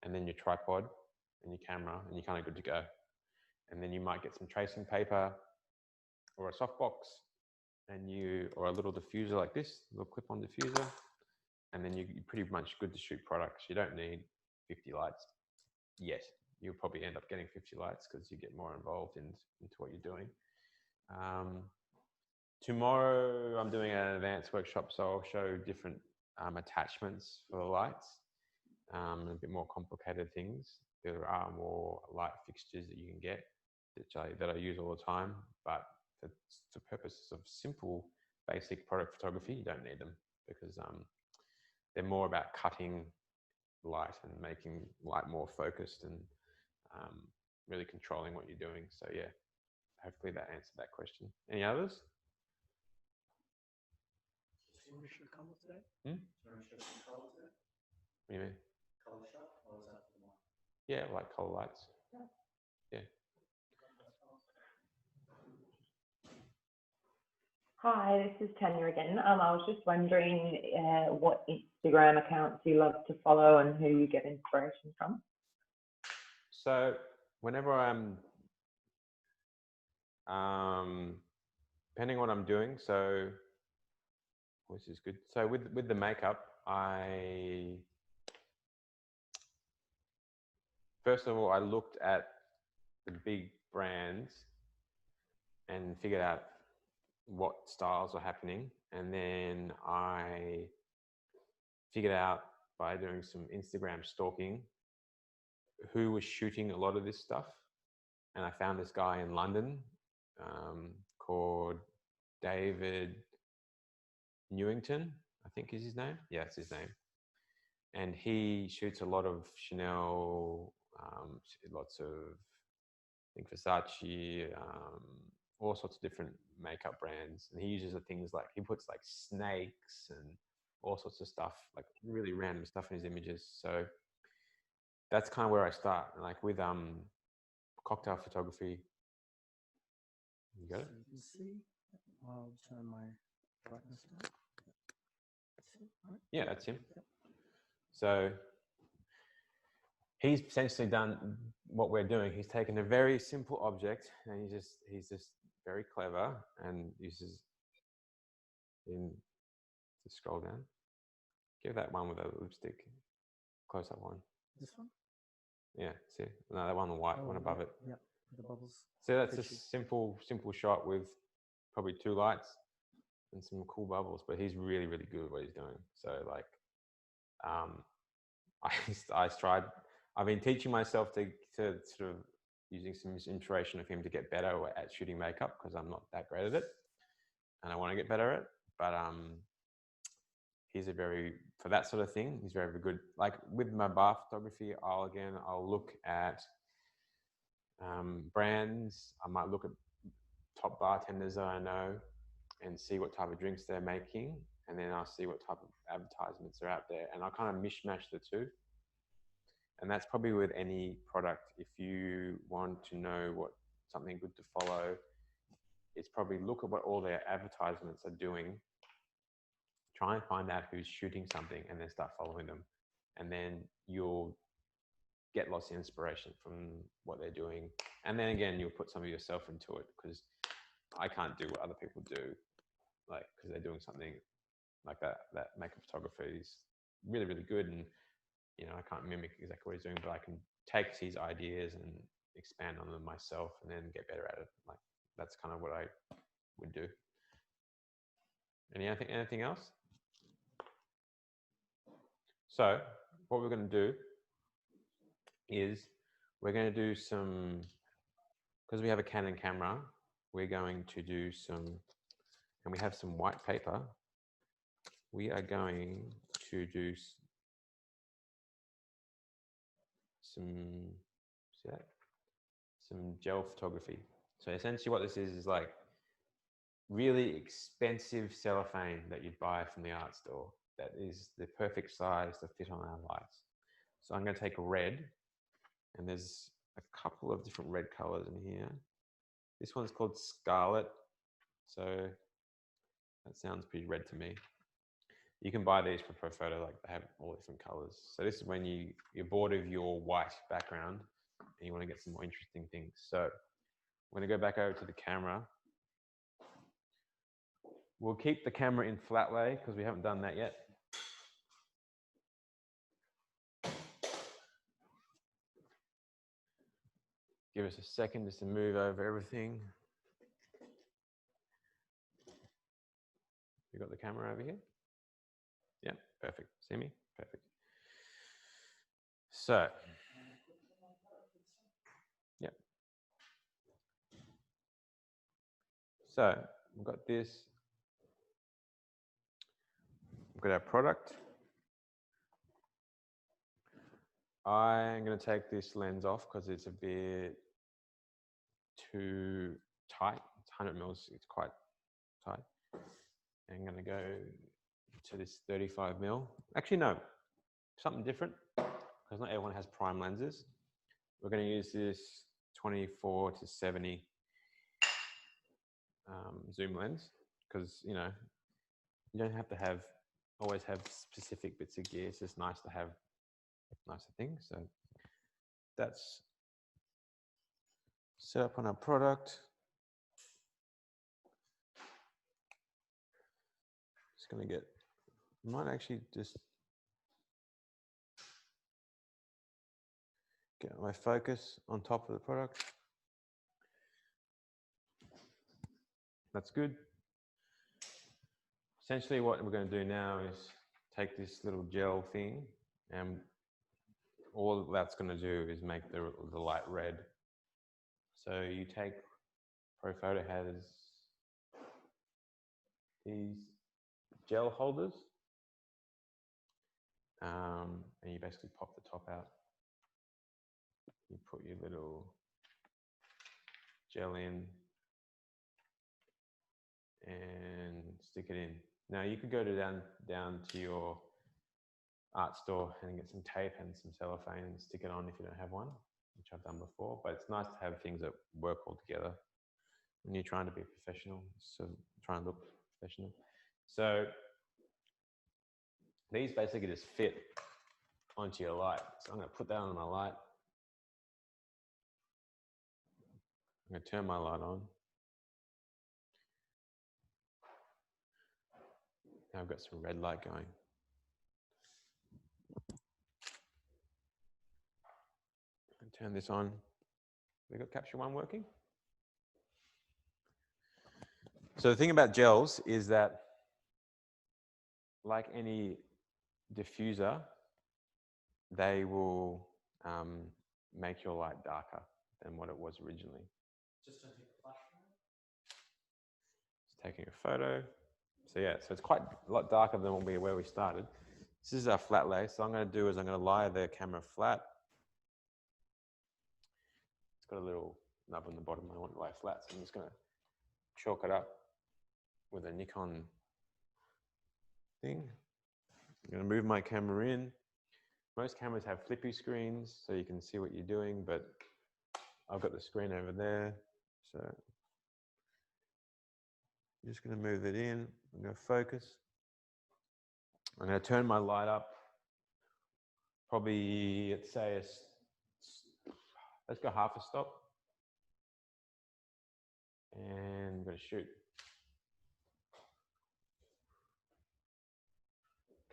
and then your tripod and your camera, and you're kind of good to go. And then you might get some tracing paper or a softbox, or a little diffuser like this, a little clip-on diffuser, and then you're pretty much good to shoot products. You don't need 50 lights yet. You'll probably end up getting 50 lights because you get more involved into what you're doing. Tomorrow I'm doing an advanced workshop, so I'll show different attachments for the lights, a bit more complicated things. There are more light fixtures that you can get that I use all the time, but for purposes of simple, basic product photography, you don't need them because they're more about cutting light and making light more focused and really controlling what you're doing. So yeah, hopefully that answered that question. Any others? What Hmm? What do you mean? Color shot, or is that the one? Yeah, like color lights. Yeah. Hi, this is Tanya again. I was just wondering what Instagram accounts you love to follow and who you get inspiration from. So whenever I'm, depending on what I'm doing, so this is good. So with the makeup, first of all, I looked at the big brands and figured out what styles are happening. And then I figured out by doing some Instagram stalking who was shooting a lot of this stuff. And I found this guy in London called David Newington, I think is his name. Yeah, it's his name. And he shoots a lot of Chanel, lots of, I think Versace, all sorts of different makeup brands. And he uses the things like, he puts like snakes and all sorts of stuff, like really random stuff in his images. So that's kind of where I start. Like with cocktail photography. You got it? So you can see, I'll turn my brightness down. That's it, right? Yeah, that's him. Yep. So he's essentially done what we're doing. He's taken a very simple object and he's just very clever and uses to scroll down. Give that one with a lipstick, close up one. This one? Yeah, see? No, that one, the white one above it. Yep, the bubbles. So that's a Fishy. simple shot with probably 2 lights and some cool bubbles, but he's really, really good at what he's doing. So like, I've been teaching myself to sort of using some inspiration of him to get better at shooting makeup because I'm not that great at it and I want to get better at it. But he's for that sort of thing, he's very, very good. Like with my bar photography, I'll look at brands. I might look at top bartenders that I know and see what type of drinks they're making. And then I'll see what type of advertisements are out there. And I'll kind of mishmash the two. And that's probably with any product. If you want to know what something good to follow, it's probably look at what all their advertisements are doing. Try and find out who's shooting something and then start following them. And then you'll get lots of inspiration from what they're doing. And then again, you'll put some of yourself into it, because I can't do what other people do, like, because they're doing something like that. That makeup photography is really, really good. And, you know, I can't mimic exactly what he's doing, but I can take his ideas and expand on them myself and then get better at it. Like, that's kind of what I would do. Anything else? So what we're going to do is we're going to do some, because we have a Canon camera, we're going to do some, and we have some white paper. We are going to do some, see that? Some gel photography. So essentially what this is like really expensive cellophane that you'd buy from the art store. That is the perfect size to fit on our lights. So I'm going to take red, and there's a couple of different red colors in here. This one's called Scarlet, so that sounds pretty red to me. You can buy these for ProPhoto, like they have all different colors. So this is when you're bored of your white background and you want to get some more interesting things. So I'm going to go back over to the camera. We'll keep the camera in flat lay because we haven't done that yet. Give us a second just to move over everything. You got the camera over here? Yeah, perfect. See me? Perfect. So, yeah. So, we've got this. We've got our product. I'm going to take this lens off because it's a bit too tight. It's 100 mils, it's quite tight. I'm going to go to this 35 mil. Actually, no, something different, because not everyone has prime lenses. We're going to use this 24 to 70 zoom lens, because, you know, you don't have to always have specific bits of gear. It's just nice to have nicer things. So that's set up on our product. Just going to get, I might actually just get my focus on top of the product. That's good. Essentially what we're going to do now is take this little gel thing, and all that's going to do is make the light red. So you take, ProPhoto has these gel holders, and you basically pop the top out. You put your little gel in and stick it in. Now you could go down to your art store and get some tape and some cellophane and stick it on if you don't have one, which I've done before, but it's nice to have things that work all together when you're trying to be professional, so try and look professional. So these basically just fit onto your light. So I'm going to put that on my light. I'm going to turn my light on. Now I've got some red light going. And turn this on. We got Capture One working? So the thing about gels is that, like any diffuser, they will make your light darker than what it was originally. Just don't take the flash from it. Just taking a photo. So yeah, so it's quite a lot darker than where we started. This is our flat lay. So I'm going to do is I'm going to lie the camera flat. It's got a little nub on the bottom. I want to lie flat, so I'm just going to chalk it up with a Nikon thing. I'm going to move my camera in. Most cameras have flippy screens, so you can see what you're doing, but I've got the screen over there. So I'm just going to move it in. I'm going to focus. I'm going to turn my light up. Probably, let's say, Let's go half a stop. And we're going to shoot.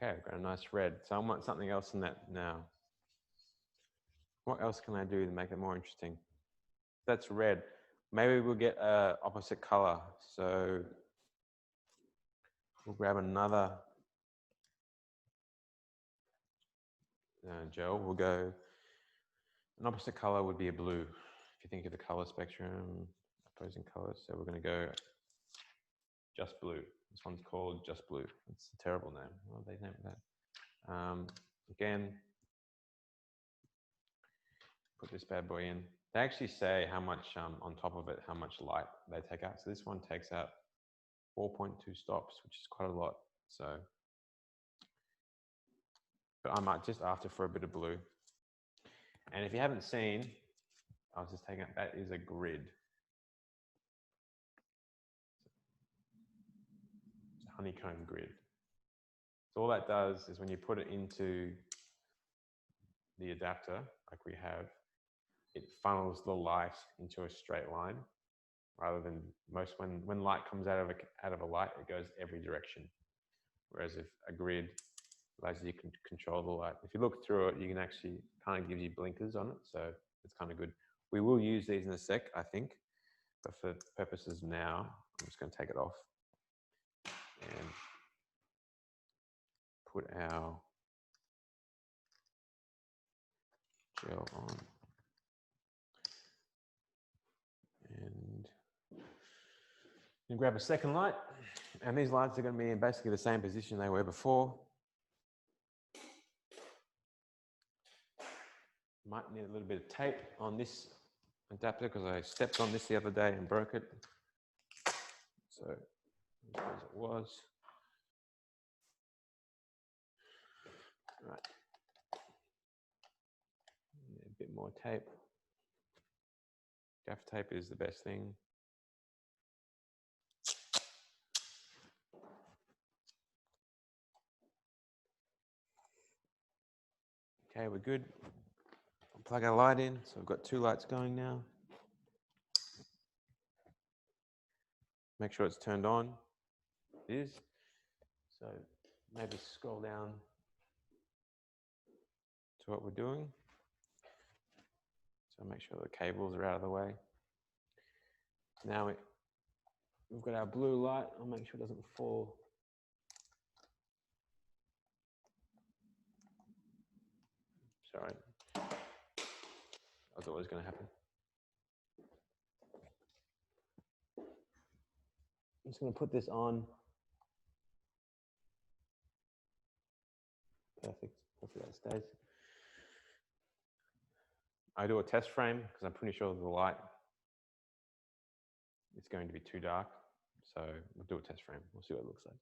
Okay, we've got a nice red. So I want something else in that now. What else can I do to make it more interesting? That's red. Maybe we'll get a opposite color. So we'll grab another gel. We'll go, an opposite color would be a blue. If you think of the color spectrum, opposing colors. So we're going to go just blue. This one's called just blue. It's a terrible name. What did they name that? Again, put this bad boy in. They actually say how much on top of it, how much light they take out. So this one takes out 4.2 stops, which is quite a lot. So, but I might just after for a bit of blue. And if you haven't seen, I was just taking out, that is a grid. It's a honeycomb grid. So all that does is when you put it into the adapter, like we have, it funnels the light into a straight line, rather than most when light comes out of a light, it goes every direction. Whereas if a grid allows you to control the light. If you look through it, you can actually kind of give you blinkers on it, so it's kind of good. We will use these in a sec, I think, but for purposes now, I'm just going to take it off and put our gel on. And you grab a second light, and these lights are going to be in basically the same position they were before. Might need a little bit of tape on this adapter because I stepped on this the other day and broke it. So, as it was. Right. A bit more tape. Gaff tape is the best thing. Okay, we're good. Plug our light in. So we've got two lights going now. Make sure it's turned on. It is. So maybe scroll down to what we're doing. So make sure the cables are out of the way. Now we've got our blue light. I'll make sure it doesn't fall. Sorry. I thought it was going to happen. I'm just going to put this on. Perfect. Hopefully that stays. I do a test frame because I'm pretty sure the light is going to be too dark. So we'll do a test frame. We'll see what it looks like.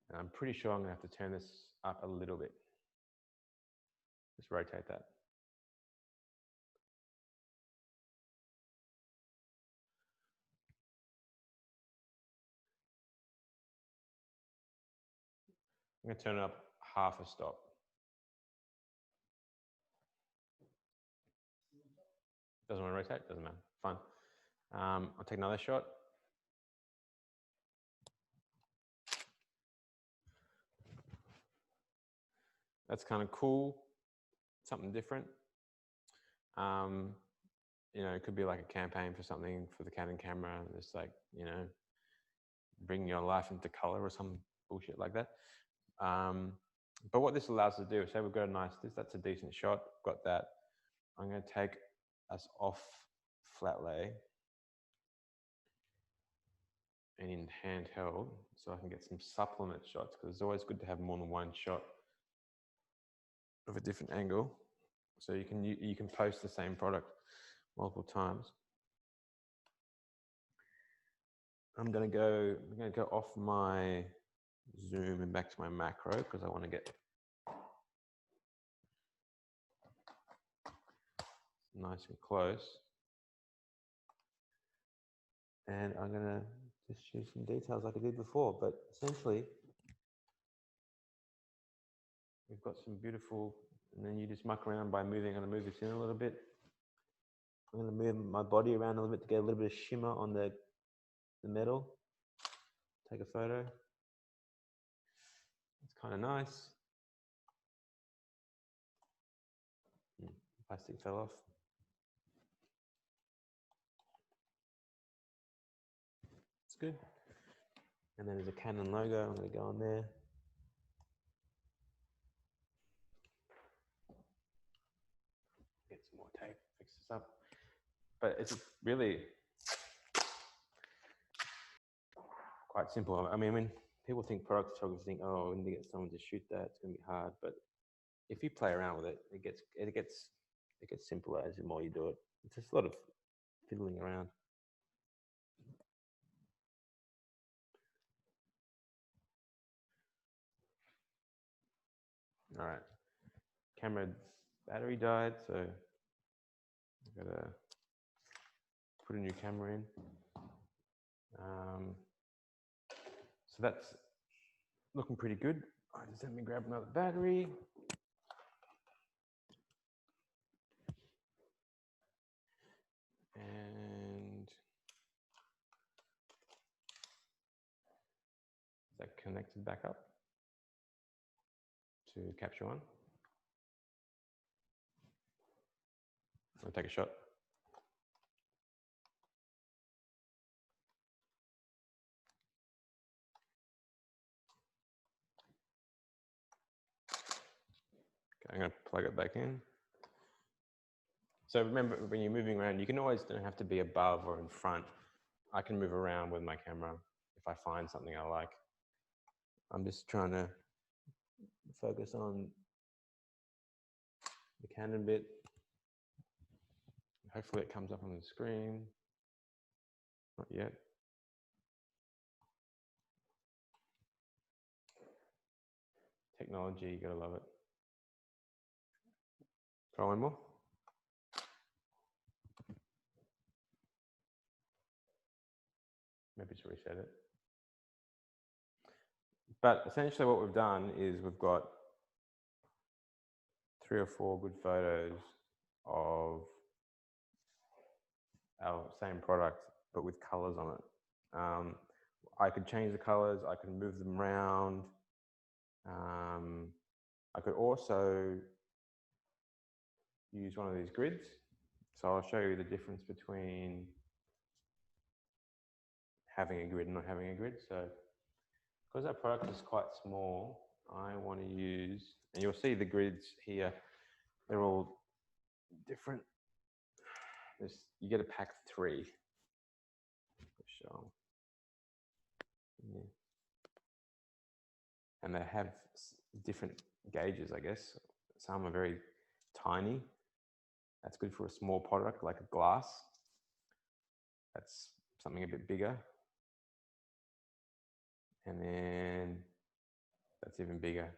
And I'm pretty sure I'm going to have to turn this up a little bit. Just rotate that. I'm going to turn it up half a stop. Doesn't want to rotate? Doesn't matter. Fine. I'll take another shot. That's kind of cool. Something different. You know, it could be like a campaign for something for the Canon camera. It's like, you know, bring your life into color or some bullshit like that. But what this allows us to do, say we've got a nice, that's a decent shot, got that. I'm going to take us off flat lay and in handheld so I can get some supplement shots, because it's always good to have more than one shot of a different angle. So you can post the same product multiple times. I'm going to go off my zoom and back to my macro because I want to get nice and close. And I'm going to just shoot some details like I did before, but essentially we've got some beautiful, and then you just muck around by moving. I'm going to move this in a little bit. I'm going to move my body around a little bit to get a little bit of shimmer on the metal. Take a photo. It's kind of nice. Plastic fell off. It's good. And then there's a Canon logo. I'm going to go on there. Get some more tape, fix this up. But it's really quite simple. I mean, when people think product photographers think, oh, we need to get someone to shoot that, it's going to be hard. But if you play around with it, it gets simpler as the more you do it. It's just a lot of fiddling around. All right, camera battery died, so I've got to put a new camera in. So that's looking pretty good. Just let me grab another battery. And is that connected back up to capture one? I'll take a shot. Okay, I'm going to plug it back in. So remember, when you're moving around, you can always don't have to be above or in front. I can move around with my camera if I find something I like. I'm just trying to focus on the Canon bit. Hopefully it comes up on the screen. Not yet. Technology, you gotta love it. Try one more. Maybe just reset it. But essentially what we've done is we've got 3 or 4 good photos of our same product, but with colors on it. I could change the colors, I could move them around. I could also use one of these grids. So I'll show you the difference between having a grid and not having a grid. So because our product is quite small, I want to use, and you'll see the grids here, they're all different. You get a pack of 3. Yeah. And they have different gauges, I guess. Some are very tiny. That's good for a small product like a glass. That's something a bit bigger. And then that's even bigger.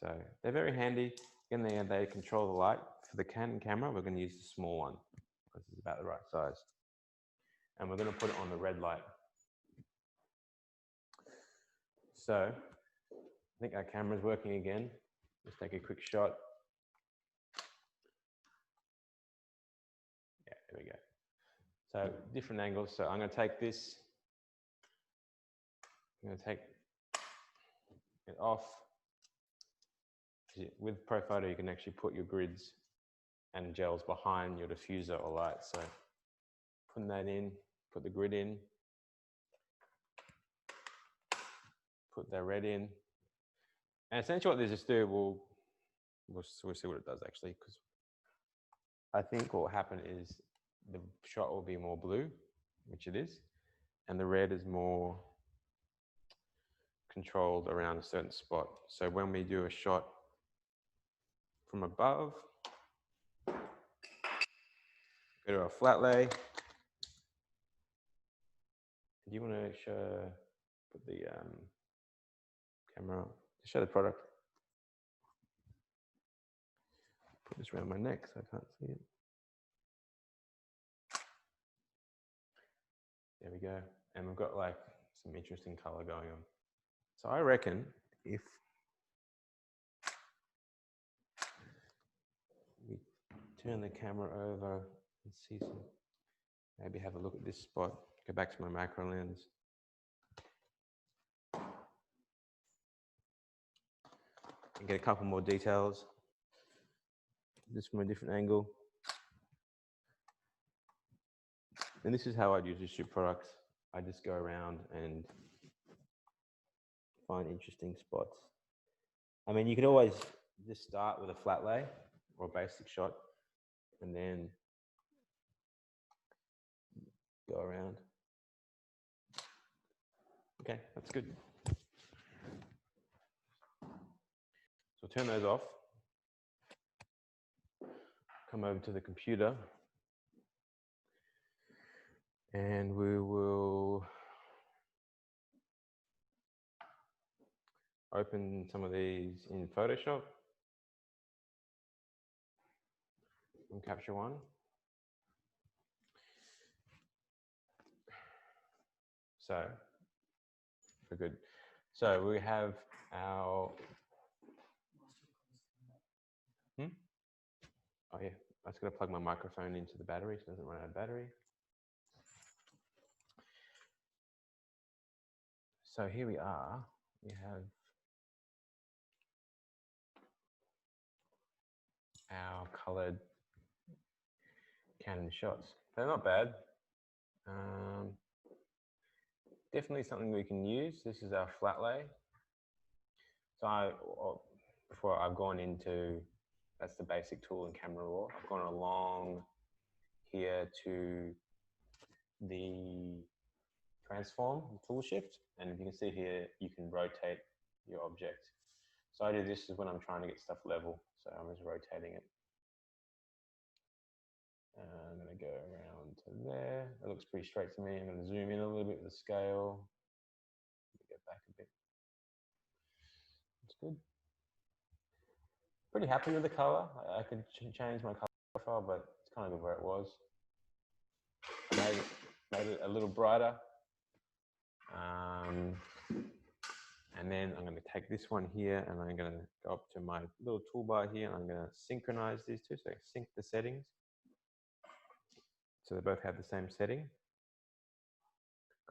So they're very handy. Again, they control the light. For the Canon camera, we're going to use the small one because it's about the right size. And we're going to put it on the red light. So I think our camera's working again. Let's take a quick shot. Yeah, there we go. So different angles. So I'm going to take this. I'm going to take it off. With ProPhoto, you can actually put your grids and gels behind your diffuser or light. So putting that in, put the grid in, put the red in. And essentially what they just do, we'll see what it does actually, because I think what will happen is the shot will be more blue, which it is, and the red is more controlled around a certain spot. So when we do a shot from above, go to a flat lay. Do you want to put the camera on? Show the product. Put this around my neck so I can't see it. There we go. And we've got like some interesting color going on. So I reckon if turn the camera over and see some, maybe have a look at this spot. Go back to my macro lens. And get a couple more details. Just from a different angle. And this is how I'd usually shoot products. I just go around and find interesting spots. I mean, you could always just start with a flat lay or a basic shot and then go around. Okay, that's good. So turn those off. Come over to the computer and we will open some of these in Photoshop and capture one. So, we're good. So we have our, oh yeah, I was going to plug my microphone into the battery so it doesn't run out of battery. So here we are, we have our colored Canon shots. They're not bad. Definitely something we can use. This is our flat lay. So before I've gone into, that's the basic tool in Camera Raw. I've gone along here to the transform tool shift. And if you can see here, you can rotate your object. So I do this is when I'm trying to get stuff level. So I'm just rotating it. I'm going to go around to there. That looks pretty straight to me. I'm going to zoom in a little bit with the scale. Get back a bit. That's good. Pretty happy with the color. I could change my color profile, but it's kind of good where it was. I made it a little brighter. And then I'm going to take this one here and I'm going to go up to my little toolbar here and I'm going to synchronize these two. So I sync the settings. So they both have the same setting.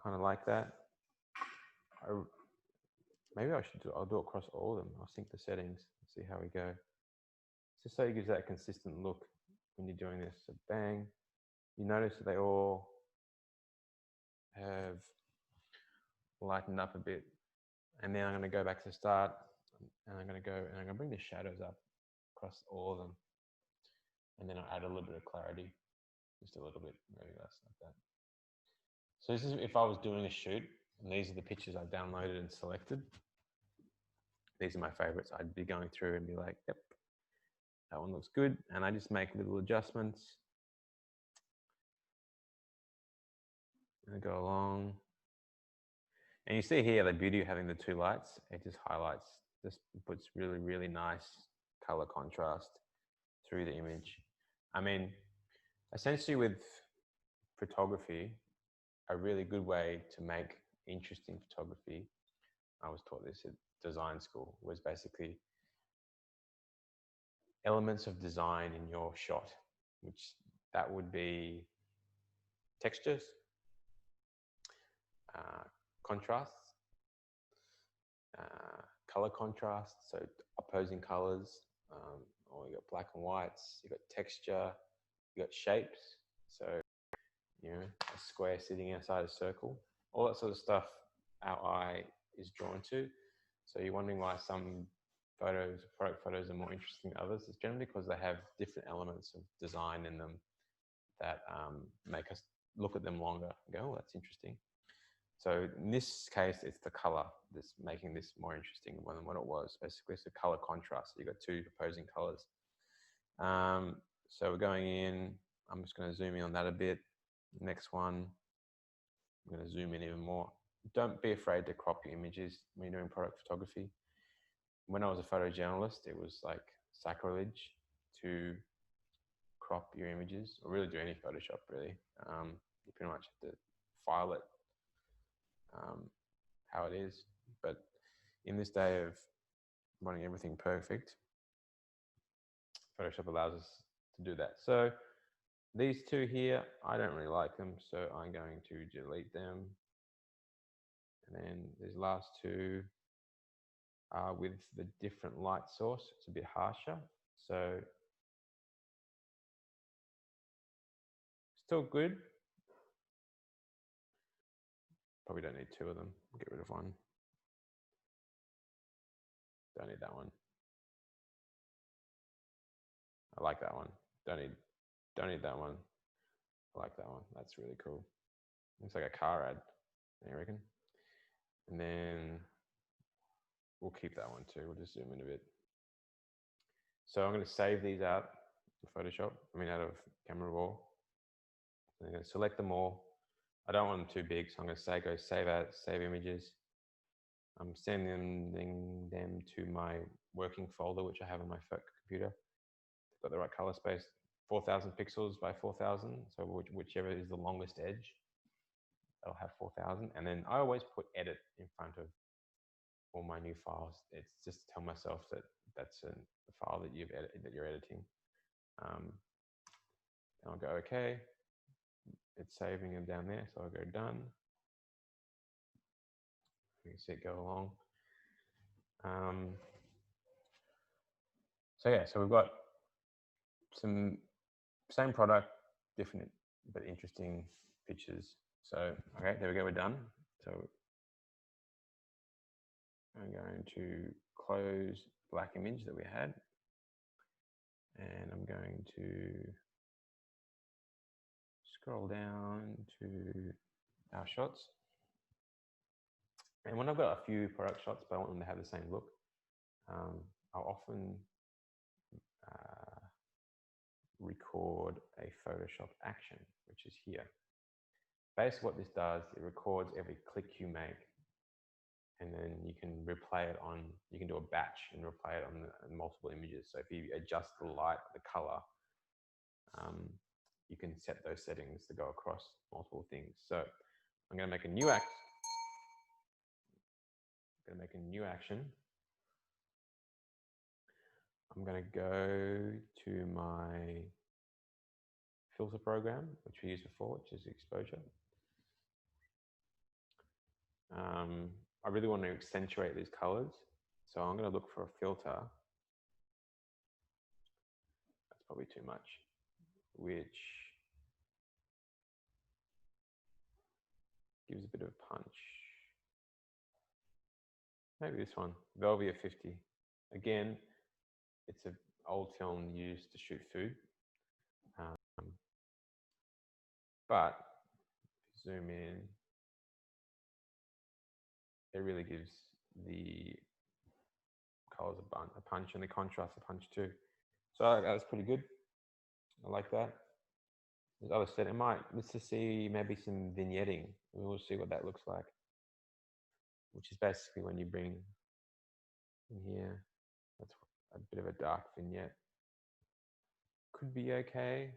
Kind of like that. Maybe I'll do it across all of them. I'll sync the settings and see how we go. Just so it gives that consistent look when you're doing this. So bang. You notice that they all have lightened up a bit. And then I'm going to go back to the start and I'm going to bring the shadows up across all of them. And then I'll add a little bit of clarity. Just a little bit, maybe less like that. So this is if I was doing a shoot, and these are the pictures I've downloaded and selected. These are my favorites. I'd be going through and be like, yep, that one looks good. And I just make little adjustments. And I go along. And you see here the beauty of having the two lights. It just highlights, just puts really, really nice color contrast through the image. I mean, essentially with photography, a really good way to make interesting photography, I was taught this at design school, was basically elements of design in your shot, which that would be textures, contrasts, color contrast, so opposing colors, or you got black and whites, you got texture, you got shapes, so you know, a square sitting inside a circle, all that sort of stuff our eye is drawn to. So you're wondering why some photos, product photos are more interesting than others. It's generally because they have different elements of design in them that make us look at them longer and go, oh, that's interesting. So in this case, it's the color that's making this more interesting than what it was. Basically, it's a color contrast. You've got two opposing colors. So we're going in. I'm just going to zoom in on that a bit. Next one, I'm going to zoom in even more. Don't be afraid to crop your images when you're doing product photography. When I was a photojournalist, it was like sacrilege to crop your images, or really do any Photoshop, really. You pretty much have to file it how it is. But in this day of running everything perfect, Photoshop allows us to do that. So these two here, I don't really like them, so I'm going to delete them. And then these last two are with the different light source. It's a bit harsher, so still good. Probably don't need two of them. Get rid of one. Don't need that one. I like that one. Don't need that one. I like that one. That's really cool. Looks like a car ad, I reckon. And then we'll keep that one too. We'll just zoom in a bit. So I'm going to save these out of Photoshop. Out of Camera Raw. I'm going to select them all. I don't want them too big, so I'm going to say go save out, save images. I'm sending them to my working folder, which I have on my computer. Got the right color space, 4,000 pixels by 4,000. So whichever is the longest edge, that'll have 4,000. And then I always put edit in front of all my new files. It's just to tell myself that that's a file that you're editing. And I'll go okay. It's saving them down there, so I'll go done. You can see it go along. So yeah, so we've got some same product, different but interesting pictures. So okay, there we go, we're done. So I'm going to close black image that we had, and I'm going to scroll down to our shots. And when I've got a few product shots, but I want them to have the same look, I'll often record a Photoshop action, which is here. Basically what this does, it records every click you make, and then you can replay it on, you can do a batch and replay it on multiple images. So if you adjust the light, the color, you can set those settings to go across multiple things. So I'm going to make a new action. I'm going to go to my filter program, which we used before, which is exposure. I really want to accentuate these colors, so I'm going to look for a filter. That's probably too much, which gives a bit of a punch. Maybe this one, Velvia 50. Again, it's an old film used to shoot food. But zoom in, it really gives the colors a punch, and the contrast a punch too. So that's pretty good. I like that. There's other setting. Let's just see maybe some vignetting. We'll see what that looks like, which is basically when you bring in here. That's a bit of a dark vignette. Could be okay.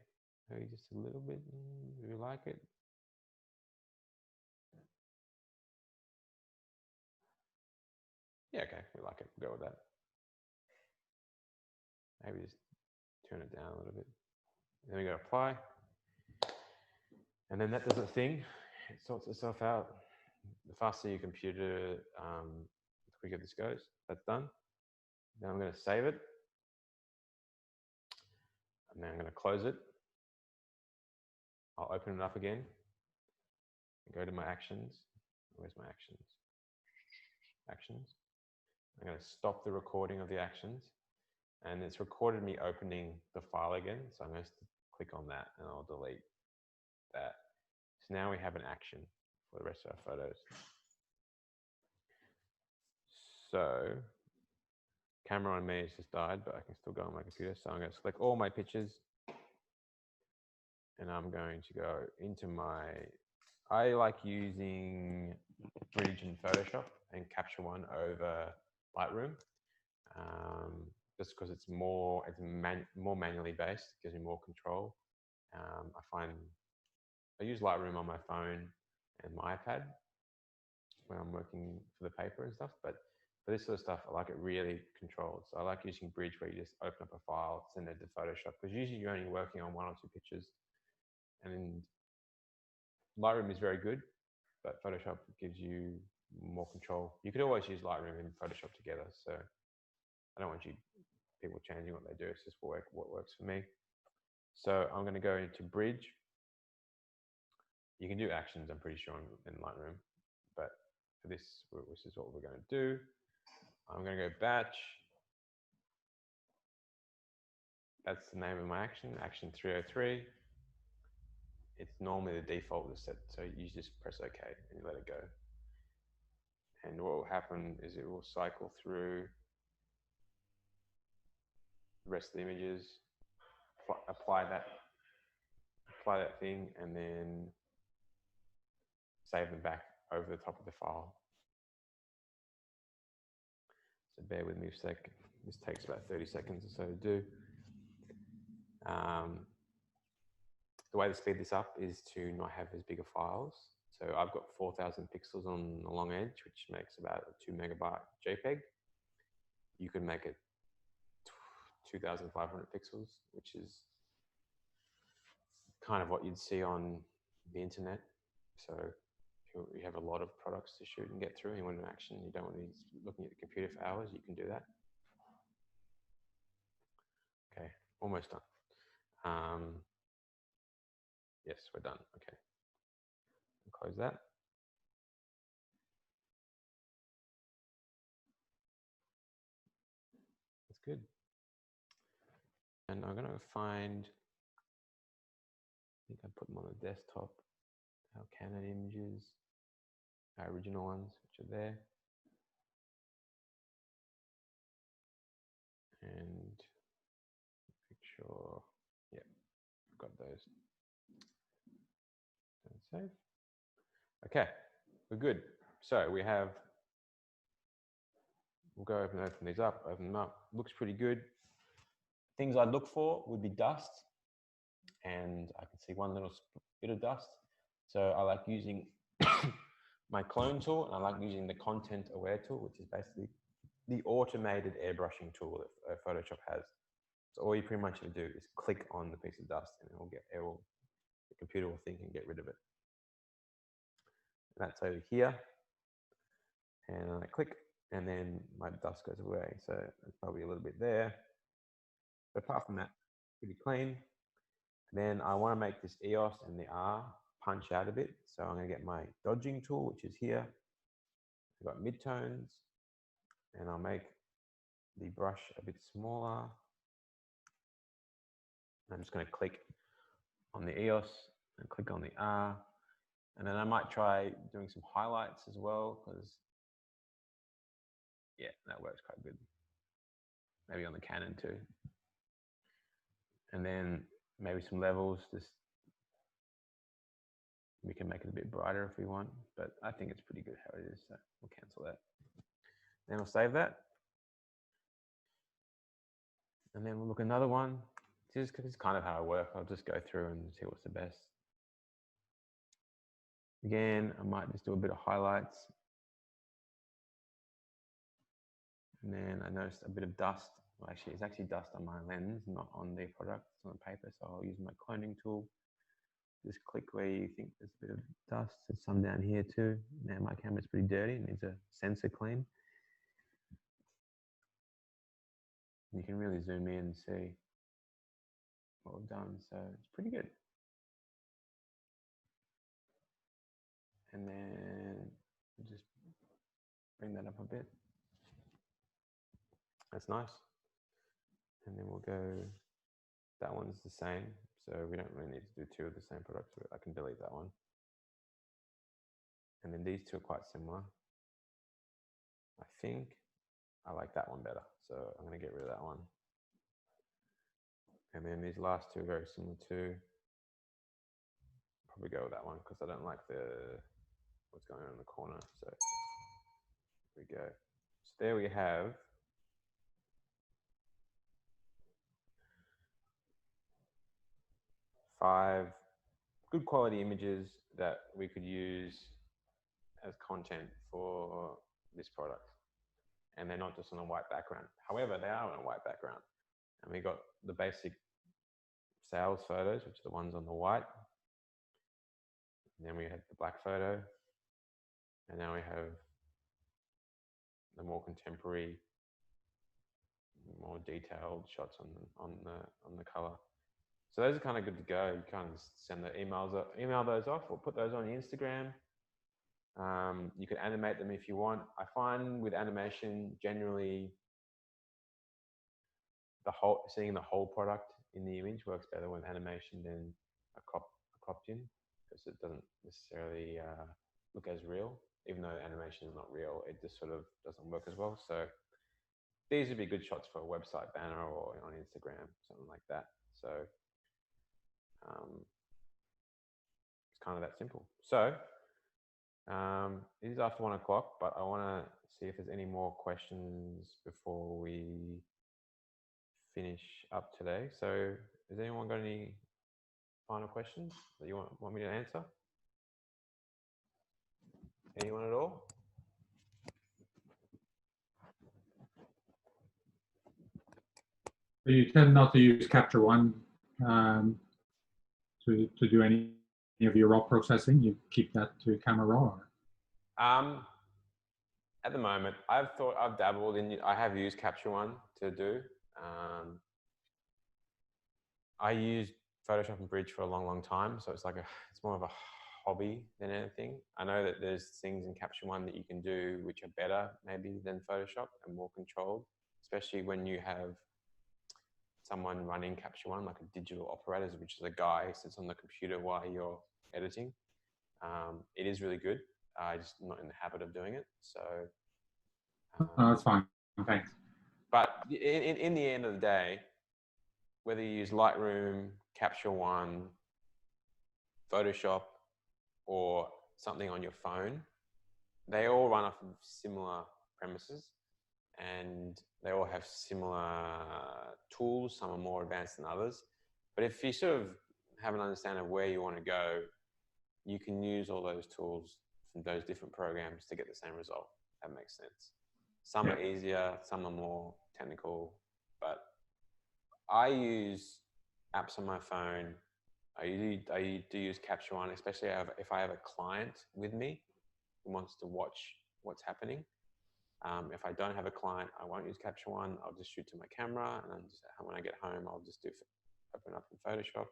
Maybe just a little bit. Do you like it? Yeah, okay, we like it. We'll go with that. Maybe just turn it down a little bit. Then we go apply. And then that does its thing. It sorts itself out. The faster your computer, the quicker this goes. That's done. Then I'm going to save it. And then I'm going to close it. I'll open it up again. Go to my actions. Where's my actions? Actions. I'm going to stop the recording of the actions. And it's recorded me opening the file again. So I'm going to click on that and I'll delete that. So now we have an action for the rest of our photos. So camera on me has just died, but I can still go on my computer. So I'm going to select all my pictures. And I'm going to go into I like using Bridge and Photoshop and Capture One over Lightroom. Just because it's more manually based, it gives me more control. I use Lightroom on my phone and my iPad when I'm working for the paper and stuff, but For this sort of stuff, I like it really controlled. So I like using Bridge, where you just open up a file, send it to Photoshop, because usually you're only working on 1 or 2 pictures. And Lightroom is very good, but Photoshop gives you more control. You could always use Lightroom and Photoshop together. So I don't want people changing what they do. It's just what works for me. So I'm going to go into Bridge. You can do actions, I'm pretty sure, in Lightroom, but for this is what we're going to do. I'm going to go batch. That's the name of my action, action 303. It's normally the default is set, so you just press OK and you let it go. And what will happen is it will cycle through the rest of the images, apply that thing, and then save them back over the top of the file. So bear with me a sec. This takes about 30 seconds or so to do. The way to speed this up is to not have as big of files. So I've got 4,000 pixels on the long edge, which makes about a 2 megabyte JPEG. You can make it 2,500 pixels, which is kind of what you'd see on the internet. So if you have a lot of products to shoot and get through, and you want an action, you don't want to be looking at the computer for hours, you can do that. Okay, almost done. Yes, we're done. Okay, close that. That's good. And I'm going to find, I think I put them on the desktop, our Canon images, our original ones, which are there. And make sure, yeah, I've got those. And save. Okay, we're good. So we have, we'll go open these up, open them up. Looks pretty good. Things I'd look for would be dust. And I can see one little bit of dust. So I like using my clone tool, and I like using the content aware tool, which is basically the automated airbrushing tool that Photoshop has. So all you pretty much have to do is click on the piece of dust, and the computer will think and get rid of it. And that's over here, and I click, and then my dust goes away. So there's probably a little bit there. But apart from that, pretty clean. Then I want to make this EOS and the R punch out a bit. So I'm going to get my dodging tool, which is here. I've got midtones, and I'll make the brush a bit smaller. I'm just going to click on the EOS and click on the R. And then I might try doing some highlights as well, because yeah, that works quite good. Maybe on the Canon too. And then maybe some levels, just we can make it a bit brighter if we want, but I think it's pretty good how it is, so we'll cancel that. Then we'll save that. And then we'll look at another one. This is kind of how I work. I'll just go through and see what's the best. Again, I might just do a bit of highlights. And then I noticed a bit of dust. Well, actually, it's actually dust on my lens, not on the product. It's on the paper, so I'll use my cloning tool. Just click where you think there's a bit of dust. There's some down here too. Now my camera's pretty dirty. It needs a sensor clean. You can really zoom in and see what we've done. So it's pretty good. And then just bring that up a bit. That's nice. And then we'll go, that one's the same. So we don't really need to do 2 of the same products. I can delete that one. And then these 2 are quite similar. I think I like that one better. So I'm going to get rid of that one. And then these last 2 are very similar too. Probably go with that one because I don't like what's going on in the corner. So here we go. So there we have five good quality images that we could use as content for this product. and they're not just on a white background. However, they are on a white background. And we got the basic sales photos, which are the ones on the white. And then we had the black photo. And now we have the more contemporary, more detailed shots on the color. So those are kind of good to go. You kind of send the email those off, or put those on your Instagram. You can animate them if you want. I find with animation, generally, seeing the whole product in the image works better with animation than a cropped in, because it doesn't necessarily look as real. Even though animation is not real, it just sort of doesn't work as well. So these would be good shots for a website banner or on Instagram, something like that. So it's kind of that simple. So it is after 1 o'clock, but I want to see if there's any more questions before we finish up today. So has anyone got any final questions that you want me to answer? Anyone at all? You tend not to use Capture One to do any of your raw processing. You keep that to camera raw. At the moment, I've dabbled in. I have used Capture One to do. I used Photoshop and Bridge for a long time, so it's more of a hobby than anything. I know that there's things in Capture One that you can do which are better maybe than Photoshop and more controlled, especially when you have someone running Capture One, like a digital operator, which is a guy who sits on the computer while you're editing. It is really good. I'm just not in the habit of doing it, so. No, that's fine. Thanks. But in the end of the day, whether you use Lightroom, Capture One, Photoshop, or something on your phone, they all run off of similar premises, and they all have similar tools. Some are more advanced than others. But if you sort of have an understanding of where you want to go, you can use all those tools from those different programs to get the same result. That makes sense. Some are easier, some are more technical, but I use apps on my phone. I do use Capture One, especially if I have a client with me who wants to watch what's happening. If I don't have a client, I won't use Capture One. I'll just shoot to my camera, and when I get home, I'll just open up in Photoshop.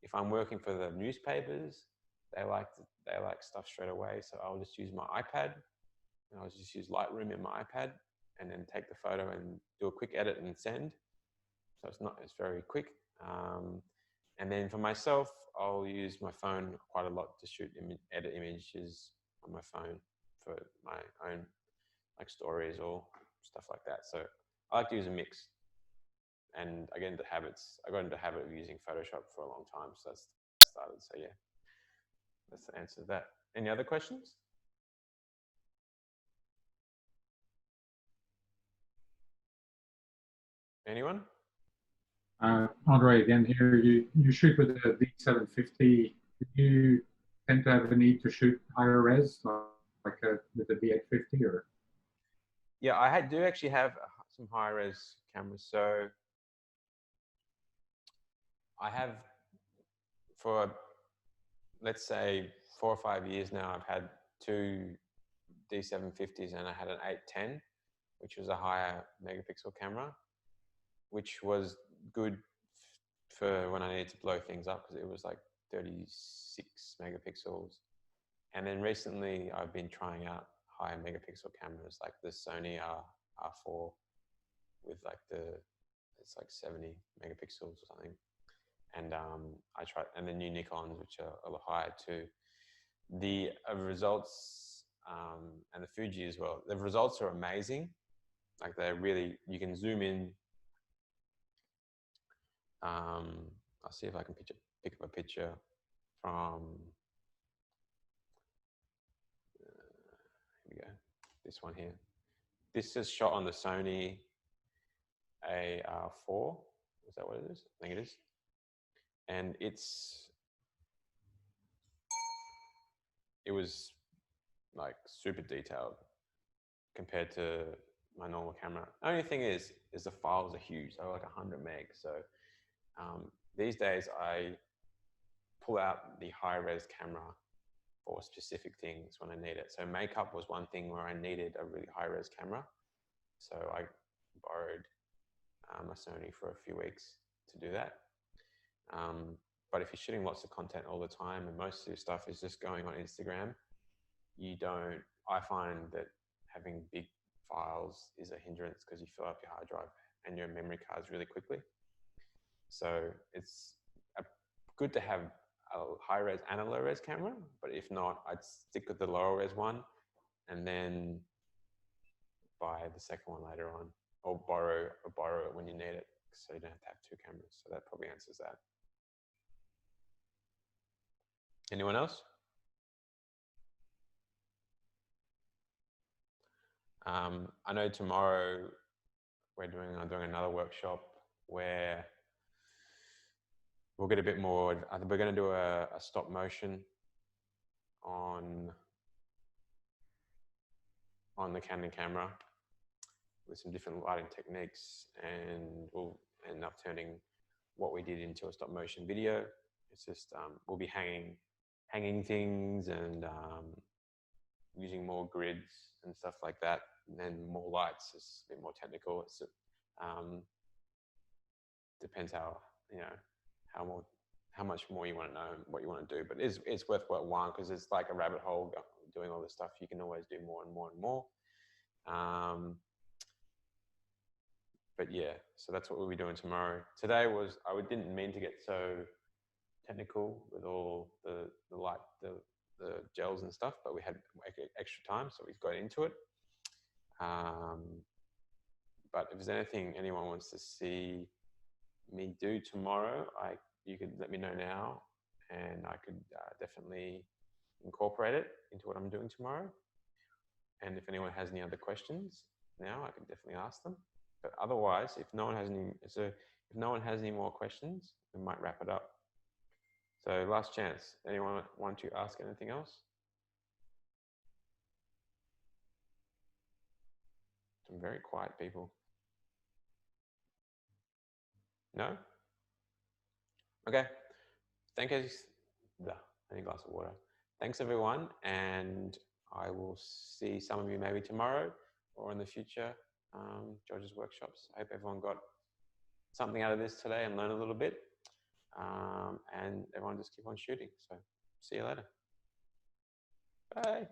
If I'm working for the newspapers, they like stuff straight away, so I'll just use my iPad, and I'll just use Lightroom in my iPad, and then take the photo and do a quick edit and send. So it's very quick. And then for myself, I'll use my phone quite a lot to edit images on my phone for my own like stories or stuff like that. So I like to use a mix. And I got into the habit of using Photoshop for a long time. So that's how I started. So yeah, that's the answer to that. Any other questions? Anyone? Andre again here. You shoot with the D750. Do you tend to have a need to shoot higher res, like with the D850, or? Yeah, I do actually have some high res cameras. So I have, for let's say 4 or 5 years now, I've had 2 D750s and I had an 810, which was a higher megapixel camera, which was good for when I needed to blow things up because it was like 36 megapixels. And then recently I've been trying out higher megapixel cameras like the Sony R4 with it's like 70 megapixels or something. And I tried, and the new Nikons, which are a lot higher too. The results, and the Fuji as well, the results are amazing. Like they're really, you can zoom in. I'll see if I can pick up a picture from, here we go, this one here. This is shot on the Sony AR4, is that what it is? I think it is. And it was like super detailed compared to my normal camera. The only thing is the files are huge. They're like 100 meg. So these days I pull out the high res camera for specific things when I need it. So makeup was one thing where I needed a really high res camera. So I borrowed a Sony for a few weeks to do that. But if you're shooting lots of content all the time and most of your stuff is just going on Instagram, I find that having big files is a hindrance because you fill up your hard drive and your memory cards really quickly. So it's good to have a high res and a low res camera, but if not, I'd stick with the lower res one and then buy the second one later on, or borrow it when you need it, so you don't have to have two cameras. So that probably answers that. Anyone else? I know tomorrow I'm doing another workshop where we'll get a bit more. I think we're going to do a stop motion on the Canon camera with some different lighting techniques, and we'll end up turning what we did into a stop motion video. It's just we'll be hanging things and using more grids and stuff like that, and then more lights. It's a bit more technical. It's depends how much more you want to know what you want to do, but it's worthwhile one because it's like a rabbit hole doing all this stuff. You can always do more and more and more. But yeah, so that's what we'll be doing tomorrow. Today I didn't mean to get so technical with all the gels and stuff, but we had extra time, so we got into it. But if there's anything anyone wants to see me do tomorrow, you could let me know now, and I could definitely incorporate it into what I'm doing tomorrow. And if anyone has any other questions now, I could definitely ask them. But otherwise, if no one has any more questions, we might wrap it up. So last chance. Anyone want to ask anything else? Some very quiet people. No? Okay. Thank you. I need a glass of water. Thanks everyone, and I will see some of you maybe tomorrow or in the future, George's workshops. I hope everyone got something out of this today and learned a little bit. And everyone just keep on shooting. So see you later. Bye.